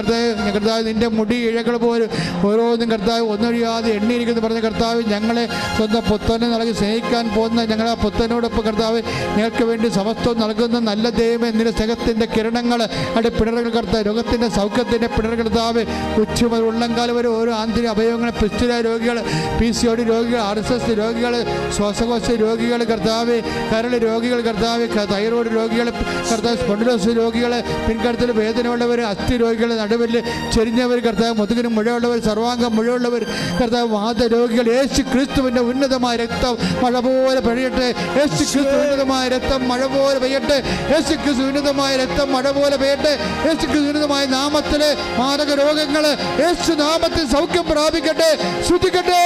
കർത്താവ് നിന്റെ മുടി ഇഴകൾ പോലും ഓരോന്നും കർത്താവ് ഒന്നൊഴിയാതെ എണ്ണിയിരിക്കുന്നു പറഞ്ഞ കർത്താവ്, ഞങ്ങളെ സ്വന്തം പുത്തനെ നൽകി സ്നേഹിക്കാൻ പോകുന്ന ഞങ്ങളെ പുത്തനോടൊപ്പം കർത്താവ് ഞങ്ങൾക്ക് വേണ്ടി സമസ്തവും നൽകുന്ന നല്ല ദൈവമേ, നിന്റെ സ്നേഹത്തിൻ്റെ കിരണങ്ങൾ അവിടെ പിണറുകൾ കർത്താവ്, രോഗത്തിൻ്റെ സൗഖ്യത്തിൻ്റെ പിണറുകൾ കർത്താവ്, ഉച്ചമുതൽ ഉള്ളംകാലം വരെ ഓരോ ആന്തരിക അവയവങ്ങൾ, പിസ്തുല രോഗികൾ, PCOD രോഗികൾ, RSS രോഗികൾ, ശ്വാസകോശ രോഗികൾ കർത്താവ്, കരൾ രോഗികൾ കർത്താവ്, തൈറോയ്ഡ് രോഗികൾ കർത്താവ്, സ്പോണ്ടിലോസിസ് രോഗികൾ, പിൻകഴുത്തിൽ വേദനയുള്ളവർ, അസ്ഥി രോഗികൾ, നടുവിൽ ചെരിഞ്ഞവർ കർത്താവ്, മുതുകിന് മുഴയുള്ളവർ, സർവാംഗം മുഴയുള്ളവർ കർത്താവ്, വാതരോഗികൾ, യേശു ക്രിസ്തുവിൻ്റെ ഉന്നതമായ രക്തം മഴ പോലെ പെയ്യട്ടെ. യേശു ക്രിസ്തു ഉന്നതമായ രക്തം മഴ പോലെ പെയ്യട്ടെ. യേശു ക്രിസ്തു ഉന്നതമായ രക്തം മഴ പോലെ പെയ്യട്ടെ. യേശു ക്രിസ്തു ഉന്നതമായ നാമത്തിലെ മാരക രോഗങ്ങൾ യേശു നാമത്തിൽ സൗഖ്യം പ്രാപിക്കട്ടെ. ശ്രുതിക്കട്ടെ.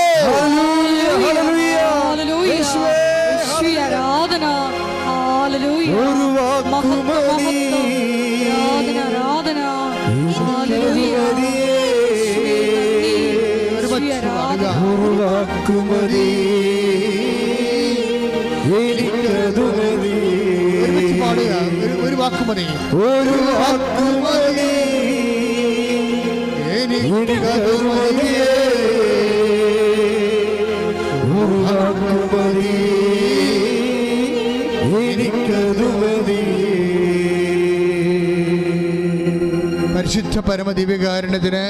ആരാധന, ഒരു വാക്കുമതി, ആരാധന, ഒരു വാക്കുമതി, എനിക്കതു മതി. ഒരു വാക്കുമതി, ഒരു വാക്കുമതി, എനിക്കതു മതിയേ. ഒരു വാക്കുമതി, എനിക്കതു മതി. പരിശുദ്ധ പരമദിവ്യകാരുണ്യത്തിന്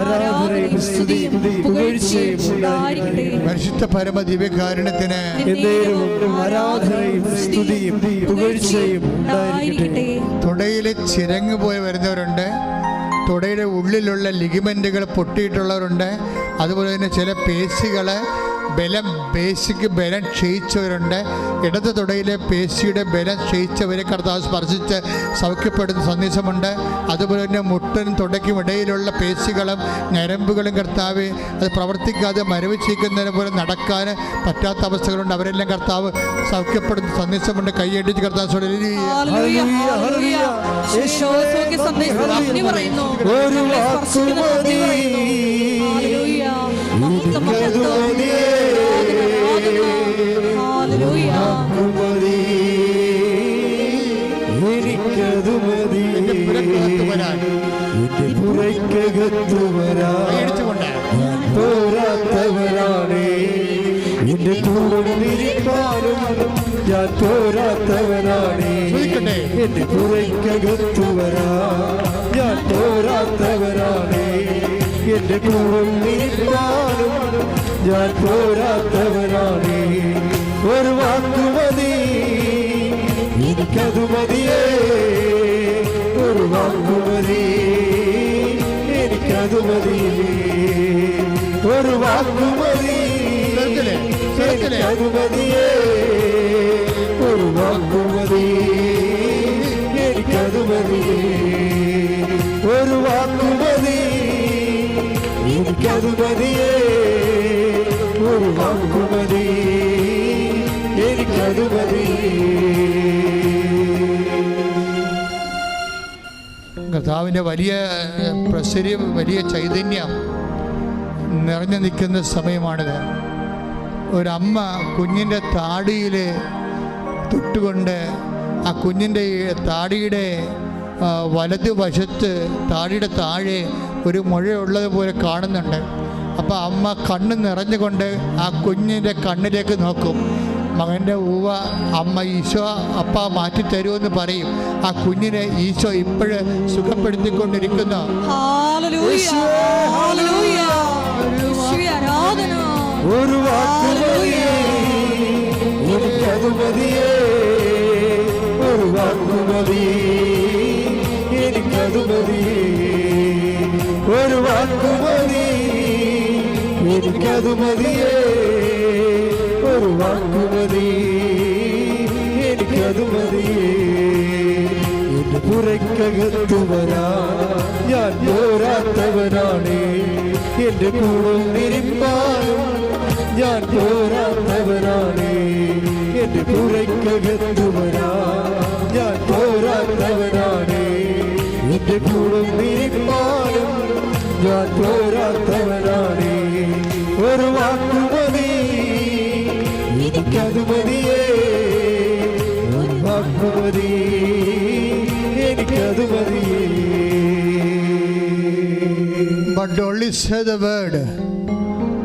ആരാധനയും സ്തുതിയും പുകഴ്ചയും ഉണ്ടായിരിക്കട്ടെ. പരിശുദ്ധ പരമദിവ്യകാരുണ്യത്തിന് ആരാധനയും സ്തുതിയും പുകഴ്ചയും ഉണ്ടായിരിക്കട്ടെ. തുടയിൽ ചിരങ്ങ് പോയി വരുന്നവരുണ്ട്, തുടയുടെ ഉള്ളിലുള്ള ലിഗമെൻറ്റുകൾ പൊട്ടിയിട്ടുള്ളവരുണ്ട്, അതുപോലെ തന്നെ ചില പേശികൾ ബേസിക്ക് ബലം ക്ഷയിച്ചവരുണ്ട്. ഇടത് തുടയിലെ പേശിയുടെ ബലം ക്ഷയിച്ചവരെ കർത്താവ് സ്പർശിച്ച് സൗഖ്യപ്പെടുന്ന സന്ദേശമുണ്ട്. അതുപോലെ തന്നെ മുട്ടനും തുടയ്ക്കും ഇടയിലുള്ള പേശികളും ഞരമ്പുകളും കർത്താവ് അത് പ്രവർത്തിക്കാതെ മരവിച്ചിരിക്കുന്നതിന് പോലെ നടക്കാൻ പറ്റാത്ത അവസ്ഥകളുണ്ട്. അവരെല്ലാം കർത്താവ് സൗഖ്യപ്പെടുന്ന സന്ദേശമുണ്ട്. കൈയടിച്ച് കർത്താവ് തോരാത്തവരാണേ എന്റെ കൂടിരിക്കാനും ഞാൻ തോരാത്തവനാണേ. എന്റെ പുറയ്ക്കകത്തു വരാ ഞാൻ തോരാത്തവരാണേ. എന്റെ കൂടിരിക്കാനും ഞാൻ തോരാത്തവനാണേ. ഒരു വാക്കുമതി, എനിക്കതു മതിയേ. ഒരു വാക്കുമതി, എനിക്കതു മതിയേ. ഒരു വാക്കുമതി, എനിക്കതു മതിയേ. ഒരു വാക്കുമതി, എനിക്കതു മതിയേ. ഒരു വാക്കുമതി, എനിക്കതു മതിയേ. ഒരു വാക്കുമതി, എനിക്കതു മതിയേ. കർത്താവിൻ്റെ വലിയ പ്രസര്യം, വലിയ ചൈതന്യം നിറഞ്ഞു നിൽക്കുന്ന സമയമാണിത്. ഒരമ്മ കുഞ്ഞിൻ്റെ താടിയിൽ തൊട്ടുകൊണ്ട് ആ കുഞ്ഞിൻ്റെ താടിയുടെ വലതുവശത്ത് താടിയുടെ താഴെ ഒരു മുഴയുള്ളതുപോലെ കാണുന്നുണ്ട്. അപ്പോൾ അമ്മ കണ്ണ് നിറഞ്ഞുകൊണ്ട് ആ കുഞ്ഞിൻ്റെ കണ്ണിലേക്ക് നോക്കും. മകൻ്റെ ഊവ അമ്മ ഈശോ അപ്പ മാറ്റിത്തരുമെന്ന് പറയും. ആ കുഞ്ഞിനെ ഈശോ ഇപ്പോഴ് സുഖപ്പെടുത്തിക്കൊണ്ടിരിക്കുന്നു. ഒരു വാക്കുമതിയേ, എനിക്കതു മതിയേ. ഒരു വാക്കുമതിയേ, എനിക്കതു മതിയേ. ഒരു വാക്കുമതി, എനിക്കതു മതിയേ. ഒരു വാക്കുമതി, എനിക്കതു മതിയേ. എന്റെ പുറയ്ക്കകത്തു വരാ ഞാൻ പോരാത്തവനാണേ. എന്റെ കൂടെ ഇരിപ്പാനും ഞാൻ പോരാത്തവനാണേ. എന്റെ പുറയ്ക്കകത്തു വരാ ഞാൻ പോരാത്തവനാണേ. എന്റെ കൂടെ ഇരിപ്പാനും പോരാത്തവനാണേ. ഒരു വാക്കു മതി എനിക്കത് മതിയേ, ഒരു വാക്കു മതി എനിക്കത് മതിയേ. But only say the word.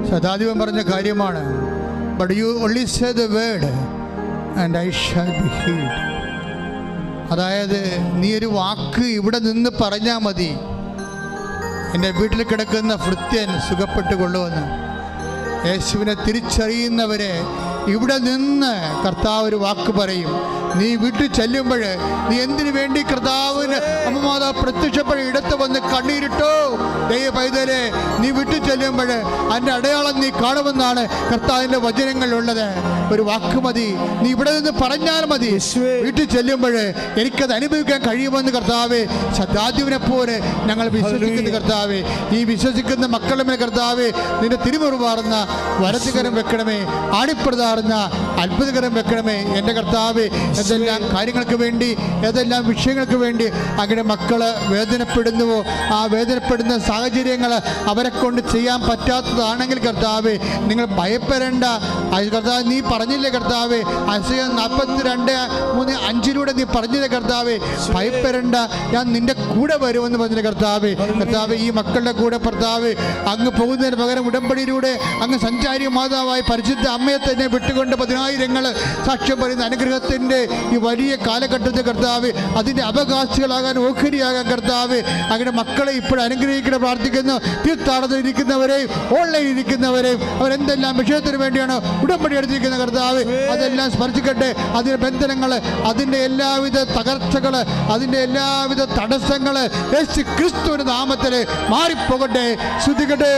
സദാധിപൻ പറഞ്ഞ കാര്യമാണ്. But you only say the word and I shall be healed. അതായത് നീ ഒരു വാക്ക് ഇവിടെ നിന്ന് പറഞ്ഞാൽ മതി, എൻ്റെ വീട്ടിൽ കിടക്കുന്ന ഭൃത്യൻ സുഖപ്പെട്ടുകൊള്ളുമെന്ന്. യേശുവിനെ തിരിച്ചറിയുന്നവരെ ഇവിടെ നിന്ന് കർത്താവ് ഒരു വാക്ക് പറയും. നീ വീട്ടിൽ ചെല്ലുമ്പോൾ നീ എന്തിനു വേണ്ടി കർത്താവിന് അമ്മമാതാവ് പ്രത്യക്ഷപ്പെട്ട് ഇടത്ത് വന്ന് കണ്ണീരിട്ടോ ദൈവ പൈതലെ, നീ വീട്ടിൽ ചെല്ലുമ്പോൾ അതിൻ്റെ അടയാളം നീ കാണുമെന്നാണ് കർത്താവിൻ്റെ വചനങ്ങളിലുള്ളത്. ഒരു വാക്ക് മതി, നീ ഇവിടെ നിന്ന് പറഞ്ഞാൽ മതി. വീട്ടിൽ ചെല്ലുമ്പോൾ എനിക്കത് അനുഭവിക്കാൻ കഴിയുമെന്ന് കർത്താവെ, ശതാധിപനെ പോലെ ഞങ്ങൾ വിശ്വസിക്കുന്ന കർത്താവെ, ഈ വിശ്വസിക്കുന്ന മക്കളുടെ മേൽ കർത്താവെ നിന്റെ തിരുമുറുമാറുന്ന വലതുകരം വെക്കണമേ, ആണിപ്രതാറുന്ന അത്ഭുതകരം വെക്കണമേ. എൻ്റെ കർത്താവെ, ഏതെല്ലാം കാര്യങ്ങൾക്ക് വേണ്ടി, ഏതെല്ലാം വിഷയങ്ങൾക്ക് വേണ്ടി അങ്ങനെ മക്കള് വേദനപ്പെടുന്നുവോ, ആ വേദനപ്പെടുന്ന സാഹചര്യങ്ങൾ അവരെ കൊണ്ട് ചെയ്യാൻ പറ്റാത്തതാണെങ്കിൽ കർത്താവെ നിങ്ങൾ ഭയപ്പെടേണ്ട. കർത്താവ് നീ പറഞ്ഞില്ലേ കർത്താവെ, ഐസയ്യാ 42:3-5 നീ പറഞ്ഞില്ലേ കർത്താവെ, ഭയപ്പെടേണ്ട, ഞാൻ നിന്റെ കൂടെ വരുമെന്ന് പറഞ്ഞില്ലേ കർത്താവെ. കർത്താവെ, ഈ മക്കളുടെ കൂടെ കർത്താവെ അങ്ങ് പോകുന്നതിന് പകരം ഉടമ്പടിയിലൂടെ അങ്ങ് സഞ്ചാരി മാതാവായി പരിശുദ്ധ അമ്മയെ തന്നെ വിട്ടുകൊണ്ട് 10,000 സാക്ഷ്യം പറയുന്ന അനുഗ്രഹത്തിൻ്റെ ഈ വലിയ കാലഘട്ടത്തിൽ കർത്താവ് അതിൻ്റെ അവകാശികളാകാൻ, ഓഹരിയാകാൻ കർത്താവ് അങ്ങനെ മക്കളെ ഇപ്പോൾ അനുഗ്രഹിക്കണം പ്രാർത്ഥിക്കുന്നു. തീർത്ഥാടനത്തിൽ ഇരിക്കുന്നവരെയും ഓൺലൈനിൽ ഇരിക്കുന്നവരെയും അവരെന്തെല്ലാം വിഷയത്തിന് വേണ്ടിയാണ് ഉടമ്പടി എടുത്തിരിക്കുന്ന കർത്താവ് അതെല്ലാം സ്പർശിക്കട്ടെ. അതിൻ്റെ ബന്ധനങ്ങൾ, അതിൻ്റെ എല്ലാവിധ തകർച്ചകൾ, അതിൻ്റെ എല്ലാവിധ തടസ്സങ്ങൾ യേശു ക്രിസ്തുവിന്റെ നാമത്തിൽ മാറിപ്പോകട്ടെ. ശ്രുതിക്കട്ടെ.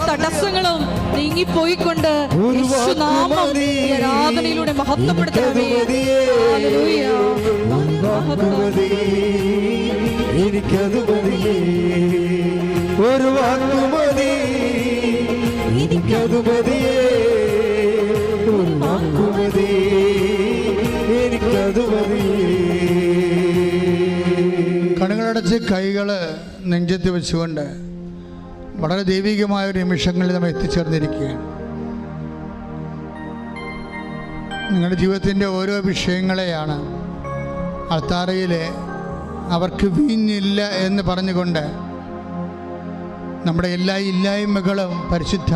തടസ്സങ്ങളും നീങ്ങിപ്പോയിക്കൊണ്ട് യേശുനാമം ആരാധനയിലൂടെ മഹത്വപ്പെടുത്തണമേ. എനിക്കത് മതിയേ, ഒരു വാക്കു മതി എനിക്കത് മതിയേ, ഒരു വാക്കു മതി എനിക്കത് മതിയേ. കണ്ണുകളടച്ച് കൈകൾ നെഞ്ചത്ത് വെച്ചുകൊണ്ട് വളരെ ദൈവികമായ ഒരു നിമിഷങ്ങളിൽ നമ്മൾ എത്തിച്ചേർന്നിരിക്കുകയാണ്. നിങ്ങളുടെ ജീവിതത്തിൻ്റെ ഓരോ വിഷയങ്ങളെയാണ് അൾത്താരയിൽ അവർക്ക് വീഞ്ഞില്ല എന്ന് പറഞ്ഞുകൊണ്ട് നമ്മുടെ എല്ലാ ഇല്ലായ്മകളും പരിശുദ്ധ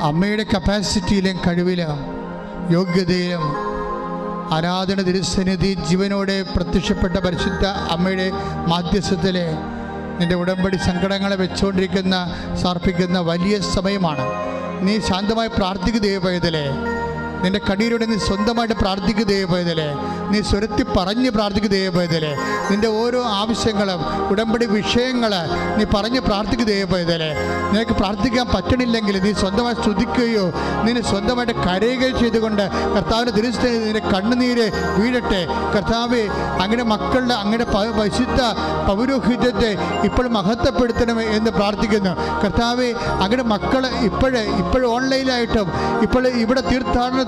അമ്മയുടെ കപ്പാസിറ്റിയിലും കഴിവിലും യോഗ്യതയിലും ആരാധന തിരുസന്നിധി ജീവനോടെ പ്രത്യക്ഷപ്പെട്ട പരിശുദ്ധ അമ്മയുടെ മാധ്യസ്ഥത്തിലെ നിൻ്റെ ഉടമ്പടി സങ്കടങ്ങളെ വെച്ചുകൊണ്ടിരിക്കുന്ന സമർപ്പിക്കുന്ന വലിയ സമയമാണ്. നീ ശാന്തമായി പ്രാർത്ഥിക്കുക ദൈവപൈതലേ. നിന്റെ കണ്ണീരോടെ നീ സ്വന്തമായിട്ട് പ്രാർത്ഥിക്കുക ദൈവപൈതലേ. നീ സ്വരത്തി പറഞ്ഞ് പ്രാർത്ഥിക്കുക ദൈവപൈതലേ. നിന്റെ ഓരോ ആവശ്യങ്ങളും ഉടമ്പടി വിഷയങ്ങൾ നീ പറഞ്ഞ് പ്രാർത്ഥിക്കുക ദൈവപൈതലേ. നിനക്ക് പ്രാർത്ഥിക്കാൻ പറ്റണില്ലെങ്കിൽ നീ സ്വന്തമായി സ്തുതിക്കുകയോ നിന്നെ സ്വന്തമായിട്ട് കരയുകയോ ചെയ്തുകൊണ്ട് കർത്താവിൻ്റെ തിരുസ്ഥിതി നിന്റെ കണ്ണുനീര് വീഴട്ടെ. കർത്താവെ, അങ്ങനെ മക്കളുടെ അങ്ങനെ പരിശുദ്ധ പൗരോഹിത്യത്തെ ഇപ്പോൾ മഹത്വപ്പെടുത്തണമേ എന്ന് പ്രാർത്ഥിക്കുന്നു. കർത്താവെ, അങ്ങനെ മക്കൾ ഇപ്പോൾ ഓൺലൈനായിട്ടും ഇപ്പോൾ ഇവിടെ തീർത്ഥാടനത്തിലും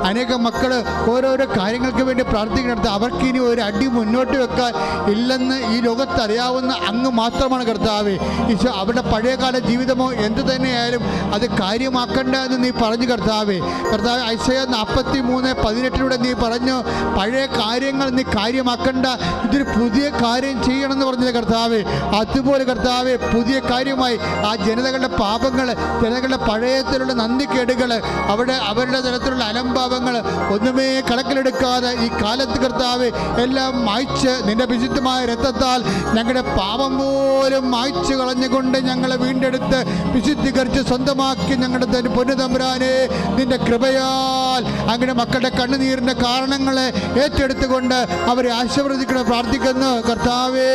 അനേകം മക്കൾ ഓരോരോ കാര്യങ്ങൾക്ക് വേണ്ടി പ്രാർത്ഥിക്കുന്നിടത്ത് അവർക്ക് ഇനി ഒരു അടി മുന്നോട്ട് വെക്കാൻ ഇല്ലെന്ന് ഈ ലോകത്ത് അറിയാവുന്ന അങ്ങ് മാത്രമാണ് കർത്താവെ. ഈശോ, അവരുടെ പഴയകാല ജീവിതമോ എന്ത് തന്നെയായാലും അത് കാര്യമാക്കണ്ട എന്ന് നീ പറഞ്ഞു കർത്താവെ. കർത്താവ് ഐസയ്യാ 43:18 നീ പറഞ്ഞു, പഴയ കാര്യങ്ങൾ നീ കാര്യമാക്കണ്ട, ഇതൊരു പുതിയ കാര്യം ചെയ്യണമെന്ന് പറഞ്ഞത് കർത്താവെ. അതുപോലെ കർത്താവെ, പുതിയ കാര്യമായി ആ ജനതകളുടെ പാപങ്ങൾ, ജനതകളുടെ പഴയത്തിലുള്ള നന്ദിക്കേടുകൾ, അവരുടെ തരത്തിലുള്ള അലംഭാവങ്ങൾ ഒന്നുമേ കണക്കിലെടുക്കാതെ ഈ കാലത്ത് കർത്താവെ എല്ലാം മായ്ച്ച് നിന്റെ വിശുദ്ധമായ രക്തത്താൽ ഞങ്ങളുടെ പാപം പോലും മായ്ച്ച് കളഞ്ഞുകൊണ്ട് ഞങ്ങളെ വീണ്ടെടുത്ത് വിശുദ്ധീകരിച്ച് സ്വന്തമാക്കി ഞങ്ങളുടെ പൊന്നുതമ്പുരാനെ നിന്റെ കൃപയാൽ അങ്ങനെ മക്കളുടെ കണ്ണുനീരിൻ്റെ കാരണങ്ങളെ ഏറ്റെടുത്തുകൊണ്ട് അവരെ ആശീർവദിക്കണം പ്രാർത്ഥിക്കുന്നു. കർത്താവേ,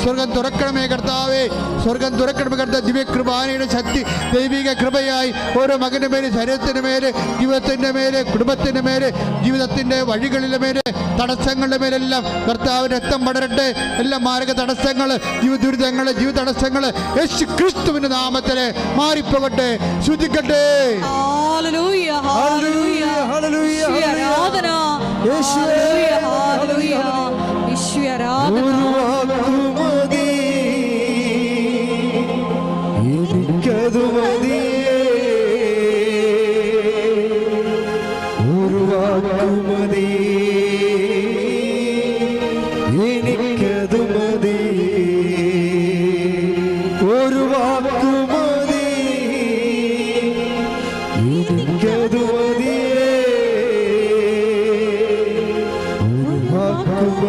സ്വർഗം തുറക്കണമേ കർത്താവേ, സ്വർഗം തുറക്കണമേ കർത്താവ്. ദിവ്യകൃപാനയുടെ ശക്തി, ദൈവിക കൃപയായി ഓരോ മകൻ്റെ മേലെ, ശരീരത്തിൻ്റെ മേലെ, ജീവിതത്തിൻ്റെ മേലെ, കുടുംബത്തിൻ്റെ മേലെ, ജീവിതത്തിൻ്റെ വഴികളിലെ മേലെ, തടസ്സങ്ങളുടെ മേലെല്ലാം കർത്താവ് രക്തം പടരട്ടെ. എല്ലാ മാരക തടസ്സങ്ങൾ, ജീവിത ദുരിതങ്ങൾ, ജീവിത തടസ്സങ്ങൾ യേശു ക്രിസ്തുവിന്റെ നാമത്തിൽ മാറിപ്പോകട്ടെ. ശ്രുതിക്കട്ടെ. ആരാധന.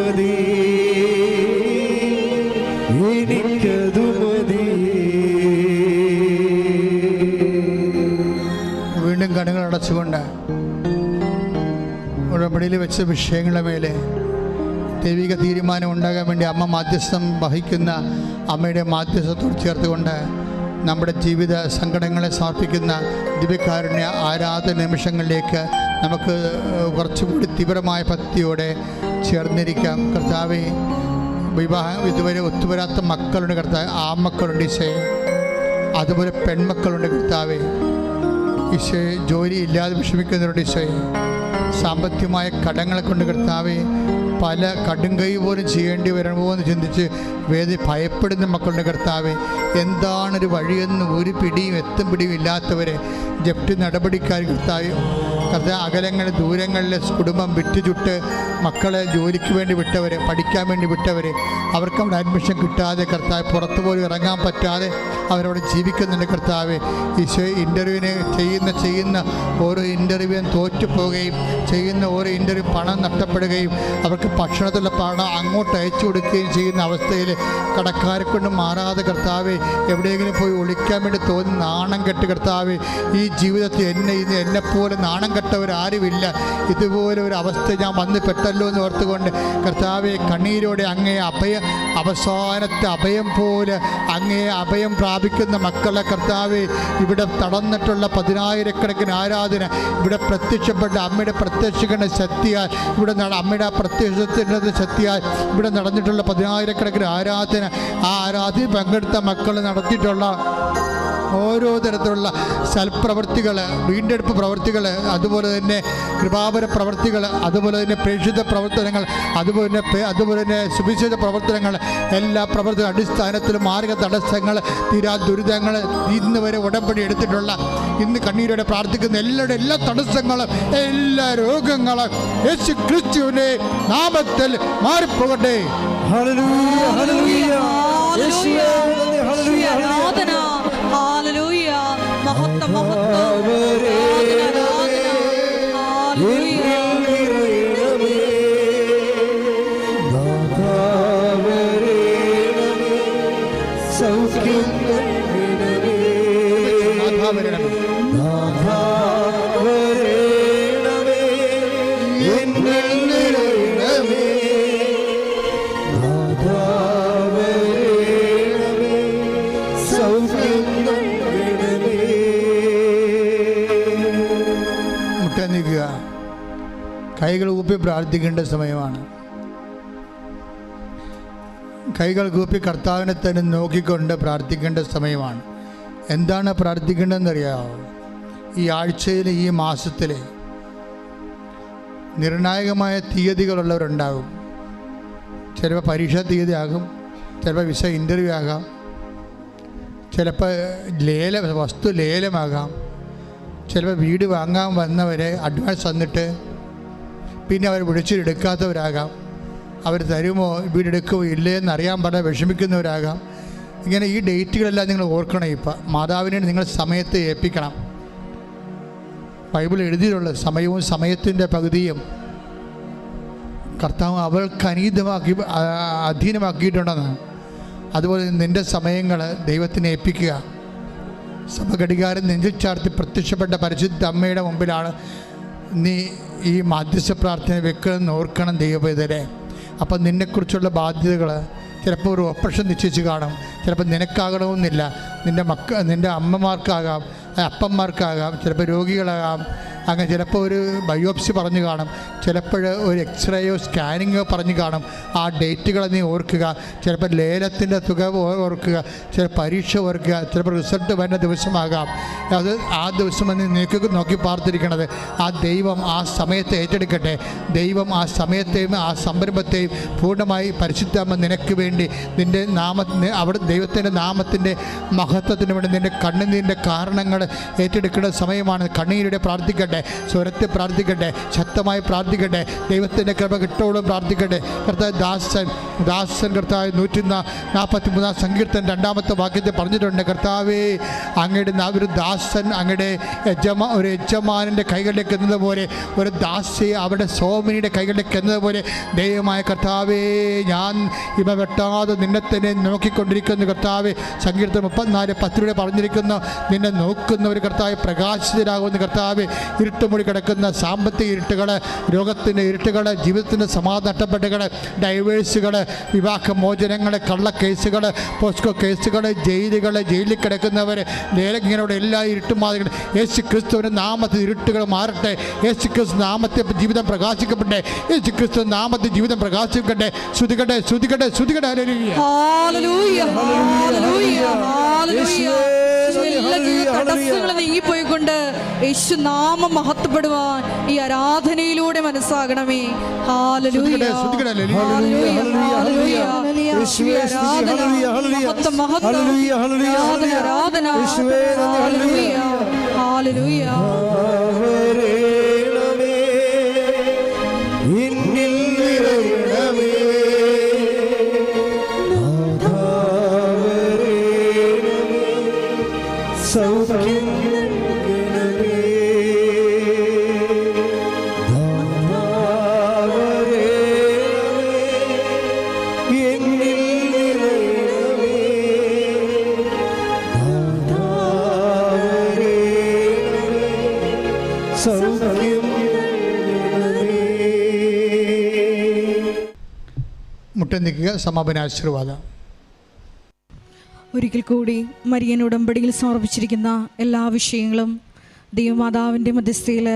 മതി, എനിക്കതു മതി. വീണ്ടും കണ്ണുകൾ അടച്ചുകൊണ്ട് ഉടമ്പടിയിൽ വെച്ച വിഷയങ്ങളുടെ മേലെ ദൈവിക തീരുമാനം ഉണ്ടാകാൻ വേണ്ടി അമ്മ മാധ്യസ്ഥം വഹിക്കുന്ന അമ്മയുടെ മാധ്യസ്ഥത്തോട് ചേർത്തുകൊണ്ട് നമ്മുടെ ജീവിത സങ്കടങ്ങളെ സമർപ്പിക്കുന്ന ദിവ്യകാരുണ്യ ആരാധന നിമിഷങ്ങളിലേക്ക് നമുക്ക് കുറച്ചുകൂടി തീവ്രമായ ഭക്തിയോടെ ചേർന്നിരിക്കാം. കർത്താവേ, വിവാഹം ഇതുവരെ ഒത്തുവരാത്ത മക്കളുണ്ട് കർത്താവ്, ആൺമക്കളുണ്ട് ഈശോയെ, അതുപോലെ പെൺമക്കളുണ്ട് കർത്താവേ. ഈശോയെ, ജോലി ഇല്ലാതെ വിഷമിക്കുന്നവരുണ്ട് ഈശോയെ, സാമ്പത്തികമായ കടങ്ങളെ കൊണ്ട് കർത്താവേ പല കടുംകൈ പോലും ചെയ്യേണ്ടി വരുമോ എന്ന് ചിന്തിച്ച് ഭയപ്പെടുന്ന മക്കളുടെ കർത്താവെ, എന്താണൊരു വഴിയെന്ന് ഒരു പിടിയും എത്തും പിടിയും ഇല്ലാത്തവരെ ജപ്തി നടപടിക്കാർ കർത്താവ് അകലങ്ങൾ ദൂരങ്ങളിൽ കുടുംബം വിറ്റുചുട്ട് മക്കളെ ജോലിക്ക് വേണ്ടി വിട്ടവരെ, പഠിക്കാൻ വേണ്ടി വിട്ടവരെ, അവർക്ക് അവിടെ അഡ്മിഷൻ കിട്ടാതെ കർത്താവ് പുറത്തു പോലും ഇറങ്ങാൻ പറ്റാതെ അവരവിടെ ജീവിക്കുന്നുണ്ട് കർത്താവ്. ഈശോ, ഇൻ്റർവ്യൂവിന് ചെയ്യുന്ന ഓരോ ഇൻ്റർവ്യൂവും തോറ്റുപോവുകയും ചെയ്യുന്ന ഓരോ ഇൻ്റർവ്യൂ പണം നഷ്ടപ്പെടുകയും അവർക്ക് ഭക്ഷണത്തിലുള്ള പണം അങ്ങോട്ട് അയച്ചു കൊടുക്കുകയും ചെയ്യുന്ന അവസ്ഥയിൽ കടക്കാരെ കൊണ്ട് മാറാതെ കർത്താവ് എവിടെയെങ്കിലും പോയി ഒളിക്കാൻ വേണ്ടി തോന്നി നാണം കെട്ട് കർത്താവ്, ഈ ജീവിതത്തിൽ എന്നെപ്പോലെ നാണം കെട്ടവരാരുമില്ല, ഇതുപോലെ ഒരു അവസ്ഥ ഞാൻ വന്ന് പെട്ടല്ലോ എന്ന് ഓർത്തുകൊണ്ട് കർത്താവെ കണ്ണീരോടെ അങ്ങേ അവസാനത്തെ അഭയം പോലെ അങ്ങേ അഭയം പ്രാപിക്കുന്ന മക്കളെ കർത്താവെ, ഇവിടെ തടന്നിട്ടുള്ള 10,000-കണക്കിന് ആരാധന ഇവിടെ പ്രത്യക്ഷപ്പെട്ട അമ്മയുടെ പ്രത്യക്ഷങ്ങളുടെ ശക്തിയാൽ, ഇവിടെ അമ്മയുടെ പ്രത്യക്ഷത്തിൻ്റെ ശക്തിയാൽ ഇവിടെ നടന്നിട്ടുള്ള 10,000-കണക്കിന് ആരാധന, ആ ആരാധന പങ്കെടുത്ത മക്കൾ നടത്തിയിട്ടുള്ള ഓരോ തരത്തിലുള്ള സൽപ്രവൃത്തികൾ, വീണ്ടെടുപ്പ് പ്രവൃത്തികൾ, അതുപോലെ തന്നെ കൃപാപര പ്രവൃത്തികൾ, അതുപോലെ തന്നെ പ്രേക്ഷിത പ്രവർത്തനങ്ങൾ, അതുപോലെ തന്നെ സുവിശേഷ പ്രവർത്തനങ്ങൾ, എല്ലാ പ്രവർത്തന അടിസ്ഥാനത്തിലും മാർഗ തടസ്സങ്ങൾ, തീരാ ദുരിതങ്ങൾ, ഇന്ന് വരെ ഉടമ്പടി എടുത്തിട്ടുള്ള, ഇന്ന് കണ്ണീരോടെ പ്രാർത്ഥിക്കുന്ന എല്ലാവരുടെ എല്ലാ തടസ്സങ്ങളും എല്ലാ രോഗങ്ങളും യേശു ക്രിസ്തുവിന്റെ നാമത്തിൽ മാറിപ്പോകട്ടെ. ഹല്ലേലൂയ, ഹല്ലേലൂയ, യേശുവേ നന്ദി, ഹല്ലേലൂയ, ആരാധന, ഹല്ലേലൂയ, മഹത്വം, മഹത്വം, സൗഖ്യം കൈകൾ കൂപ്പി പ്രാർത്ഥിക്കേണ്ട സമയമാണ്. കൈകൾ കൂപ്പി കർത്താവിനെ തന്നെ നോക്കിക്കൊണ്ട് പ്രാർത്ഥിക്കേണ്ട സമയമാണ്. എന്താണ് പ്രാർത്ഥിക്കേണ്ടതെന്നറിയാമോ? ഈ ആഴ്ചയിൽ, ഈ മാസത്തിൽ നിർണായകമായ തീയതികളുള്ളവരുണ്ടാകും. ചിലപ്പോൾ പരീക്ഷാ തീയതി ആകും, ചിലപ്പോൾ വിസ ഇൻ്റർവ്യൂ ആകാം, ചിലപ്പോൾ വസ്തു ലേലമാകാം, ചിലപ്പോൾ വീട് വാങ്ങാൻ വന്നവരെ അഡ്വാൻസ് തന്നിട്ട് പിന്നെ അവർ വിളിച്ചെടുക്കാത്തവരാകാം, അവർ തരുമോ വീടെടുക്കുമോ ഇല്ലേ എന്നറിയാൻ പറഞ്ഞാൽ വിഷമിക്കുന്നവരാകാം. ഇങ്ങനെ ഈ ഡേറ്റുകളെല്ലാം നിങ്ങൾ ഓർക്കണം. ഇപ്പം മാതാവിനെ നിങ്ങൾ സമയത്തെ ഏൽപ്പിക്കണം. ബൈബിൾ എഴുതിയിട്ടുള്ള സമയവും സമയത്തിൻ്റെ പകുതിയും കർത്താവ് അവൾക്ക് അധീനമാക്കിയിട്ടുണ്ടെന്ന്. അതുപോലെ നിൻ്റെ സമയങ്ങൾ ദൈവത്തിനെ ഏൽപ്പിക്കുക. സഭഘടികാരം നെഞ്ചിൽ ചാർത്തി പ്രത്യക്ഷപ്പെട്ട പരിശുദ്ധ അമ്മയുടെ മുമ്പിലാണ് നീ ഈ മാധ്യസ്ഥ പ്രാർത്ഥന വെക്കണമെന്ന് ഓർക്കണം ദൈവവേദരെ. അപ്പം നിന്നെക്കുറിച്ചുള്ള ബാധ്യതകൾ ചിലപ്പോൾ ഒരു ഓപ്പറേഷൻ നിശ്ചയിച്ച് കാണും, ചിലപ്പോൾ നിനക്കാകണമെന്നില്ല, നിൻ്റെ അമ്മമാർക്കാകാം, അപ്പന്മാർക്കാകാം, ചിലപ്പോൾ രോഗികളാകാം, അങ്ങനെ ചിലപ്പോൾ ഒരു ബയോപ്സി പറഞ്ഞു കാണും, ചിലപ്പോൾ ഒരു എക്സ്റേയോ സ്കാനിങ്ങോ പറഞ്ഞു കാണും. ആ ഡേറ്റുകൾ നീ ഓർക്കുക. ചിലപ്പോൾ ലേലത്തിൻ്റെ തുക ഓർക്കുക, ചില പരീക്ഷ ഓർക്കുക, ചിലപ്പോൾ റിസൾട്ട് വരുന്ന ദിവസമാകാം. അത് ആ ദിവസം നീക്ക് നോക്കി പാർത്തിരിക്കണത് ആ ദൈവം ആ സമയത്തെ ഏറ്റെടുക്കട്ടെ. ദൈവം ആ സമയത്തെയും ആ സംരംഭത്തെയും പൂർണ്ണമായി പരിശുദ്ധമ്മ നിനക്ക് വേണ്ടി നിൻ്റെ അവിടെ ദൈവത്തിൻ്റെ നാമത്തിൻ്റെ മഹത്വത്തിന് വേണ്ടി നിൻ്റെ കണ്ണുനീരിൻ്റെ കാരണങ്ങൾ ഏറ്റെടുക്കേണ്ട സമയമാണ്. കണ്ണീരുടെ പ്രാർത്ഥിക്കട്ടെ. പ്രാർത്ഥിക്കട്ടെ, സ്വരത്തിൽ പ്രാർത്ഥിക്കട്ടെ, ശക്തമായി പ്രാർത്ഥിക്കട്ടെ, ദൈവത്തിൻ്റെ കൃപ കിട്ടോളം പ്രാർത്ഥിക്കട്ടെ. കർത്താവ് ദാസൻ കർത്താവ് 143 സങ്കീർത്തനം 2-ാമത്തെ വാക്യത്തിൽ പറഞ്ഞിട്ടുണ്ട്, കർത്താവേ അങ്ങയുടെ ഒരു ദാസൻ അങ്ങയുടെ ഒരു യജമാനൻ്റെ കൈകളിലേക്ക് എന്നതുപോലെ, ഒരു ദാസിയെ അവിടെ സോമിനിയുടെ കൈകളിലേക്ക് എന്നതുപോലെ ദൈവമായ കർത്താവേ ഞാൻ ഇവ വെട്ടാതെ നിന്നെ തന്നെ നോക്കിക്കൊണ്ടിരിക്കുന്നു. കർത്താവേ സങ്കീർത്തനം 34:10 പറഞ്ഞിരിക്കുന്നു, നിന്നെ നോക്കുന്ന ഒരു കർത്താവ് പ്രകാശിതരാകുന്ന കർത്താവ്. ഇരുട്ടുമൂടി കിടക്കുന്ന സാമ്പത്തിക ഇരുട്ടുകൾ, രോഗത്തിൻ്റെ ഇരുട്ടുകൾ, ജീവിതത്തിൻ്റെ സമാധാനം നഷ്ടപ്പെട്ടുകൾ, ഡൈവേഴ്സുകൾ, വിവാഹമോചനങ്ങൾ, കള്ളക്കേസുകൾ, പോസ്കോ കേസുകൾ, ജയിലിൽ കിടക്കുന്നവർ, ലേലകങ്ങളുടെ എല്ലാ ഇരുട്ടുമാതികൾ യേശു ക്രിസ്തുവിൻ്റെ നാമത്തിൽ ഇരുട്ടുകൾ മാറട്ടെ. യേശു ക്രിസ്തു നാമത്തെ ജീവിതം പ്രകാശിക്കപ്പെട്ടെ. യേശു ക്രിസ്തു നാമത്തിൽ ജീവിതം പ്രകാശിക്കട്ടെ. ശ്രുതികട്ടെ, ശ്രുതികട്ടെ, ശ്രുതികട്ടെ. നീങ്ങിപ്പോയിക്കൊണ്ട് യേശു നാമം മഹത്വപ്പെടുവാൻ ഈ ആരാധനയിലൂടെ മനസ്സാകണമേ. മുട്ടനിക്കുക. സമാപനാശീർവാദം. ഒരിക്കൽ കൂടി മരിയൻ ഉടമ്പടിയിൽ സമർപ്പിച്ചിരിക്കുന്ന എല്ലാ വിഷയങ്ങളും ദൈവമാതാവിൻ്റെ മധ്യസ്ഥയിൽ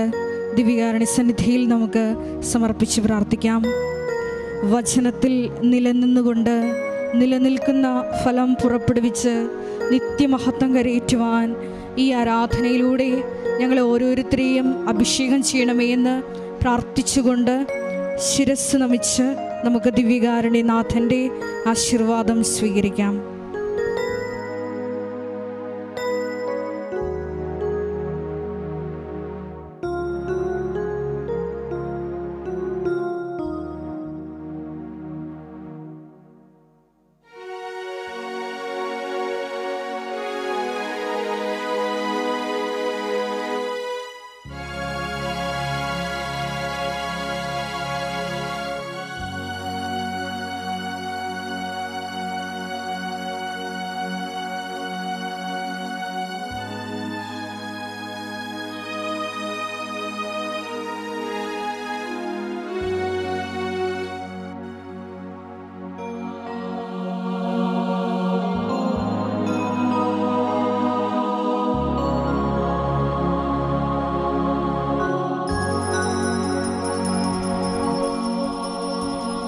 ദിവ്യകാരുണ്യ സന്നിധിയിൽ നമുക്ക് സമർപ്പിച്ച് പ്രാർത്ഥിക്കാം. വചനത്തിൽ നിലനിന്നുകൊണ്ട് നിലനിൽക്കുന്ന ഫലം പുറപ്പെടുവിച്ച് നിത്യമഹത്വം കരയേറ്റുവാൻ ഈ ആരാധനയിലൂടെ ഞങ്ങളെ ഓരോരുത്തരെയും അഭിഷേകം ചെയ്യണമേ എന്ന് പ്രാർത്ഥിച്ചുകൊണ്ട് ശിരസ് നമിച്ച് നമുക്ക് ദിവ്യകാരുണ്യനാഥൻ്റെ ആശീർവാദം സ്വീകരിക്കാം.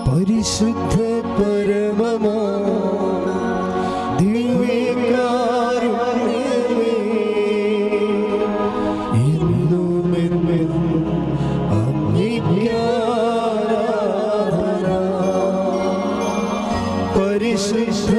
പരിശുദ്ധ പരമമാ ദിവ്യകാരുണ്യമേ, എന്നുമെന്നും അങ്ങേക്ക് ആരാധന. പരിശുദ്ധ